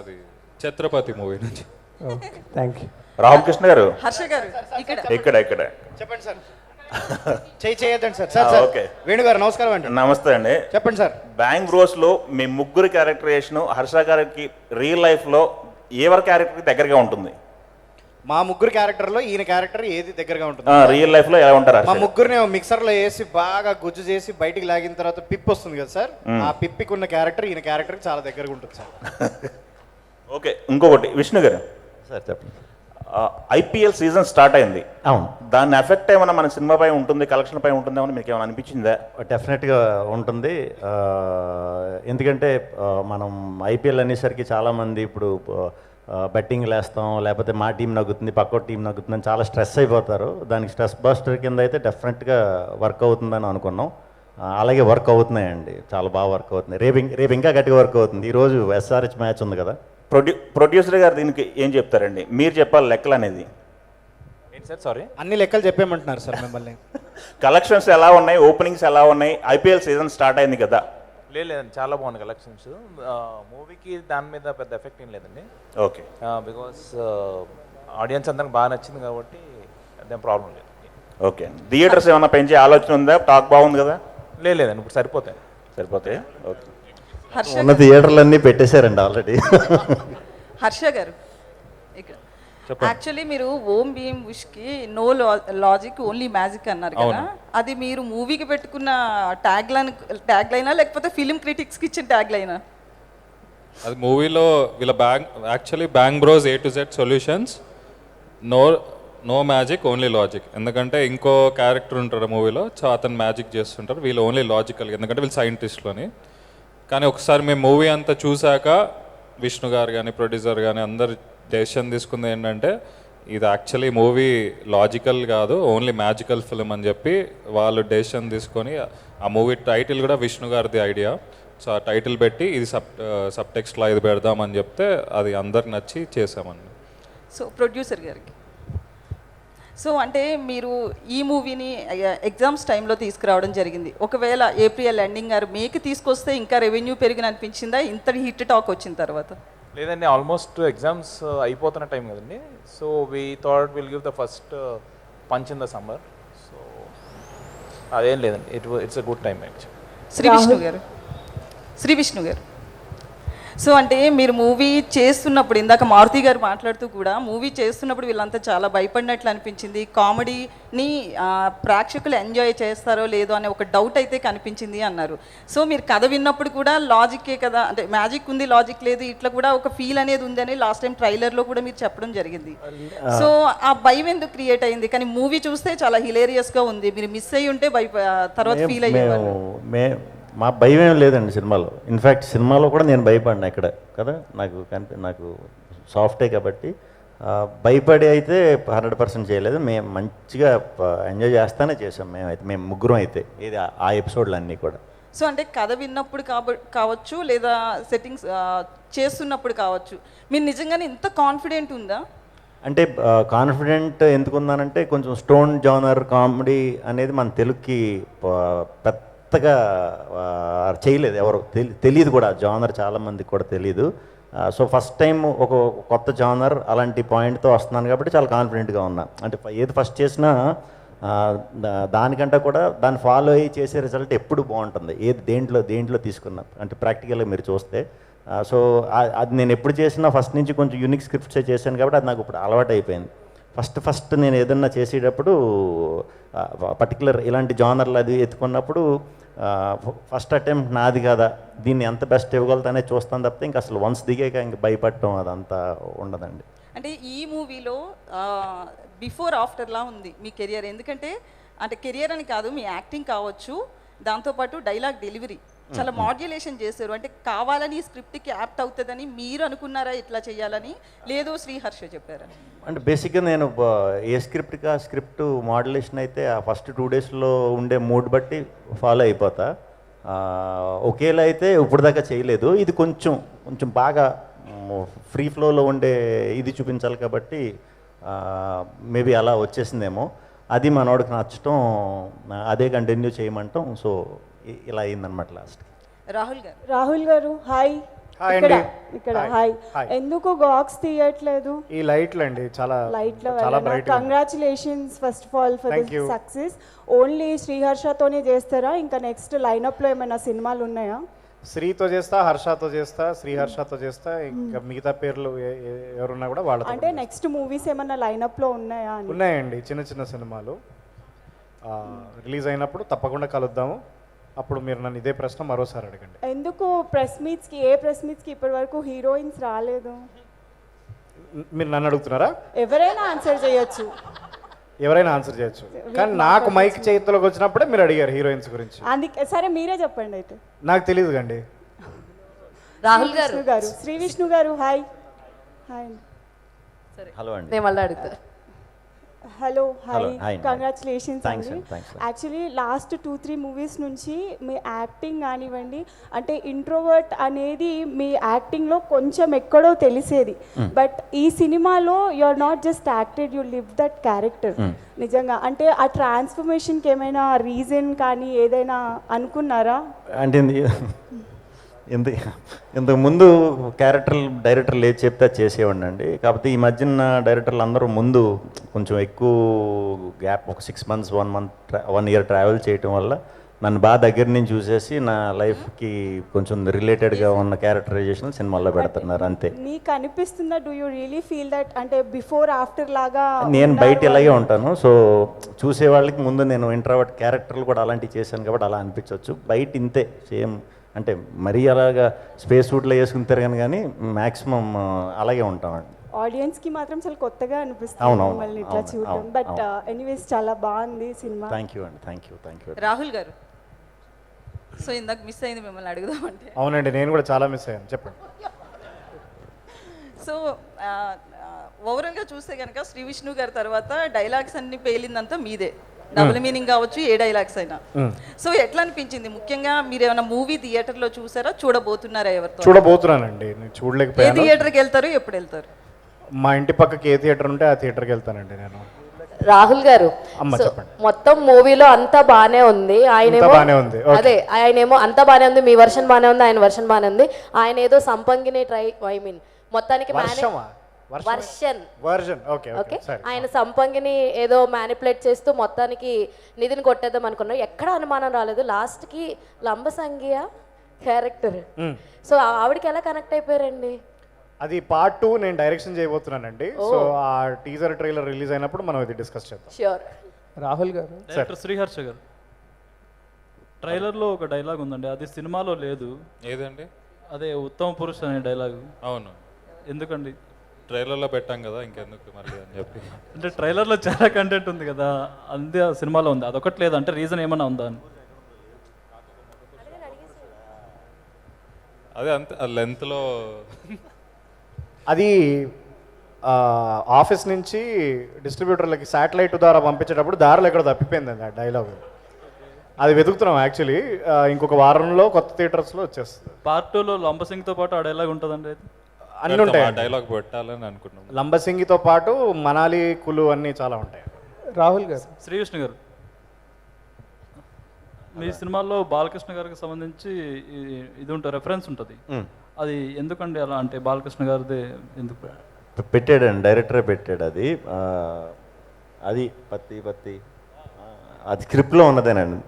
అది ఛత్రపతి మూవీ నుంచి. Thank you. రామకృష్ణ గారు, హర్ష గారు ఇక్కడ చెప్పండి సార్. చేయొద్దండి సార్. Sir okay. వేణుగారు నమస్కారం అండి. నమస్తే అండి. చెప్పండి సార్. బ్యాంగ్ బ్రోస్లో మీ ముగ్గురు క్యారెక్టరేషన్ హర్ష గారికి రియల్ లైఫ్లో ఎవరి క్యారెక్టర్కి దగ్గరగా ఉంటుంది? మా ముగ్గురు క్యారెక్టర్లో ఈయన క్యారెక్టర్ ఏది దగ్గరగా ఉంటుంది? రియల్ లైఫ్లో ఎలా ఉంటారు? మా ముగ్గురిని మిక్సర్లో వేసి బాగా గుజ్జు చేసి బయటికి లాగిన తర్వాత పిప్ వస్తుంది కదా సార్, ఆ పిప్పికి ఉన్న క్యారెక్టర్ ఈయన క్యారెక్టర్కి చాలా దగ్గరగా ఉంటుంది సార్. ఓకే. ఇంకొకటి విష్ణు గారు సార్ చెప్పండి. ఐపీఎల్ సీజన్ స్టార్ట్ అయింది. అవును. దాని ఎఫెక్ట్ ఏమైనా మన సినిమాపై ఉంటుంది, కలెక్షన్ పై ఉంటుందేమో మీకు ఏమైనా అనిపించిందా? డెఫినెట్గా ఉంటుంది. ఎందుకంటే మనం ఐపీఎల్ అనేసరికి చాలామంది ఇప్పుడు బెట్టింగ్లు వేస్తాం, లేకపోతే మా టీం నగ్గుతుంది, పక్క టీం నగ్గుతుంది అని చాలా స్ట్రెస్ అయిపోతారు. దానికి స్ట్రెస్ బస్టర్ కింద అయితే డెఫినెట్గా వర్క్ అవుతుందని అనుకున్నాం. అలాగే వర్క్ అవుతున్నాయండి, చాలా బాగా వర్క్ అవుతుంది. రేపు ఇంకా గట్టిగా వర్క్ అవుతుంది. ఈరోజు ఎస్ఆర్హెచ్ మ్యాచ్ ఉంది కదా. ప్రొడ్యూసర్ గారు దీనికి ఏం చెప్తారండి? మీరు చెప్పాలి లెక్కలు అనేది. ఏంటి సార్? సారీ, అన్ని లెక్కలు చెప్పేయమంటున్నారు సార్ మిమ్మల్ని. కలెక్షన్స్ ఎలా ఉన్నాయి, ఓపెనింగ్స్ ఎలా ఉన్నాయి? ఐపీఎల్ సీజన్ స్టార్ట్ అయింది కదా. లేదండి, చాలా బాగుంది కలెక్షన్స్. మూవీకి దాని మీద పెద్ద ఎఫెక్ట్ ఏం లేదండి. ఓకే. బికాస్ ఆడియన్స్ అందరికి బాగా నచ్చింది కాబట్టి అదేం ప్రాబ్లం లేదు. ఓకే. థియేటర్స్ ఏమైనా పెంచే ఆలోచన ఉందా? టాక్ బాగుంది కదా. లేదండి, ఇప్పుడు సరిపోతాయి. ఓకే. ఉన్న థియేటర్లన్నీ పెట్టేశారండి ఆల్రెడీ. హర్ష గారు ఇక్కడ యాక్చువల్లీ మీరు ఓం భీమ్ బుష్కి నో లాజిక్ ఓన్లీ మ్యాజిక్ అన్నారు కదా, అది మీరు మూవీకి పెట్టుకున్న ట్యాగ్ లైనా లేకపోతే ఫిలిం క్రిటిక్స్కి ఇచ్చిన ట్యాగ్ లైనా? అది మూవీలో వీళ్ళ actually bang bros A to Z solutions, no magic only logic. ఎందుకంటే ఇంకో క్యారెక్టర్ ఉంటారు మూవీలో, అతను మ్యాజిక్ చేస్తుంటారు, వీళ్ళు ఓన్లీ లాజికల్, ఎందుకంటే వీళ్ళు సైంటిస్టులని. కానీ ఒకసారి మేము మూవీ అంతా చూశాక విష్ణు గారు కానీ ప్రొడ్యూసర్ కానీ అందరు డెసిషన్ తీసుకుంది ఏంటంటే ఇది యాక్చువల్లీ మూవీ లాజికల్ కాదు, ఓన్లీ మ్యాజికల్ ఫిల్మ్ అని చెప్పి వాళ్ళు డెసిషన్ తీసుకొని ఆ మూవీ టైటిల్ కూడా విష్ణు గారిది ఐడియా. సో ఆ టైటిల్ పెట్టి ఇది సబ్ టెక్స్ట్లో ఇది పెడదామని చెప్తే అది అందరికి నచ్చి చేసామండి. సో ప్రొడ్యూసర్ గారికి, సో అంటే మీరు ఈ మూవీని ఎగ్జామ్స్ టైంలో తీసుకురావడం జరిగింది. ఒకవేళ ఏప్రిల్ ఎండింగ్ గారు మేకి తీసుకొస్తే ఇంకా రెవెన్యూ పెరిగిన అనిపించిందా ఇంత హిట్ టాక్ వచ్చిన తర్వాత? లేదండి, ఆల్మోస్ట్ ఎగ్జామ్స్ అయిపోతున్న టైం కదండి. So we thought will give the first punch in the summer. So అదేం లేదండి, it's a good time actually. Shri Vishnu గారు సో అంటే మీరు మూవీ చేస్తున్నప్పుడు ఇందాక మారుతి గారు మాట్లాడుతూ కూడా మూవీ చేస్తున్నప్పుడు వీళ్ళంతా చాలా భయపడినట్లు అనిపించింది. కామెడీని ప్రేక్షకులు ఎంజాయ్ చేస్తారో లేదో అనే ఒక డౌట్ అయితే కనిపించింది అన్నారు. సో మీరు కథ విన్నప్పుడు కూడా లాజిక్కే కదా, అంటే మ్యాజిక్ ఉంది లాజిక్ లేదు, ఇట్లా కూడా ఒక ఫీల్ అనేది ఉందని లాస్ట్ టైం ట్రైలర్లో కూడా మీరు చెప్పడం జరిగింది. సో ఆ భయం ఎందుకు క్రియేట్ అయింది? కానీ మూవీ చూస్తే చాలా హిలేరియస్గా ఉంది, మీరు మిస్ అయ్యి ఉంటే తర్వాత ఫీల్ అయ్యేవారు. మా భయం ఏం లేదండి సినిమాలో. ఇన్ఫ్యాక్ట్ సినిమాలో కూడా నేను భయపడినా ఇక్కడ కదా, నాకు సాఫ్టే కాబట్టి భయపడి అయితే 100% చేయలేదు. మేము మంచిగా ఎంజాయ్ చేస్తానే చేసాం మేము ముగ్గురం అయితే ఇది ఆ ఎపిసోడ్లు అన్నీ కూడా. సో అంటే కథ విన్నప్పుడు కావచ్చు లేదా సెట్టింగ్స్ చేస్తున్నప్పుడు కావచ్చు, మీరు నిజంగానే ఇంత కాన్ఫిడెంట్ ఉందా? అంటే కాన్ఫిడెంట్ ఎందుకున్నానంటే కొంచెం స్టోన్ జానర్ కామెడీ అనేది మన తెలుగుకి పెద్దగా చేయలేదు ఎవరు, తెలియదు కూడా జానర్, చాలామందికి కూడా తెలియదు. సో ఫస్ట్ టైం ఒక కొత్త జానర్ అలాంటి పాయింట్తో వస్తున్నాను కాబట్టి చాలా కాన్ఫిడెంట్గా ఉన్నా. అంటే ఏది ఫస్ట్ చేసినా దానికంటే కూడా దాన్ని ఫాలో అయ్యి చేసే రిజల్ట్ ఎప్పుడు బాగుంటుంది, ఏది దేంట్లో తీసుకున్నా అంటే ప్రాక్టికల్గా మీరు చూస్తే. సో అది నేను ఎప్పుడు చేసినా ఫస్ట్ నుంచి కొంచెం యూనిక్ స్క్రిప్ట్సే చేశాను కాబట్టి అది నాకు ఇప్పుడు అలవాటు అయిపోయింది. ఫస్ట్ నేను ఏదన్నా చేసేటప్పుడు పర్టికులర్ ఇలాంటి జానర్లు అది ఎత్తుకున్నప్పుడు ఫస్ట్ అటెంప్ట్ నాది కదా, దీన్ని ఎంత బెస్ట్ ఇవ్వగలుగుతానే చూస్తాను తప్పితే ఇంకా అసలు వన్స్ దిగాక ఇంక భయపడటం అదంతా ఉండదండి. అంటే ఈ మూవీలో బిఫోర్ ఆఫ్టర్లా ఉంది మీ కెరియర్, ఎందుకంటే అంటే కెరియర్ అని కాదు, మీ యాక్టింగ్ కావచ్చు, దాంతోపాటు డైలాగ్ డెలివరీ చాలా మాడ్యులేషన్ చేశారు. అంటే కావాలని స్క్రిప్ట్కి యాప్ట్ అవుతుందని మీరు అనుకున్నారా ఇట్లా చేయాలని, లేదు శ్రీహర్ష చెప్పారా? అంటే బేసిక్గా నేను ఏ స్క్రిప్ట్కి ఆ స్క్రిప్ట్ మాడ్యులేషన్ అయితే ఆ ఫస్ట్ 2 డేస్లో ఉండే మూడ్ బట్టి ఫాలో అయిపోతా. ఒకేలా అయితే ఇప్పుడు దాకా చేయలేదు. ఇది కొంచెం బాగా ఫ్రీ ఫ్లోలో ఉండే ఇది చూపించాలి కాబట్టి మేబీ అలా వచ్చేసిందేమో. అది మనోడికి నచ్చటం, అదే కంటిన్యూ చేయమంటాం. సో ఇలా అయిందనమాట లాస్ట్. రాహుల్ గారు హాయ్. హాయ్ అండి. ఇక్కడ హాయ్. ఎందుకు గాక్స్ తీయట్లేదు? ఈ లైట్లు అండి చాలా bright. Congratulations first of all for this success. Only శ్రీహర్షతోనే చేస్తారా, ఇంకా నెక్స్ట్ లైనప్లో ఏమైనా సినిమాలు ఉన్నాయా? శ్రీతో చేస్తా, హర్షతో చేస్తా, శ్రీహర్షతో చేస్తా, ఇంకా మిగతా పేర్లు ఎవరున్నా కూడా వాళ్ళతో. అంటే నెక్స్ట్ మూవీస్ ఏమైనా లైనప్లో ఉన్నాయా అని? ఉన్నాయండి, చిన్న సినిమాలు రిలీజ్ అయినప్పుడు తప్పకుండా కలుద్దాము. అప్పుడు మీరు నన్ను ఇదే ప్రశ్న మరోసారి అడగండి. ఎందుకు ప్రెస్ మీట్స్కి ఇప్పటి వరకు హీరోయిన్స్ రాలేదు? మీరు నన్ను అడుగుతున్నారా? ఎవరైనా ఆన్సర్ చేయొచ్చు. కానీ నాకు మైక్ చేతిలోకి వచ్చినప్పుడే మీరు అడిగారు హీరోయిన్స్ గురించి. అందుకే సరే మీరే చెప్పండి అయితే. నాకు తెలియదు కండి. రాహుల్ గారు శ్రీ విష్ణు గారు హాయ్. హాయ్. హలో అండి. నేను మళ్ళీ అడుగుతా. హలో హాయ్, కంగ్రాచులేషన్స్ అండి. Thanks. యాక్చువల్లీ లాస్ట్ 2-3 మూవీస్ నుంచి మీ యాక్టింగ్ కానివ్వండి, అంటే ఇంట్రోవర్ట్ అనేది మీ యాక్టింగ్లో కొంచెం ఎక్కడో తెలిసేది. బట్ ఈ సినిమాలో you are not just acted, you live that character. నిజంగా అంటే ఆ ట్రాన్స్ఫర్మేషన్కి ఏమైనా రీజన్ కానీ ఏదైనా అనుకున్నారా? అంటే ఇంతకు ముందు డైరెక్టర్లు ఏది చెప్తే చేసేవాడిని అండి. కాకపోతే ఈ మధ్యన డైరెక్టర్లు అందరూ ముందు కొంచెం ఎక్కువ గ్యాప్, ఒక 6 months 1 year ట్రావెల్ చేయటం వల్ల నన్ను బాగా దగ్గర నుంచి చూసేసి నా లైఫ్కి కొంచెం రిలేటెడ్గా ఉన్న క్యారెక్టరైజేషన్ సినిమాల్లో పెడుతున్నారు అంతే. మీకు అనిపిస్తుందా, do you really feel that అంటే బిఫోర్ ఆఫ్టర్ లాగా? నేను బయట ఇలాగే ఉంటాను. సో చూసే వాళ్ళకి ముందు నేను ఇంట్రావర్ట్ క్యారెక్టర్లు కూడా అలాంటివి చేశాను కాబట్టి అలా అనిపించవచ్చు. బయట ఇంతే సేమ్, అంటే మరీ అలాగా స్పేస్ సూట్లో వేసుకుని తిరగను కానీ మ్యాక్సిమం అలాగే ఉంటామండి. ఆడియన్స్కి మాత్రం చాలా కొత్తగా అనిపిస్తుంది మిమ్మల్ని ఇట్లా చూడడం. బట్ ఎనీవేస్ చాలా బాగుంది సినిమా. థ్యాంక్ యూ అండి. Thank you. Rahul garu, so ఇందాక మిస్ అయింది మిమ్మల్ని అడుగుదామంటే. అవునండి, నేను కూడా చాలా మిస్ అయ్యాను. చెప్పండి. సో ఓవరాల్గా చూస్తే కనుక శ్రీ విష్ణు గారి తర్వాత డైలాగ్స్ అన్ని పేలిందంతా మీదే, డబుల్ మీనింగ్ కావచ్చు, ఏ డైలాగ్స్ అయినా. సో ఎట్లా అనిపించింది? ముఖ్యంగా మీరు ఏమైనా మూవీ థియేటర్లో చూసారా, చూడబోతున్నారా? ఎవరితో? చూడబోతున్నానండి. నేను చూడలేకపోయాను. ఏ థియేటర్కి వెళ్తారు, ఎప్పుడు వెళ్తారు? మా ఇంటి పక్కకి ఏ థియేటర్ ఉంటే ఆ థియేటర్కి వెళ్తానండి నేను. రాహుల్ గారు, మొత్తం మూవీలో అంతా బానే ఉంది. ఆయనేమో అంతా బానే ఉంది, మీ వర్షన్ బానే ఉంది, ఆయన వర్షన్ బానే ఉంది. ఆయన ఏదో సంపంగిని మొత్తానికి ఆయన సంపంగిని ఏదో మ్యానిపులేట్ చేస్తూ మొత్తానికి నిధిని కొట్టేద్దాం అనుకున్నారు. ఎక్కడ అనుమానం రాలేదు. లాస్ట్ కి లంబసంగియ క్యారెక్టర్, సో ఆవిడకి ఎలా కనెక్ట్ అయిపోయారండి? అది పార్ట్ 2 నేను డైరెక్షన్ చేయబోతున్నానండి. సో ఆ టీజర్ ట్రైలర్ రిలీజ్ అయినప్పుడు మనం ఇది డిస్కస్ చేద్దాం. ష్యూర్. రాహుల్ గారు, డైరెక్టర్ శ్రీహర్ష గారు, ట్రైలర్లో ఒక డైలాగ్ ఉందండి, అది సినిమాలో లేదు. ఏదండి? అదే ఉత్తమ పురుష్ అనే డైలాగ్. అవును. ఎందుకండి? ట్రైలర్లో పెట్టాం కదా, ఇంకెందుకు మళ్ళీ అని చెప్పి. అంటే ట్రైలర్లో చాలా కంటెంట్ ఉంది కదా, అంతే సినిమాలో ఉంది, అదొకటి లేదు అంటే రీజన్ ఏమన్నా ఉందా అని? అదే అంతే, ఆ లెంత్లో అది ఆఫీస్ నుంచి డిస్ట్రిబ్యూటర్లకి శాటిలైట్ ద్వారా పంపించేటప్పుడు దారిలో ఎక్కడ తప్పిపోయిందండి ఆ డైలాగ్. అది వెతుకుతున్నాం యాక్చువల్లీ. ఇంకొక వారంలో కొత్త థియేటర్స్లో వచ్చేస్తుంది. పార్ట్ 2లో లంబసింగ్తో పాటు ఆ డైలాగ్ ఉంటుందండి. అయితే అన్నీ ఉంటాయి. డైలాగ్ పెట్టాలని అనుకున్నాం. లంబసింగితో పాటు మనాలి కులు అన్నీ చాలా ఉంటాయి. రాహుల్ గారు, శ్రీకృష్ణ గారు, మీ సినిమాల్లో బాలకృష్ణ గారికి సంబంధించి ఇది ఉంటుంది, రెఫరెన్స్ ఉంటుంది. అది ఎందుకండి అలా, అంటే బాలకృష్ణ గారిది ఎందుకు పెట్టాడండి, డైరెక్టరే పెట్టాడు అది. అది పత్తి అది స్క్రిప్ట్లో ఉన్నదేనండి.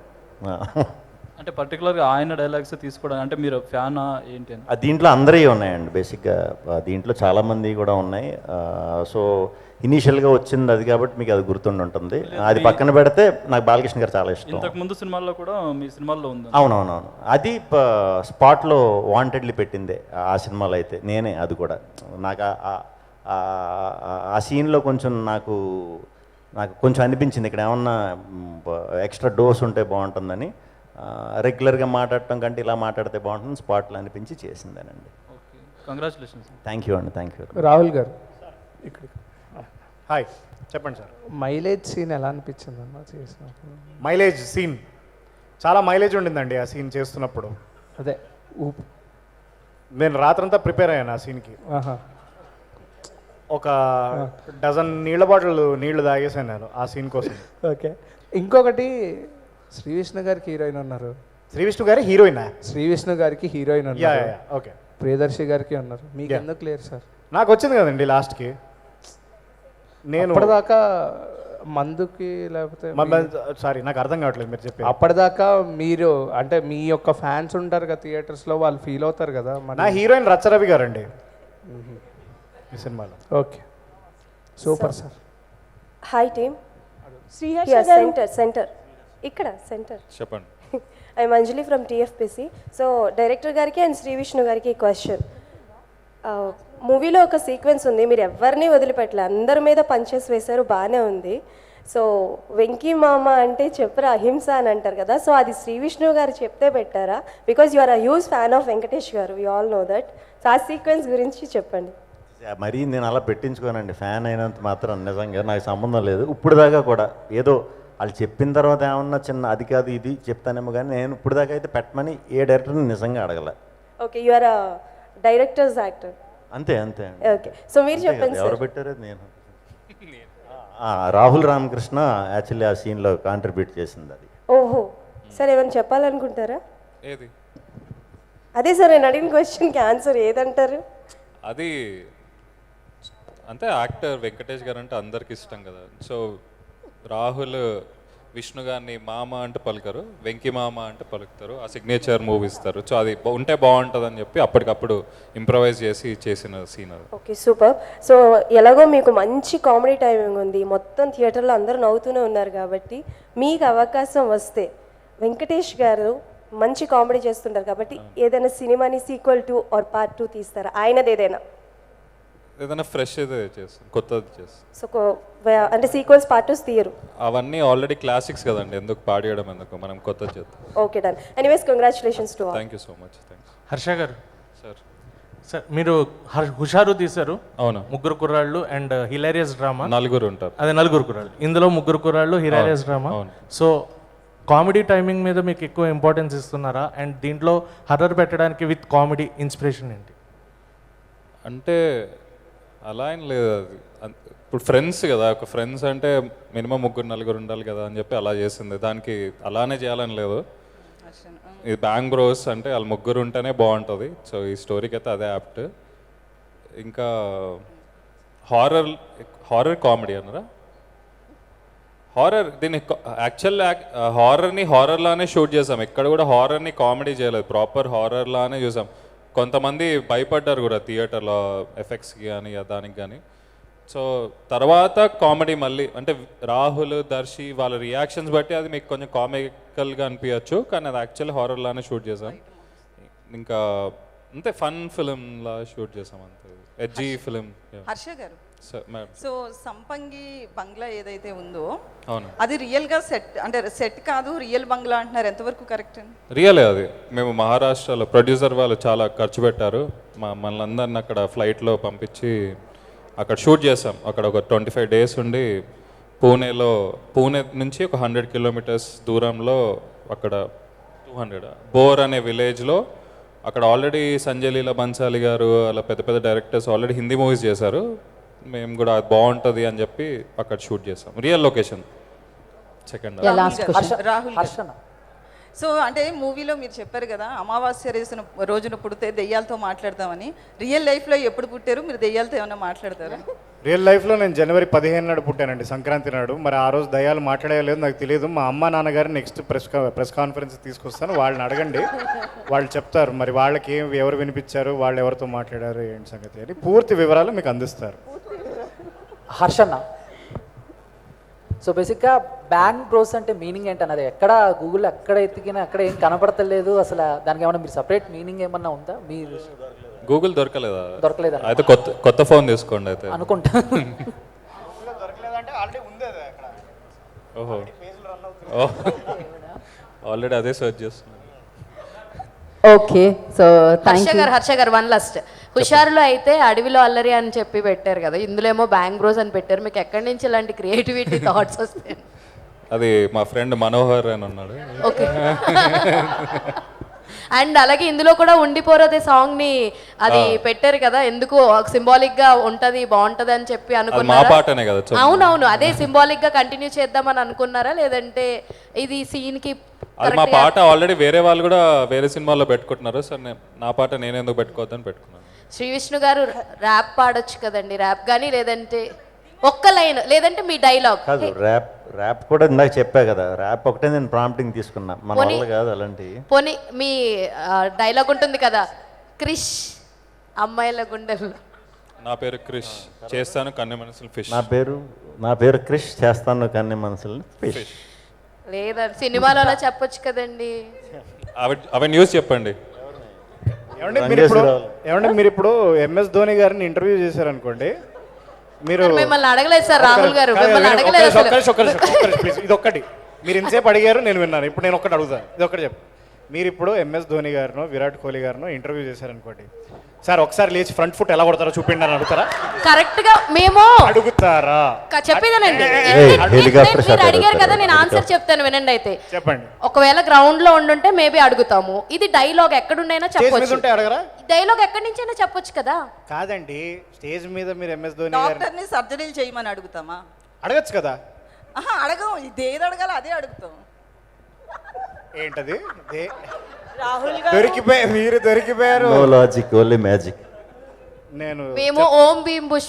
అంటే పర్టికులర్గా ఆయన డైలాగ్స్ తీసుకోవడానికి అంటే మీరు ఫ్యానా ఏంటి అని? దీంట్లో అందరివి ఉన్నాయండి బేసిక్గా, దీంట్లో చాలామంది కూడా ఉన్నాయి. సో ఇనీషియల్గా వచ్చింది అది కాబట్టి మీకు అది గుర్తుండి ఉంటుంది. అది పక్కన పెడితే నాకు బాలకృష్ణ గారు చాలా ఇష్టం. ఇంతకు ముందు సినిమాల్లో కూడా మీ సినిమాల్లో ఉంది. అవునవునవును, అది స్పాట్లో వాంటెడ్లీ పెట్టిందే ఆ సినిమాలో అయితే నేనే. అది కూడా నాకు ఆ సీన్లో కొంచెం నాకు కొంచెం అనిపించింది ఇక్కడ ఏమన్నా ఎక్స్ట్రా డోస్ ఉంటే బాగుంటుందని. రెగ్యులర్గా మాట్లాడటం కంటే ఇలా మాట్లాడితే బాగుంటుంది స్పాట్లో అనిపించి చేసిందేనండి. కంగ్రాచులేషన్స్. థ్యాంక్ యూ అండి, థ్యాంక్ యూ. రాహుల్ గారు, ఇక్కడ హాయ్, చెప్పండి సార్. మైలేజ్ సీన్ ఎలా అనిపించింది అన్న చేసినప్పుడు? మైలేజ్ సీన్ చాలా మైలేజ్ ఉండిందండి ఆ సీన్ చేస్తున్నప్పుడు. అదే నేను రాత్రంతా ప్రిపేర్ అయ్యాను ఆ సీన్కి. ఒక డజన్ నీళ్ళ బాటిల్ నీళ్లు తాగేసాను నేను ఆ సీన్ కోసం. ఓకే, ఇంకొకటి శ్రీ విష్ణు గారికి హీరోయిన్ ఉన్నారు. శ్రీ విష్ణు గారి హీరోయినా? శ్రీ విష్ణు గారికి హీరోయిన్ ఉన్నారు. ఓకే. ప్రియదర్శి గారికి ఉన్నారు. మీకు ఎందుకు లేరు సార్? నాకు వచ్చింది కదండి లాస్ట్కి. నేను అప్పటిదాకా మందుకి లేకపోతే సారీ నాకు అర్థం కావట్లేదు మీరు చెప్పి. అప్పటిదాకా మీరు అంటే మీ యొక్క ఫ్యాన్స్ ఉంటారు కదా థియేటర్స్లో, వాళ్ళు ఫీల్ అవుతారు కదా. నా హీరోయిన్ రచ్చరవి గారండి ఈ సినిమాలో. Okay, super sir. Hi team. Centre ఇక్కడ సెంటర్ చెప్పండి. I'm Anjali from TFPC. So director గారికి అండ్ శ్రీ విష్ణు గారికి క్వశ్చన్. మూవీలో ఒక సీక్వెన్స్ ఉంది, మీరు ఎవరిని వదిలిపెట్టలే, అందరి మీద పంచెస్ వేశారు, బాగానే ఉంది. సో వెంకీ మామ అంటే చెప్పరా అహింస అని అంటారు కదా, సో అది శ్రీ విష్ణు గారు చెప్తే పెట్టారా? Because you are a huge fan of Venkatesh garu, we all know that. So ఆ సీక్వెన్స్ గురించి చెప్పండి. మరీ నేను అలా పెట్టించుకోనండి, ఫ్యాన్ అయినంత మాత్రం నిజంగా నాకు సంబంధం లేదు. ఇప్పుడు దాకా కూడా ఏదో వాళ్ళు చెప్పిన తర్వాత ఏమన్నా చిన్న అది కాదు ఇది చెప్తానేమో, కానీ నేను ఇప్పుడు దాకా అయితే పెట్టమని ఏ డైరెక్టర్ని నిజంగా అడగల. Okay, you are a director's actor. అంతే ఓకే, సో మీరు చెప్పండి. ఎవరు పెట్టారు? నేను రాహుల్ రామకృష్ణ యాక్చువల్లీ ఆ సీన్లో కాంట్రిబ్యూట్ చేసింది అది. ఓహో, సార్ ఏమైనా చెప్పాలనుకుంటారా? ఏది? అదే సార్ నేను అడిగిన క్వశ్చన్కి ఆన్సర్ ఏదంటారు? అది అంటే యాక్టర్ వెంకటేష్ గారు అంటే అందరికి ఇష్టం కదా. సో రాహుల్ విష్ణు గారిని మామ అంటే పలుకరు, వెంకీ మామ అంటే పలుకుతారు, ఆ సిగ్నేచర్ మూవ్ ఇస్తారు. సో అది ఉంటే బాగుంటుంది అని చెప్పి అప్పటికప్పుడు ఇంప్రవైజ్ చేసిన సీన్ అది. Okay, super. సో ఎలాగో మీకు మంచి కామెడీ టైమింగ్ ఉంది, మొత్తం థియేటర్లో అందరూ నవ్వుతూనే ఉన్నారు కాబట్టి మీకు అవకాశం వస్తే వెంకటేష్ గారు మంచి కామెడీ చేస్తుంటారు కాబట్టి ఏదైనా సినిమాని సీక్వెల్ 2 ఆర్ పార్ట్ 2 తీస్తారా? ఆయనది ఏదైనా ఫ్రెష్ అయితే చేస్తాం, కొత్తది చేస్తాం. సో అంటే సీక్వెల్స్ పార్ట్ 2 తీయరు? అవన్నీ ఆల్రెడీ క్లాసిక్స్ కదండి, ఎందుకు పాడేయడం, ఎందుకు మనం కొత్తది చేద్దాం. Okay, done. Anyways congratulations to all. Thank you so much. Thanks. Harsha గారు సార్, సార్ మీరు హుషారు తీశారు. అవును. ముగ్గురు కుర్రాళ్ళు అండ్ హిలారియస్ డ్రామా. నలుగురు ఉంటారు. అదే నలుగురు కుర్రాళ్ళు, ఇందులో ముగ్గురు కుర్రాళ్ళు hilarious drama. So comedy timing మీద మీకు ఎక్కువ ఇంపార్టెన్స్ ఇస్తున్నారా? అండ్ దీంట్లో హర్రర్ పెట్టడానికి విత్ కామెడీ ఇన్స్పిరేషన్ ఏంటి? అంటే అలా ఏం లేదు, అది ఇప్పుడు ఫ్రెండ్స్ కదా, ఒక ఫ్రెండ్స్ అంటే మినిమం ముగ్గురు నలుగురు ఉండాలి కదా అని చెప్పి అలా చేసింది. దానికి అలానే చేయాలని లేదు. ఇది బ్యాంగ్ బ్రోస్ అంటే వాళ్ళు ముగ్గురు ఉంటేనే బాగుంటుంది. సో ఈ స్టోరీకి అయితే అదే యాప్ట్. ఇంకా హారర్ కామెడీ అన్నారా? హారర్ దీన్ని యాక్చువల్ హారర్ని హారర్లానే షూట్ చేసాం, ఎక్కడ కూడా హారర్ని కామెడీ చేయలేదు, ప్రాపర్ హారర్లానే చూసాం. కొంతమంది భయపడ్డారు కూడా థియేటర్లో ఎఫెక్ట్స్కి కానీ దానికి కానీ. సో తర్వాత కామెడీ మళ్ళీ అంటే రాహుల్, దర్శి వాళ్ళ రియాక్షన్స్ బట్టి అది మీకు కొంచెం కామికల్గా అనిపించచ్చు, కానీ అది యాక్చువల్లీ హారర్లానే షూట్ చేసాం. ఇంకా అంతే ఫన్ ఫిలింలా షూట్ చేసాం, అంతే ఎడ్జీ ఫిలిం. హర్ష గారు, సో సంపంగి బంగ్లా ఏదైతే ఉందో అవును, అది రియల్ గా సెట్ అంటే సెట్ కాదు, రియల్ బంగ్లా అంటున్నారు, ఎంతవరకు కరెక్ట్ అండి? రియలే అది. మేము మహారాష్ట్రలో ప్రొడ్యూసర్ వాళ్ళు చాలా ఖర్చు పెట్టారు, మనల్ని అందరిని అక్కడ ఫ్లైట్లో పంపించి అక్కడ షూట్ చేసాం. అక్కడ ఒక 25 days ఉండి పూణే నుంచి ఒక 100 kilometers దూరంలో అక్కడ 200 బోర్ అనే విలేజ్లో అక్కడ ఆల్రెడీ సంజయ్ లీలా బన్సాలి గారు అలా పెద్ద పెద్ద డైరెక్టర్స్ ఆల్రెడీ హిందీ మూవీస్ చేశారు. మేము కూడా అది బాగుంటుంది అని చెప్పి అక్కడ షూట్ చేసాం. Real location. Second Rahul so అంటే మూవీలో మీరు చెప్పారు కదా అమావాస్య రోజున పుడితే దెయ్యాలతో మాట్లాడతామని. రియల్ లైఫ్లో ఎప్పుడు పుట్టారు మీరు? దెయ్యాలతో ఏమైనా మాట్లాడతారా? రియల్ లైఫ్లో నేను జనవరి 15 నాడు పుట్టానండి, సంక్రాంతి నాడు. మరి ఆ రోజు దయ్యాలు మాట్లాడలేదు నాకు తెలియదు. మా అమ్మ నాన్నగారు నెక్స్ట్ ప్రెస్ కాన్ఫరెన్స్ తీసుకొస్తాను, వాళ్ళని అడగండి, వాళ్ళు చెప్తారు మరి వాళ్ళకి ఎవరు వినిపించారు, వాళ్ళు ఎవరితో మాట్లాడారు ఏంటి సంగతి అని పూర్తి వివరాలు మీకు అందిస్తారు. హర్షన్న, సో బేసిక్గా బ్యాంగ్ బ్రోస్ అంటే మీనింగ్ ఏంటన్నది ఎక్కడ గూగుల్ ఎక్కడ ఎత్తికినా అక్కడ ఏం కనపడతలేదు. అసలు దానికి ఏమన్నా మీరు సపరేట్ మీనింగ్ ఏమన్నా ఉందా? మీరు గూగుల్ దొరకలేదా? దొరకలేదా? అయితే కొత్త ఫోన్ తీసుకోండి అయితే అనుకుంటా. ఓహో, ఆల్రెడీ అదే సర్చ్ చేస్తున్నాను. ఓకే, సో హర్ష గారు వన్ లాస్ట్. హుషారులో అయితే అడవిలో అల్లరి అని చెప్పి పెట్టారు కదా, ఇందులో ఏమో బ్యాంగ్ బ్రోస్ అని పెట్టారు. మీకు ఎక్కడి నుంచి ఇలాంటి క్రియేటివిటీ థాట్స్ వస్తాయి? అది మా ఫ్రెండ్ మనోహర్ అని ఉన్నాడు. ఓకే. అండ్ అలాగే ఇందులో కూడా ఉండిపోరదే సాంగ్ ని అది పెట్టారు కదా, ఎందుకు సింబాలిక్ గా ఉంటది, బాగుంటది అని చెప్పి అనుకున్నారా? అవునవును, అదే సింబాలిక్ గా కంటిన్యూ చేద్దామని అనుకున్నారా, లేదంటే ఇది సీన్ కి? అది మా పాట ఆల్రెడీ వేరే వాళ్ళు కూడా వేరే సినిమాల్లో పెట్టుకుంటున్నారు సార్, నా పాట నేను ఎందుకు పెట్టుకోవద్దని పెట్టుకున్నాను. శ్రీ విష్ణు గారు ర్యాప్ పాడొచ్చు కదండి, ర్యాప్ కానీ లేదంటే ఒక్క లైన్, లేదంటే మీ డైలాగ్. కాదు, ర్యాప్ కూడా ఇందాక చెప్పా కదా, ర్యాప్ ఒకటే నేను ప్రాంప్టింగ్ తీసుకున్నా, మన వల్ల కాదు అలాంటి. పోనీ మీ డైలాగ్ ఉంటుంది కదా, క్రిష్ అమ్మాయిల గుండెలు. నా పేరు క్రిష్, చేస్తాను కన్నె మనసులు ఫిష్. నా పేరు క్రిష్, చేస్తాను కన్నె మనసులు ఫిష్. లేదా సినిమాలో అలా చెప్పొచ్చు కదండి. అవి న్యూస్ చెప్పండి. ఏమంటే మీరు ఇప్పుడు MS ధోని గారిని ఇంటర్వ్యూ చేశారనుకోండి, మీరు మిమ్మల్ని అడగలేదు సార్ రాహుల్ గారు, మిమ్మల్ని అడగలేదు. ఇది ఒక్కటి మీరు ఇంతసేపు అడిగారు, నేను విన్నాను. ఇప్పుడు నేను ఒక్కటి అడుగుతాను, ఇది ఒక్కటి చెప్పు. మీరు ఇప్పుడు MS ధోని గారినో విరాట్ కోహ్లీ గారినో ఇంటర్వ్యూ చేశారనుకోండి, సార్ ఒకసారి లేచి ఫ్రంట్ ఫుట్ ఎలా కొడతారో చూపిండి అని అడుగుతారా? కరెక్ట్ గా మేము అడుగుతారా? చెప్పేదానండి, మీరు అడిగారు కదా, నేను ఆన్సర్ చెప్తాను వినండి. అయితే చెప్పండి. ఒకవేళ గ్రౌండ్ లో ఉండుంటే మేబీ అడుగుతాము. ఇది డైలాగ్ ఎక్కడుండైనా చెప్పొచ్చు, అడగరా? డైలాగ్ ఎక్కడి నుంచైనా చెప్పొచ్చు కదా. కాదండి, స్టేజ్ మీద మీరు MS ధోని డాక్టర్ని సర్జరీలు చేయమని అడుగుతామా? అడగచ్చు కదా. అడగం, ఇదేది అడగాలి అదే అడుగుతాం. ఏంటది? రాహుల్ మీరు దొరికిపోయారు. No logic, only magic. మేము ఓం భీమ్ బుష్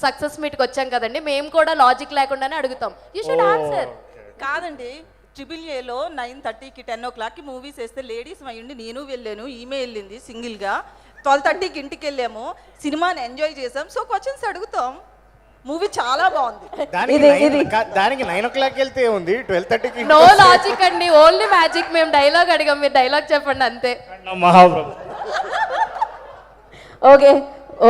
సక్సెస్ మీట్ కి వచ్చాం కదండి, మేము కూడా లాజిక్ లేకుండానే అడుగుతాం. You should answer. కాదండి, AAAలో 9:30కి 10 o'clockకి మూవీస్ వేస్తే లేడీస్ అయ్యండి, నేను వెళ్ళాను, ఈమె వెళ్ళింది సింగిల్గా. 12:30కి ఇంటికి వెళ్ళాము, సినిమాని ఎంజాయ్ చేసాం. సో క్వశ్చన్స్ అడుగుతాం. మూవీ చాలా బాగుంది. దానికి 9 o'clock వెళ్తే ఉంది, 12:30కి. నో లాజిక్ అండి, ఓన్లీ మ్యాజిక్. మేము డైలాగ్ అడిగాం, మీరు డైలాగ్ చెప్పండి అంతే. ఓకే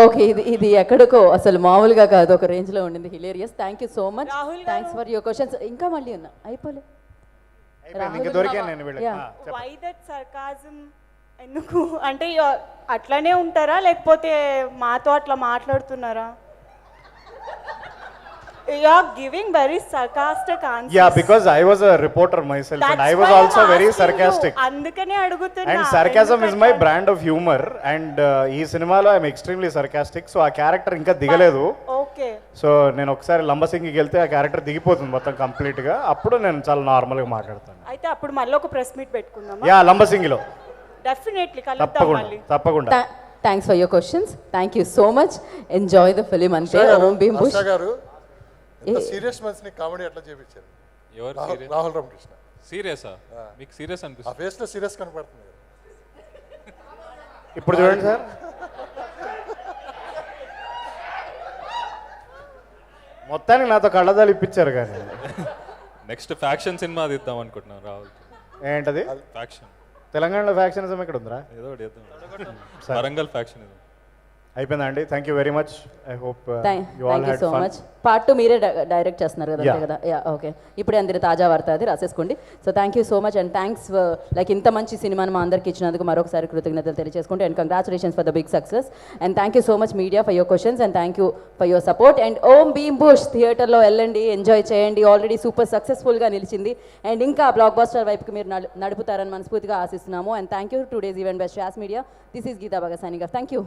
ఓకే, ఇది ఎక్కడికో అసలు మామూలుగా కాదు, ఒక రేంజ్లో ఉండింది. Hilarious. Thank you so much, thanks for your questions. ఇంకా మళ్ళీ ఉన్నా అయిపోలే. Why that sarcasm? ఎందుకు అంటే అట్లానే ఉంటారా, లేకపోతే మాతో అట్లా మాట్లాడుతున్నారా? You are giving very sarcastic answers. Yeah, because I was a reporter myself and I was also very sarcastic. అందుకనే అడుగుతున్నా. And sarcasm is my brand of humor and ఈ సినిమాలో I am extremely sarcastic. So ఆ character ఇంకా దిగలేదు. Okay. So నేను ఒకసారి లంబసింగికి వెళ్తే ఆ క్యారెక్టర్ దిగిపోతుంది మొత్తం కంప్లీట్ గా, అప్పుడు నేను చాలా నార్మల్ గా మాట్లాడతాను. అయితే అప్పుడు మళ్ళీ ఒక ప్రెస్ మీట్ పెట్టుకుందామా? యా, లంబసింగిలో డెఫినెట్లీ కలుద్దాం మళ్ళీ. తప్పకుండా. Thanks for your questions, thank you so much. Enjoy the film. అంటే ఓం భీమ్ బుష్ సీరియస్ మనిషిని కామెడీ ఎట్లా చేయించారు? ఎవరు? రాహుల్ రామకృష్ణ. సీరియసా? మీకు సీరియస్ అనిపిస్తుంది? ఆ ఫేస్ లో సీరియస్ కనపడుతుంది. ఇప్పుడు చూడండి సార్, మొత్తానికి నాతో కళ్ళదాలు ఇప్పించారు. కానీ నెక్స్ట్ ఫ్యాక్షన్ సినిమా తీద్దాం అనుకుంటున్నాను రాహుల్. ఏంటది? ఫ్యాక్షన్. తెలంగాణలో ఫ్యాక్షనిజం ఎక్కడ ఉందిరా? ఏదో వరంగల్ ఫ్యాక్షన్. అయిపోయిందండి. Thank you very much. I hope you all thank you had so fun. Much. Part 2 మీరే డైరెక్ట్ చేస్తున్నారు కదా, అంతే Yeah. కదా? Yeah, okay. ఇప్పుడే అందరి తాజా వార్త అది రాసేసుకోండి. So thank you so much and thanks like ఇంత మంచి సినిమాను మా అందరికి ఇచ్చినందుకు మరొకసారి కృతజ్ఞతలు తెలియజేసుకుంటూ and congratulations for the big success and thank you so much media for your questions and thank you for your support and Om Bheem Bush థియేటర్లో వెళ్ళండి, ఎంజాయ్ చేయండి. ఆల్రెడీ సూపర్ సక్సెస్ఫుల్గా నిలిచింది అండ్ ఇంకా బ్లాక్ బస్టర్ వైపుకి మీరు నడుపుతారని మనస్ఫూర్తిగా ఆశిస్తున్నాము and thank you. Today's event best as media. This is Geetha Bhagat signing off. Thank you.